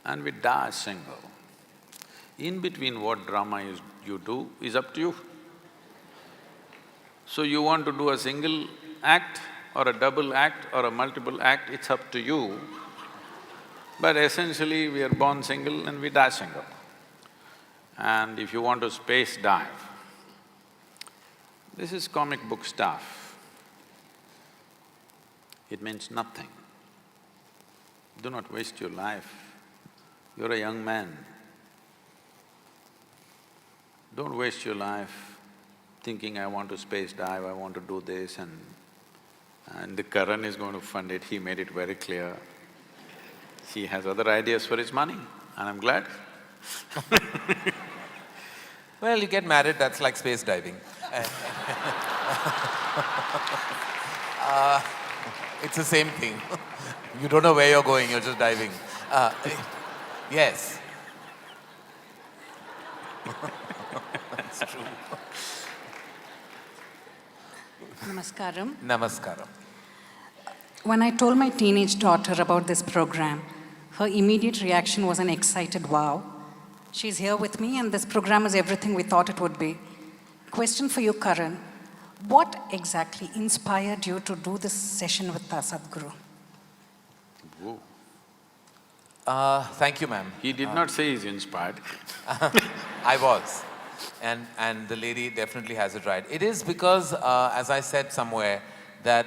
and we die single. In between what drama you do is up to you. So you want to do a single act or a double act or a multiple act, it's up to you. But essentially we are born single and we die single. And if you want to space dive, this is comic book stuff. It means nothing. Do not waste your life. You're a young man. Don't waste your life thinking, I want to space dive, I want to do this, and the Karan is going to fund it. He made it very clear. He has other ideas for his money, and I'm glad. Well, you get married, that's like space diving. It's the same thing. You don't know where you're going, you're just diving. Yes. That's true. Namaskaram. Namaskaram. When I told my teenage daughter about this program, her immediate reaction was an excited wow. She's here with me, and this program is everything we thought it would be. Question for you, Karan. What exactly inspired you to do this session with us, Sadhguru? Whoa. Thank you, ma'am. He did not say he's inspired. I was. And the lady definitely has it right. It is because, as I said somewhere, that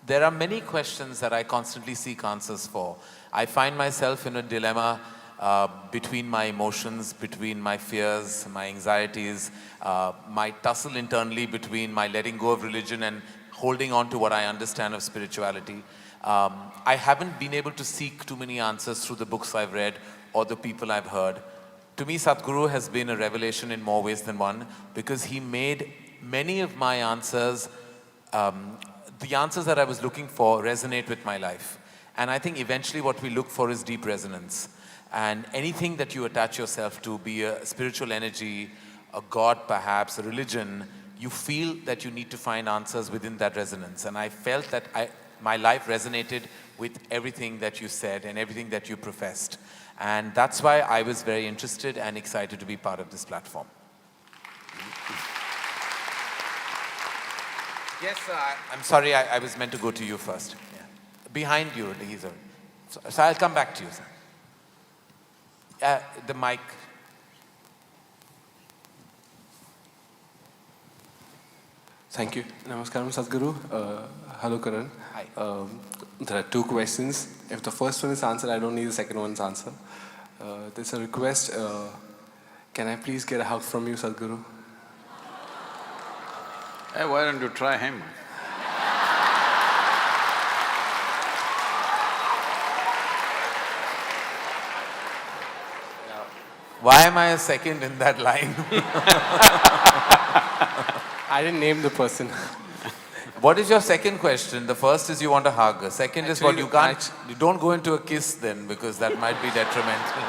there are many questions that I constantly seek answers for. I find myself in a dilemma between my emotions, between my fears, my anxieties, my tussle internally between my letting go of religion and holding on to what I understand of spirituality. I haven't been able to seek too many answers through the books I've read or the people I've heard. To me, Sadhguru has been a revelation in more ways than one, because he made many of my answers, the answers that I was looking for, resonate with my life. And I think eventually what we look for is deep resonance. And anything that you attach yourself to, be a spiritual energy, a god perhaps, a religion, you feel that you need to find answers within that resonance. And I felt that my life resonated with everything that you said and everything that you professed. And that's why I was very interested and excited to be part of this platform. Yes, I'm sorry, I was meant to go to you first. Yeah. Behind you, so I'll come back to you, sir. The mic. Thank you. Namaskaram, Sadhguru. Hello, Karan. Hi. There are two questions. If the first one is answered, I don't need the second one's answer. There's a request. Can I please get a hug from you, Sadhguru? Hey, why don't you try him? Why am I a second in that line? I didn't name the person. What is your second question? The first is you want a hug. The second is what you can't… You don't go into a kiss then, because that might be detrimental.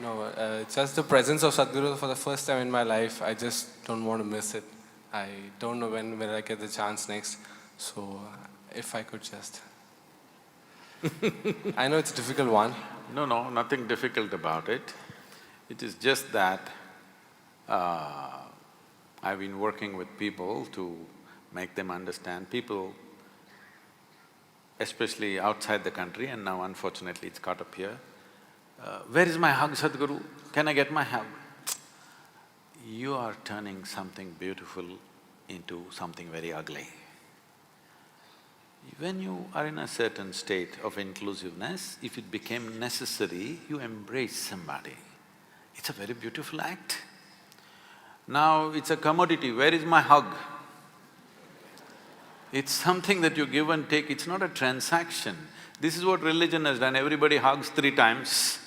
No, just the presence of Sadhguru for the first time in my life. I just don't want to miss it. I don't know when will I get the chance next. So, if I could just… I know it's a difficult one. No, nothing difficult about it. It is just that I've been working with people to make them understand. People, especially outside the country, and now unfortunately it's caught up here. Where is my hug, Sadhguru? Can I get my hug? You are turning something beautiful into something very ugly. When you are in a certain state of inclusiveness, if it became necessary, you embrace somebody. It's a very beautiful act. Now it's a commodity, where is my hug? It's something that you give and take, it's not a transaction. This is what religion has done, everybody hugs 3 times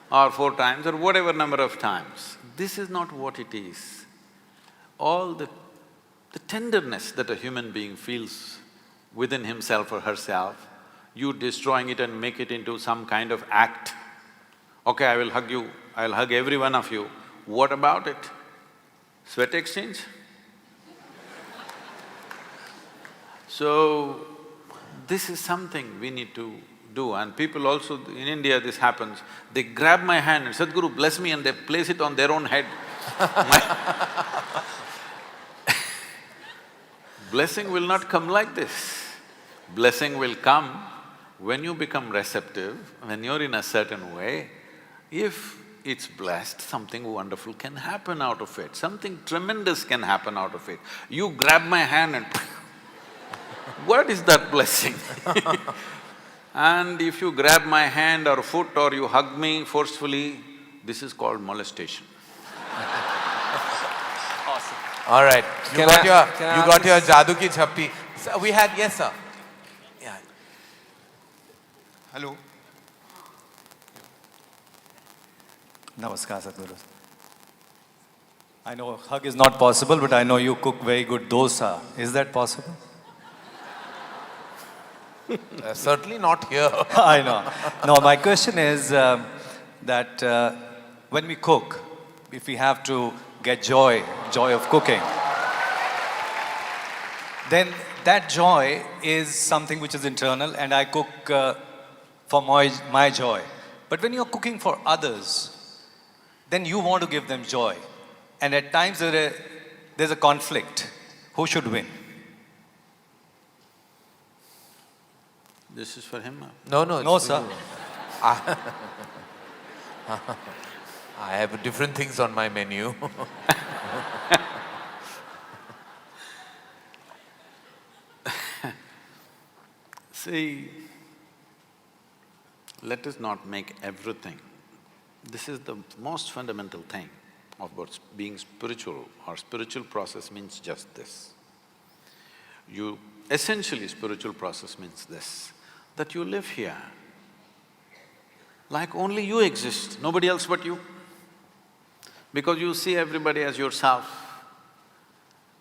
or 4 times or whatever number of times. This is not what it is. All the tenderness that a human being feels within himself or herself, you destroying it and make it into some kind of act. Okay, I will hug you, I'll hug every one of you. What about it? Sweat exchange? So, this is something we need to do, and people also… in India this happens, they grab my hand and Sadhguru bless me, and they place it on their own head. Blessing will not come like this. Blessing will come when you become receptive, when you're in a certain way. If it's blessed, something wonderful can happen out of it, something tremendous can happen out of it. You grab my hand and what is that blessing? And if you grab my hand or foot or you hug me forcefully, this is called molestation. All right. You Can got I- your can I you got your jadoo ki chappi. So we had, yes sir. Yeah. Hello. Namaskar, Sadhguru. I know hug is not possible, but I know you cook very good dosa. Is that possible? Certainly not here. I know. No, my question is that when we cook, if we have to get joy of cooking, then that joy is something which is internal, and I cook for my joy. But when you're cooking for others, then you want to give them joy. And at times there's a conflict. Who should win? This is for him. No, no. No, it's for sir. you. I have different things on my menu. See, let us not make everything. This is the most fundamental thing of what being spiritual or spiritual process means just this. Essentially spiritual process means this, that you live here like only you exist, nobody else but you. Because you see everybody as yourself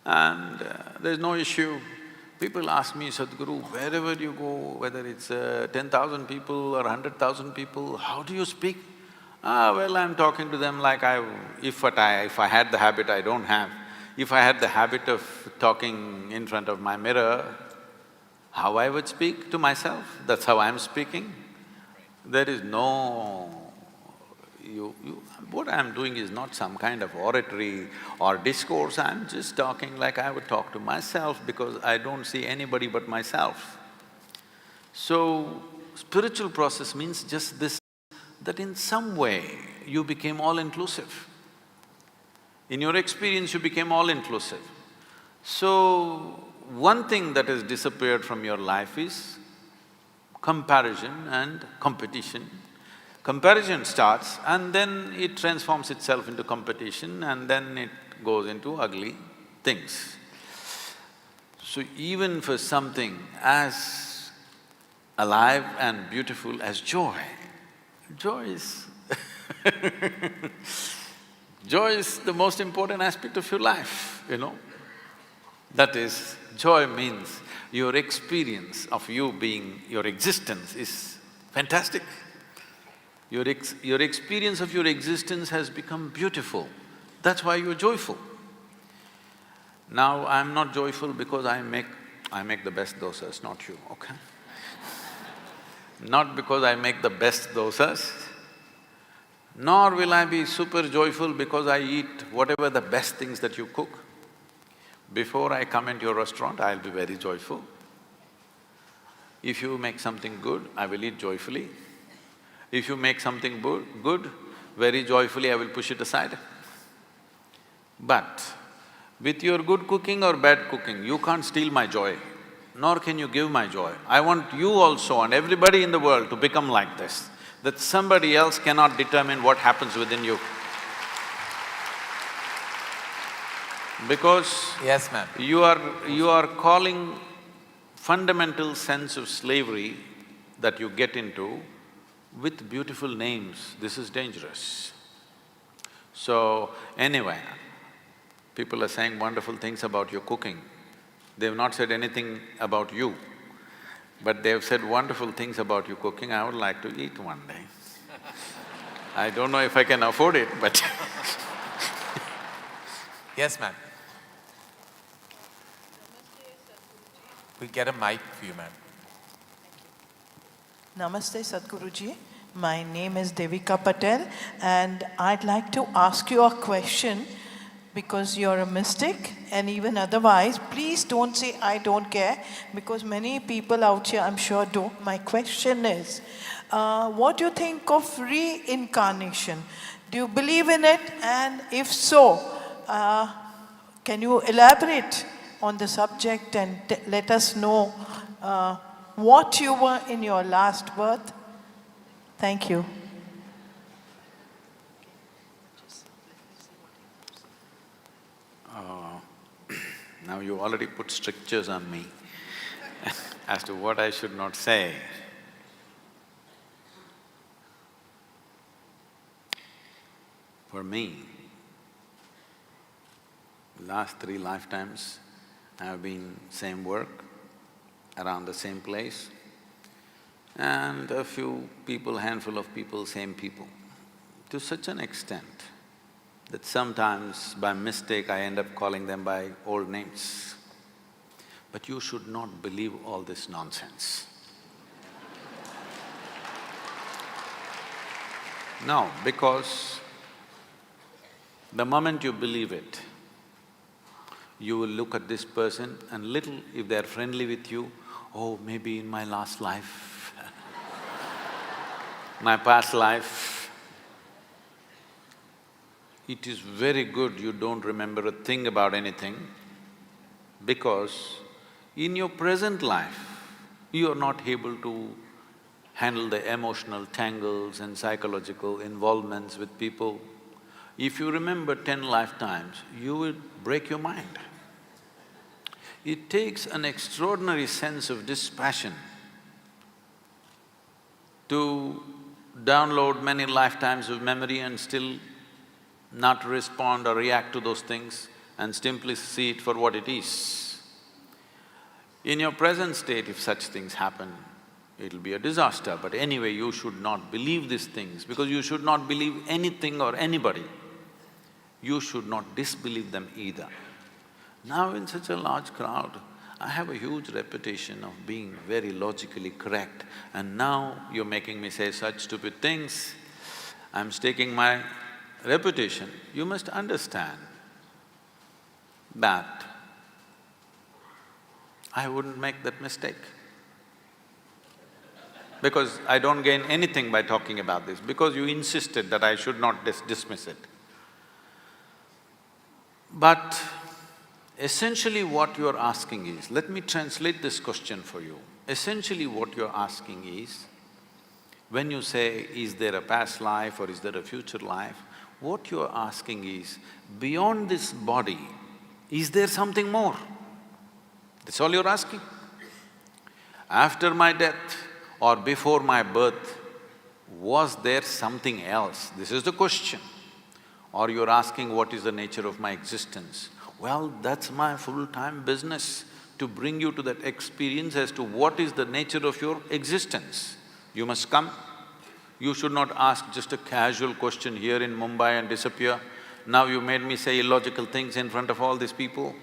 and there's no issue. People ask me, Sadhguru, wherever you go, whether it's 10,000 people or 100,000 people, how do you speak? Well, I'm talking to them like if I had the habit I don't have, if I had the habit of talking in front of my mirror, how I would speak to myself, that's how I'm speaking. There is no… what I'm doing is not some kind of oratory or discourse, I'm just talking like I would talk to myself because I don't see anybody but myself. So, spiritual process means just this, that in some way you became all-inclusive. In your experience, you became all-inclusive. So, one thing that has disappeared from your life is comparison and competition. Comparison starts and then it transforms itself into competition and then it goes into ugly things. So even for something as alive and beautiful as joy, joy is joy is the most important aspect of your life, you know. That is, joy means your experience of you being… your existence is fantastic. Your experience of your existence has become beautiful, that's why you're joyful. Now, I'm not joyful because I make the best dosas, not you, okay? Not because I make the best dosas, nor will I be super joyful because I eat whatever the best things that you cook. Before I come into your restaurant, I'll be very joyful. If you make something good, I will eat joyfully. If you make something good, very joyfully I will push it aside. But with your good cooking or bad cooking, you can't steal my joy, nor can you give my joy. I want you also and everybody in the world to become like this, that somebody else cannot determine what happens within you. Because… Yes, ma'am. You are calling fundamental sense of slavery that you get into with beautiful names, this is dangerous. So, anyway, people are saying wonderful things about your cooking. They've not said anything about you, but they've said wonderful things about your cooking. I would like to eat one day. I don't know if I can afford it, but Yes, ma'am. We get a mic for you, ma'am. Namaste, Sadhguruji. My name is Devika Patel and I'd like to ask you a question because you're a mystic and even otherwise, please don't say I don't care because many people out here I'm sure do. My question is, what do you think of reincarnation? Do you believe in it? And if so, can you elaborate on the subject and let us know what you were in your last birth? Thank you. Now you already put strictures on me as to what I should not say. For me, last 3 lifetimes, I have been same work, around the same place, and a few people, handful of people, same people. To such an extent that sometimes by mistake I end up calling them by old names. But you should not believe all this nonsense. No, because the moment you believe it, you will look at this person and little, if they're friendly with you, oh, maybe in my last life, my past life. It is very good you don't remember a thing about anything, because in your present life, you are not able to handle the emotional tangles and psychological involvements with people. If you remember 10 lifetimes, you will break your mind. It takes an extraordinary sense of dispassion to download many lifetimes of memory and still not respond or react to those things and simply see it for what it is. In your present state, if such things happen, it'll be a disaster. But anyway, you should not believe these things, because you should not believe anything or anybody. You should not disbelieve them either. Now in such a large crowd, I have a huge reputation of being very logically correct, and now you're making me say such stupid things. I'm staking my reputation. You must understand that I wouldn't make that mistake, because I don't gain anything by talking about this, because you insisted that I should not dismiss it. But essentially what you're asking is, let me translate this question for you. Essentially what you're asking is, when you say, is there a past life or is there a future life, what you're asking is, beyond this body, is there something more? That's all you're asking. After my death or before my birth, was there something else? This is the question. Or you're asking, what is the nature of my existence? Well, that's my full-time business, to bring you to that experience as to what is the nature of your existence. You must come. You should not ask just a casual question here in Mumbai and disappear. Now you made me say illogical things in front of all these people.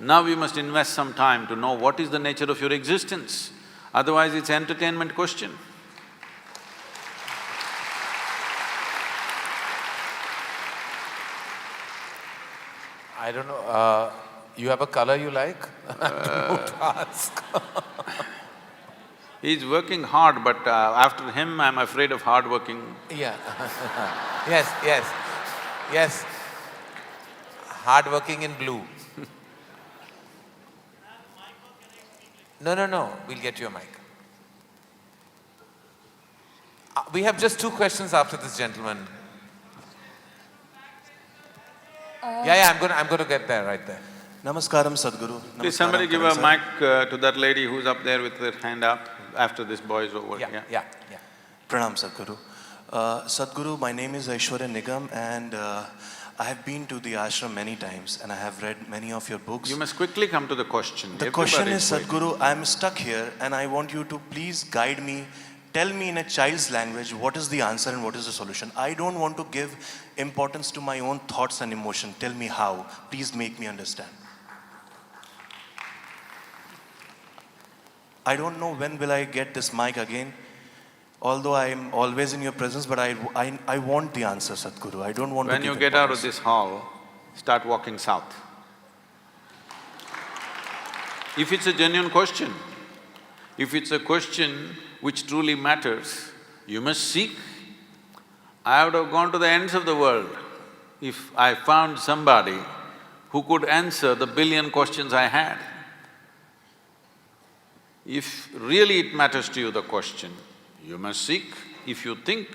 Now you must invest some time to know what is the nature of your existence. Otherwise, it's an entertainment question. I don't know, you have a color you like? Don't ask. He's working hard, but after him, I'm afraid of hard working. Yeah. Yes. Hard working in blue. No, we'll get you a mic. We have just 2 questions after this gentleman. Yeah, I'm going to get there, right there. Namaskaram, Sadhguru. Please somebody give a mic to that lady who's up there with her hand up after this boy is over. Yeah. Pranam, Sadhguru. Sadhguru, my name is Aishwarya Nigam, and I have been to the ashram many times and I have read many of your books. You must quickly come to the question. The question is, Sadhguru, I am stuck here and I want you to please guide me. Tell me in a child's language what is the answer and what is the solution. I don't want to give importance to my own thoughts and emotion. Tell me how. Please make me understand. I don't know when will I get this mic again. Although I am always in your presence, but I want the answer, Sadhguru. I don't want to give When you get out of this hall, start walking south. If it's a genuine question, if it's a question which truly matters, you must seek. I would have gone to the ends of the world if I found somebody who could answer the billion questions I had. If really it matters to you, the question, you must seek. If you think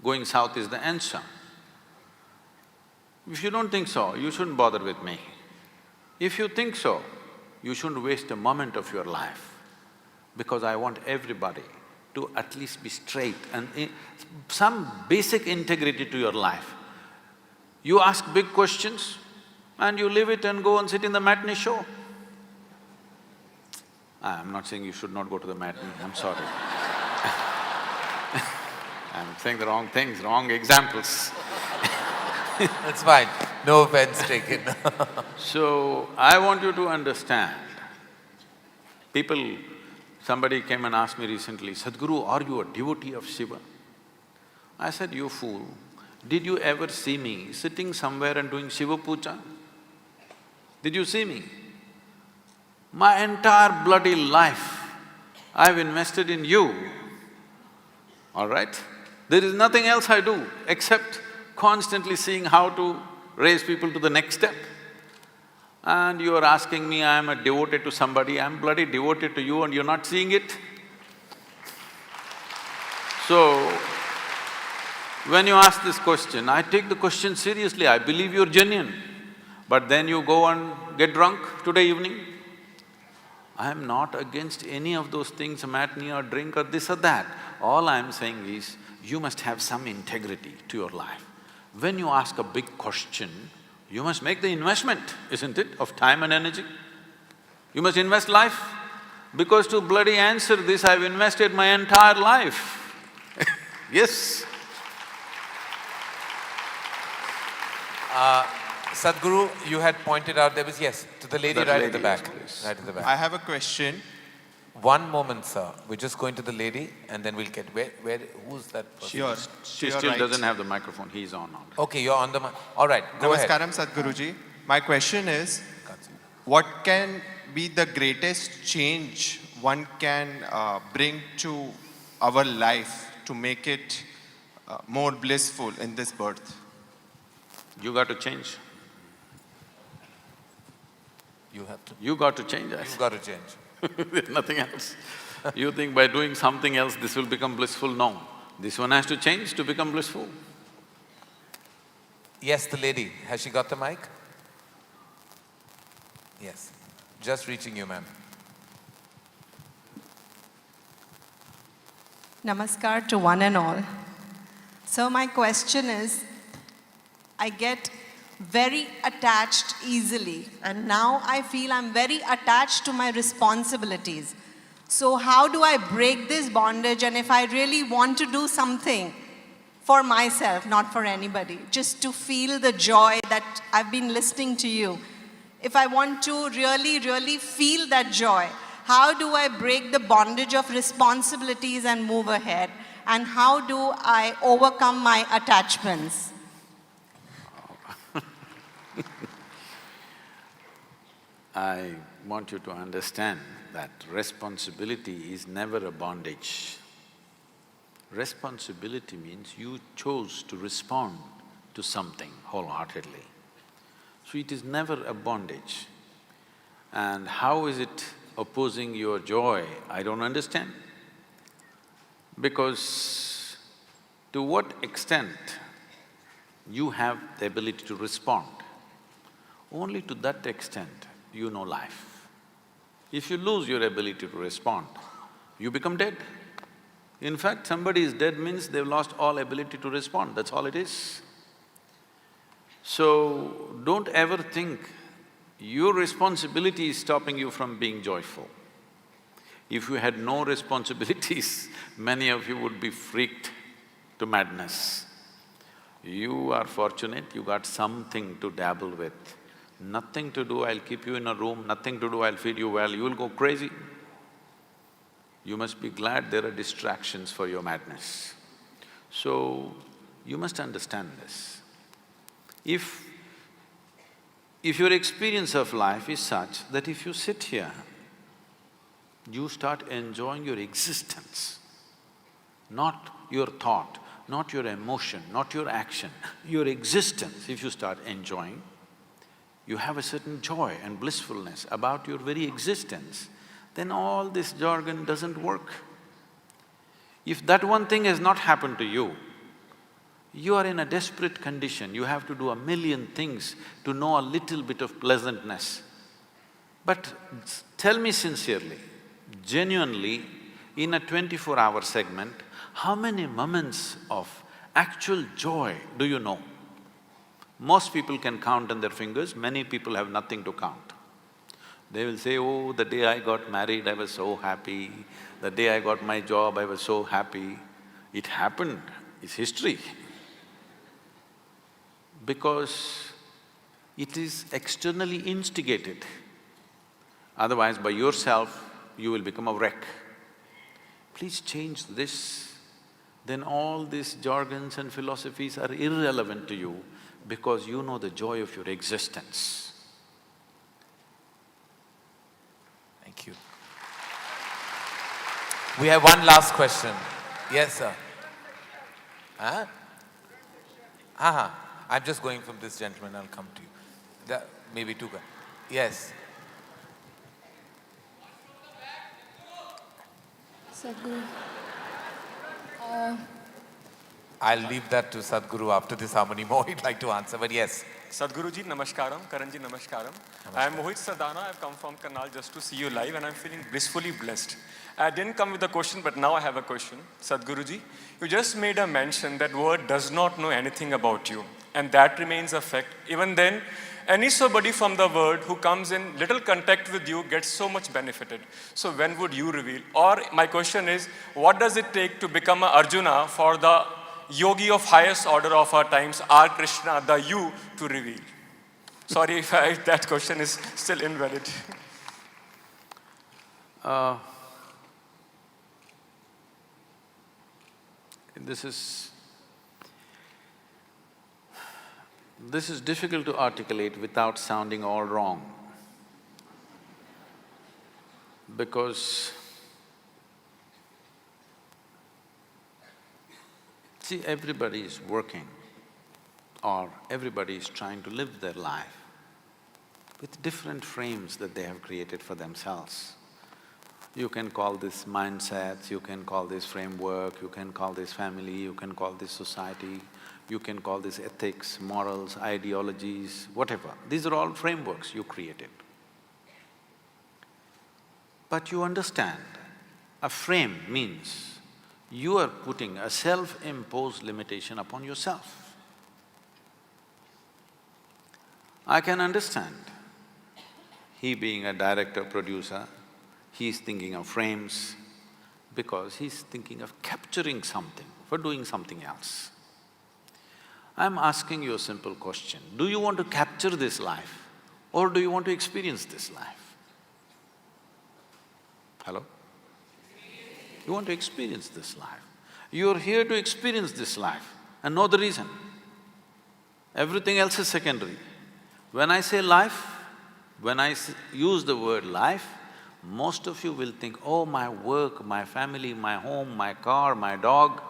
going south is the answer. If you don't think so, you shouldn't bother with me. If you think so, you shouldn't waste a moment of your life, because I want everybody to at least be straight and some basic integrity to your life. You ask big questions and you leave it and go and sit in the matinee show. I'm not saying you should not go to the matinee, I'm sorry. I'm saying the wrong things, wrong examples. That's fine, no offense taken. So, I want you to understand, somebody came and asked me recently, Sadhguru, are you a devotee of Shiva? I said, you fool, did you ever see me sitting somewhere and doing Shiva Puja? Did you see me? My entire bloody life, I've invested in you, all right? There is nothing else I do except constantly seeing how to raise people to the next step. And you are asking me, I am a devoted to somebody, I'm bloody devoted to you and you're not seeing it? So, when you ask this question, I take the question seriously, I believe you're genuine. But then you go and get drunk today evening. I am not against any of those things, a matinee or drink or this or that. All I am saying is, you must have some integrity to your life. When you ask a big question, you must make the investment, isn't it, of time and energy? You must invest life. Because to bloody answer this, I've invested my entire life. Yes. Sadhguru, you had pointed out there was… yes, to the lady right at the back. Right at the back. I have a question. One moment, sir. We're just going to the lady and then we'll get… who's that person? Sure. She still doesn't have the microphone, he's on now. Okay, you're on the mic. All right, go ahead. Namaskaram, Sadhguruji. My question is, what can be the greatest change one can bring to our life to make it more blissful in this birth? You got to change. You have to… You got to change, I You said. got to change. There's nothing else. You think by doing something else this will become blissful? No. This one has to change to become blissful. Yes, the lady. Has she got the mic? Yes. Just reaching you, ma'am. Namaskar to one and all. So my question is, I get very attached easily, and now I feel I'm very attached to my responsibilities. So how do I break this bondage, and if I really want to do something for myself, not for anybody, just to feel the joy that I've been listening to you, if I want to really, really feel that joy, how do I break the bondage of responsibilities and move ahead? And how do I overcome my attachments? I want you to understand that responsibility is never a bondage. Responsibility means you chose to respond to something wholeheartedly. So it is never a bondage. And how is it opposing your joy? I don't understand. Because to what extent you have the ability to respond, only to that extent you know life. If you lose your ability to respond, you become dead. In fact, somebody is dead means they've lost all ability to respond, that's all it is. So, don't ever think your responsibility is stopping you from being joyful. If you had no responsibilities, many of you would be freaked to madness. You are fortunate, you got something to dabble with. Nothing to do, I'll keep you in a room, nothing to do, I'll feed you well, you will go crazy. You must be glad there are distractions for your madness. So, you must understand this. If your experience of life is such that if you sit here, you start enjoying your existence, not your thought, not your emotion, not your action, your existence, if you start enjoying, you have a certain joy and blissfulness about your very existence, then all this jargon doesn't work. If that one thing has not happened to you, you are in a desperate condition, you have to do a million things to know a little bit of pleasantness. But tell me sincerely, genuinely, in a 24-hour segment, how many moments of actual joy do you know? Most people can count on their fingers, many people have nothing to count. They will say, oh, the day I got married, I was so happy. The day I got my job, I was so happy. It happened, it's history. Because it is externally instigated. Otherwise, by yourself, you will become a wreck. Please change this, then all these jargons and philosophies are irrelevant to you because you know the joy of your existence. Thank you. We have one last question. Yes, sir. Huh? I'm just going from this gentleman, I'll come to you. Maybe two guys. Yes. Sadhguru. I'll leave that to Sadhguru after this. How many more he'd like to answer, but yes. Sadhguru ji, namaskaram. Karan ji, namaskaram. I am Mohit Sadhana. I've come from Karnal just to see you live and I'm feeling blissfully blessed. I didn't come with a question, but now I have a question. Sadhguru ji, you just made a mention that word does not know anything about you, and that remains a fact. Even then, any somebody from the world who comes in little contact with you gets so much benefited. So when would you reveal? Or my question is, what does it take to become a Arjuna for the yogi of highest order of our times, R. Krishna, the you, to reveal? Sorry if that question is still invalid. This is difficult to articulate without sounding all wrong. Because see, everybody is working or everybody is trying to live their life with different frames that they have created for themselves. You can call this mindsets, you can call this framework, you can call this family, you can call this society, you can call this ethics, morals, ideologies, whatever. These are all frameworks you created. But you understand, a frame means you are putting a self-imposed limitation upon yourself. I can understand, he being a director, producer, he's thinking of frames because he's thinking of capturing something for doing something else. I'm asking you a simple question. Do you want to capture this life or do you want to experience this life? Hello? You want to experience this life. You're here to experience this life and know the reason. Everything else is secondary. When I say life, when I use the word life, most of you will think, oh, my work, my family, my home, my car, my dog.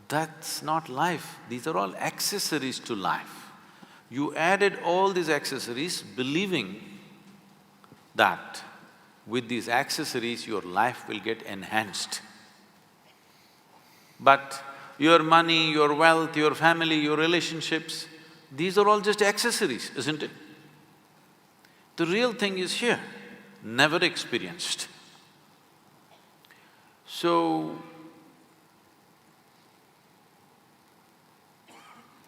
That's not life, these are all accessories to life. You added all these accessories believing that with these accessories your life will get enhanced. But your money, your wealth, your family, your relationships, these are all just accessories, isn't it? The real thing is here, never experienced. So,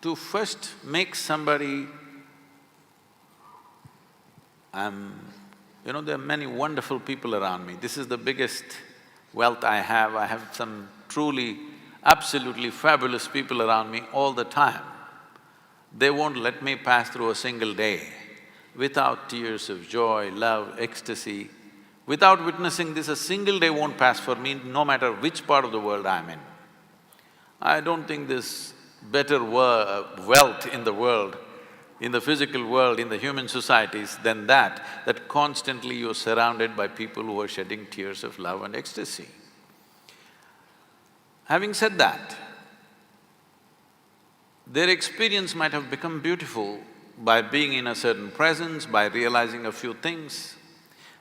to first make somebody… you know, there are many wonderful people around me. This is the biggest wealth I have. I have some truly, absolutely fabulous people around me all the time. They won't let me pass through a single day without tears of joy, love, ecstasy. Without witnessing this, a single day won't pass for me, no matter which part of the world I'm in. I don't think there's better wealth in the world, in the physical world, in the human societies than that constantly you're surrounded by people who are shedding tears of love and ecstasy. Having said that, their experience might have become beautiful by being in a certain presence, by realizing a few things,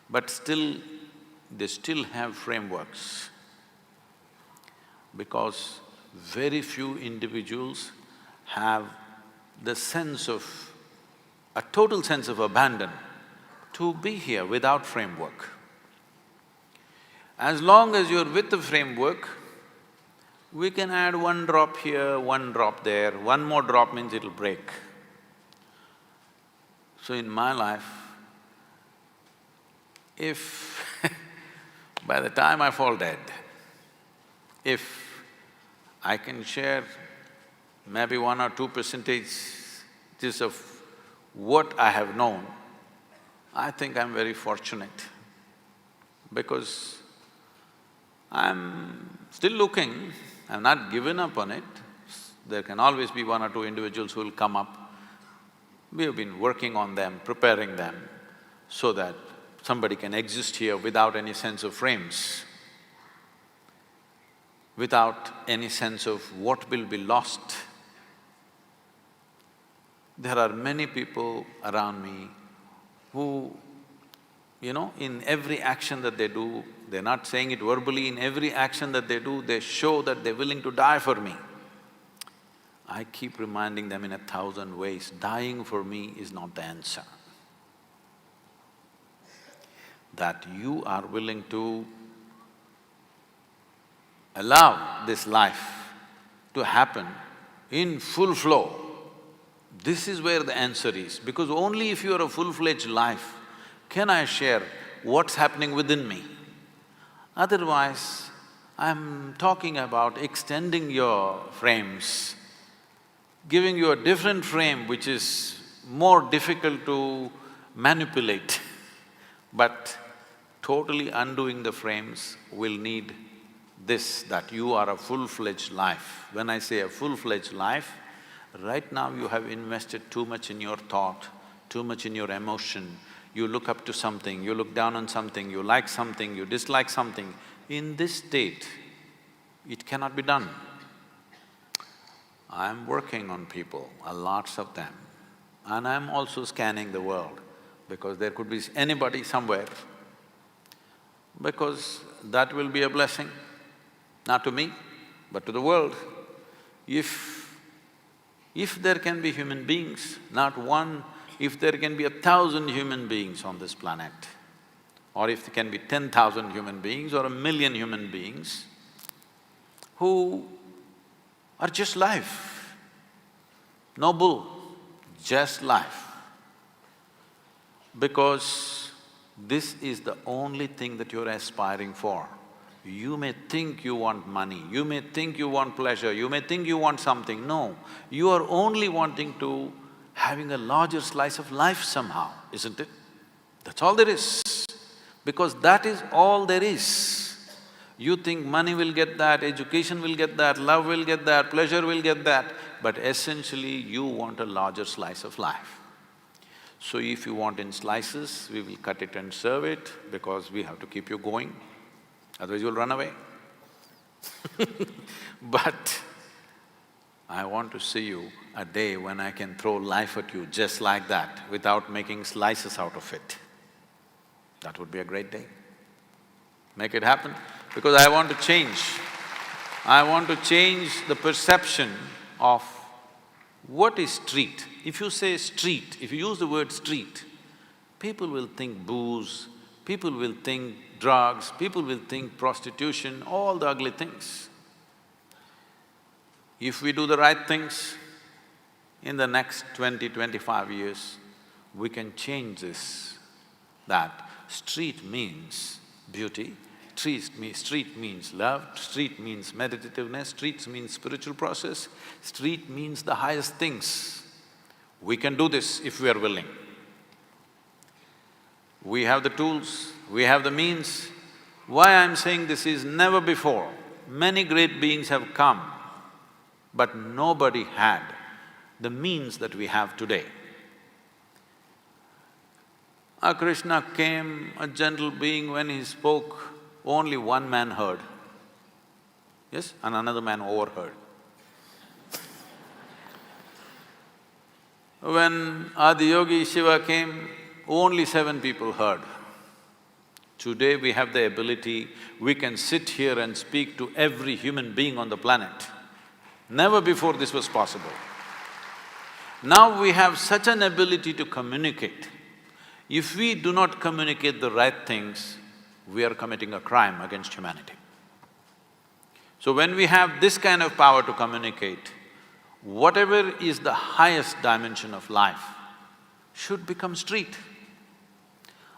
but still, they still have frameworks. Because very few individuals have the sense of… a total sense of abandon to be here without framework. As long as you're with the framework, we can add one drop here, one drop there, one more drop means it'll break. So in my life, if by the time I fall dead, if I can share maybe 1 or 2% of what I have known, I think I'm very fortunate because I'm still looking, I've not given up on it. There can always be 1 or 2 individuals who will come up. We have been working on them, preparing them so that somebody can exist here without any sense of frames, without any sense of what will be lost. There are many people around me who, in every action that they do, they're not saying it verbally, in every action that they do, they show that they're willing to die for me. I keep reminding them in 1,000 ways, dying for me is not the answer. That you are willing to allow this life to happen in full flow, this is where the answer is. Because only if you are a full-fledged life can I share what's happening within me. Otherwise, I'm talking about extending your frames, giving you a different frame which is more difficult to manipulate. But totally undoing the frames will need this, that you are a full-fledged life. When I say a full-fledged life, right now you have invested too much in your thought, too much in your emotion. You look up to something, you look down on something, you like something, you dislike something. In this state, it cannot be done. I'm working on people, lots of them, and I'm also scanning the world because there could be anybody somewhere, because that will be a blessing, not to me, but to the world. If there can be human beings, not one, if there can be 1,000 human beings on this planet, or if there can be 10,000 human beings or 1,000,000 human beings who are just life, no bull, just life. Because this is the only thing that you're aspiring for. You may think you want money, you may think you want pleasure, you may think you want something. No, you are only wanting to having a larger slice of life somehow, isn't it? That's all there is. Because that is all there is. You think money will get that, education will get that, love will get that, pleasure will get that, but essentially you want a larger slice of life. So if you want in slices, we will cut it and serve it because we have to keep you going, otherwise you'll run away. But I want to see you a day when I can throw life at you just like that, without making slices out of it. That would be a great day. Make it happen, because I want to change. I want to change the perception of what is street. If you say street, if you use the word street, people will think booze, people will think drugs, people will think prostitution, all the ugly things. If we do the right things, in the next 20-25 years, we can change this, that street means beauty, street means love, street means meditativeness, street means spiritual process, street means the highest things. We can do this if we are willing. We have the tools, we have the means. Why I'm saying this is never before. Many great beings have come, but nobody had the means that we have today. Krishna came, a gentle being, when he spoke, only one man heard, yes, and another man overheard. When Adiyogi Shiva came, only 7 people heard. Today we have the ability, we can sit here and speak to every human being on the planet. Never before this was possible. Now we have such an ability to communicate. If we do not communicate the right things, we are committing a crime against humanity. So when we have this kind of power to communicate, whatever is the highest dimension of life should become street.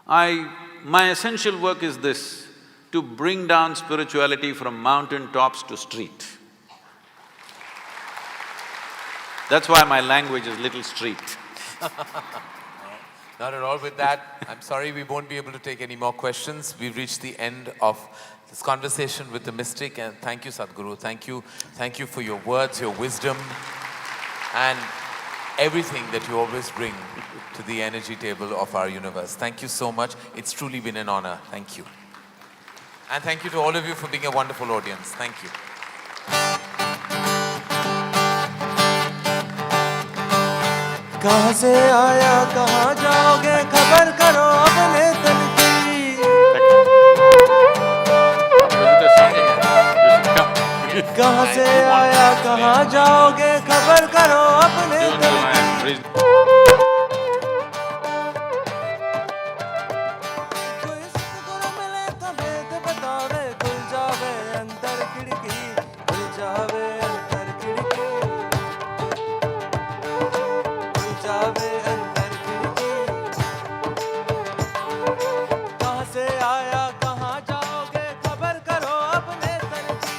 My essential work is this, to bring down spirituality from mountain tops to street. That's why my language is little street. Not at all. With that, I'm sorry we won't be able to take any more questions. We've reached the end of this conversation with the mystic, and thank you, Sadhguru. Thank you for your words, your wisdom, and everything that you always bring to the energy table of our universe. Thank you so much. It's truly been an honor. Thank you. And thank you to all of you for being a wonderful audience. Thank you. कहाँ से आया कहाँ जाओगे खबर करो अपने तन की कहाँ से आया कहाँ जाओगे खबर करो अपने तन की कोई सतगुरु मिले तो भेद बतावे खुल जावे अंदर खिड़की खुल जावे अंदर खिड़की जावे अंदर खिड़की कहाँ से आया कहाँ जाओगे खबर करो अपने तन की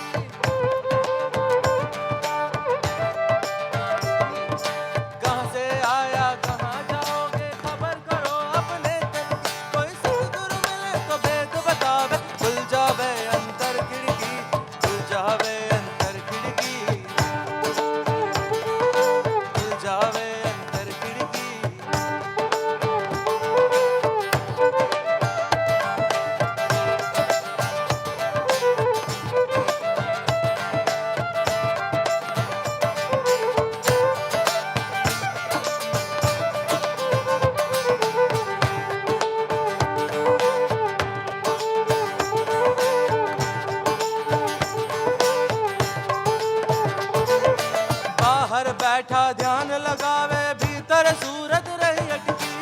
कहाँ से आया कहाँ जाओगे खबर करो अपने तन की कोई सतगुरु मिले तो भेद बतावे खुल जावे अंदर खिड़की खुल जावे अंदर खिड़की खुल जावे बाहर बैठा ध्यान लगावे भीतर सूरत रही अटकी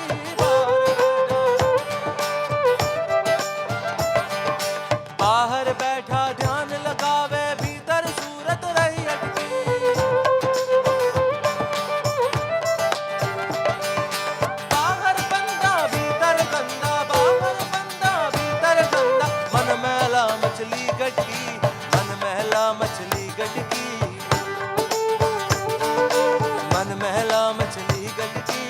बाहर बैठा ध्यान लगावे भीतर सूरत रही अटकी बाहर बंदा भीतर गंदा बाहर बंदा भीतर गंदा मन मैला मछली गटकी मन मैला मछली गटकी मन महला मछली गटकी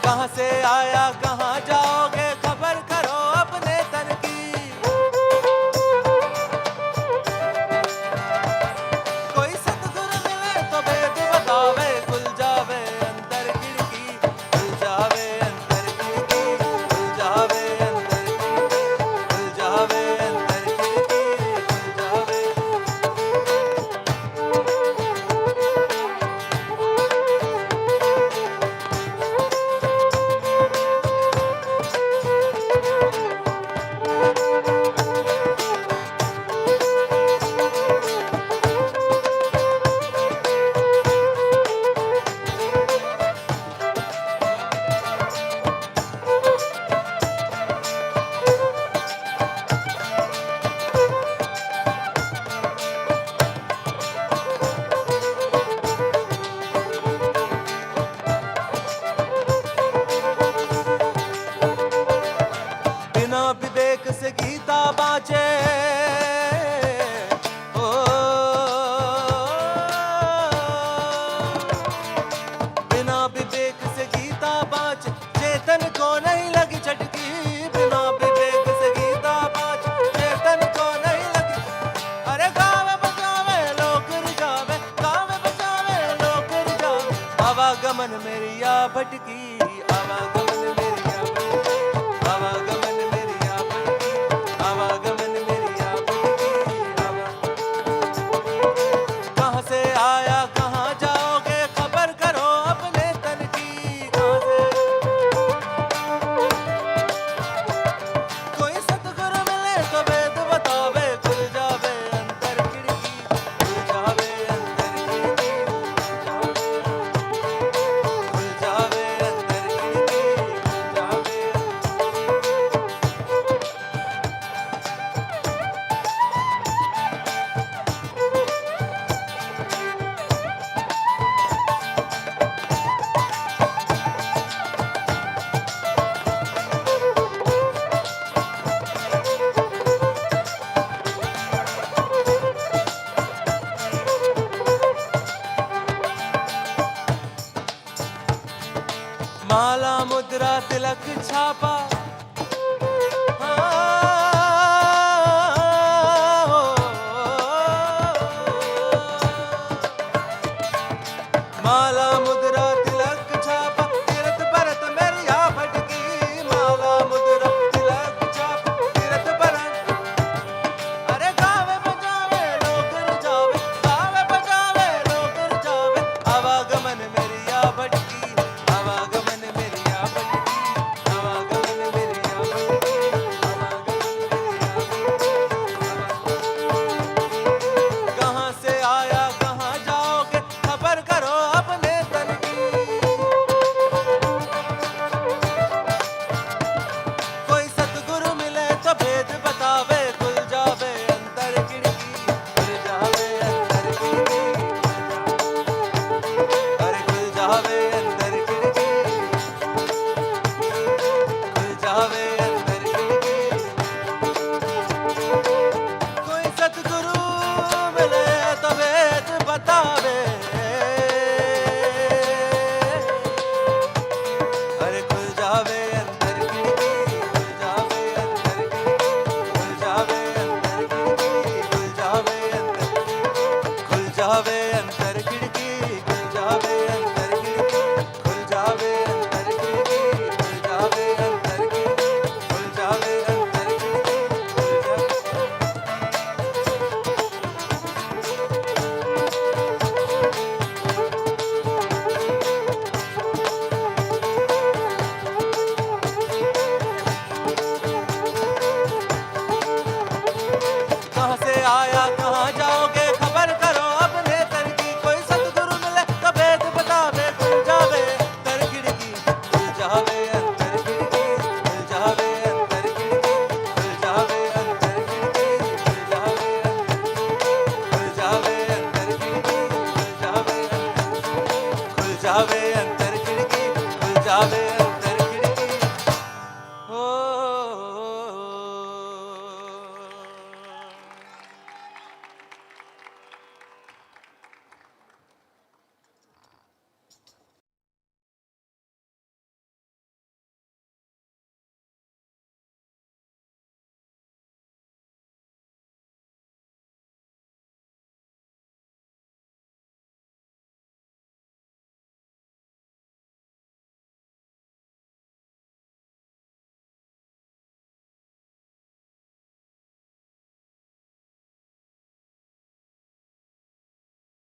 कहाँ से आया कहाँ जाओगे खबर करो अपने तन की कोई सतगुरु मिले तो भेद बतावे खुल जावे अंदर खिड़की खुल जावे अंदर खिड़की खुल जावे अंदर खिड़की खुल जावे अंदर खिड़की खुल जावे बिना विवेक से गीता बाँचे ओ बिना विवेक से गीता बाँचे चेतन को नहीं लगी चटकी बिना विवेक से गीता बाँचे चेतन को नहीं लगी अरे गावे बजावे लोग रिझावे गावे बजावे लोग रिझावे आवागमन मेरी या भटकी आवागमन मेरी या भटकी आवागमन मेरी या भटकी आवागमन मेरी या भटकी कहाँ से आया कहाँ जाओगे खबर करो अपने तन की कहाँ से कोई सतगुरु मिले तो भेद बतावे खुल जावे अंदर खिड़की खुल जावे अंदर खिड़की खुल जावे अंदर तिलक छापा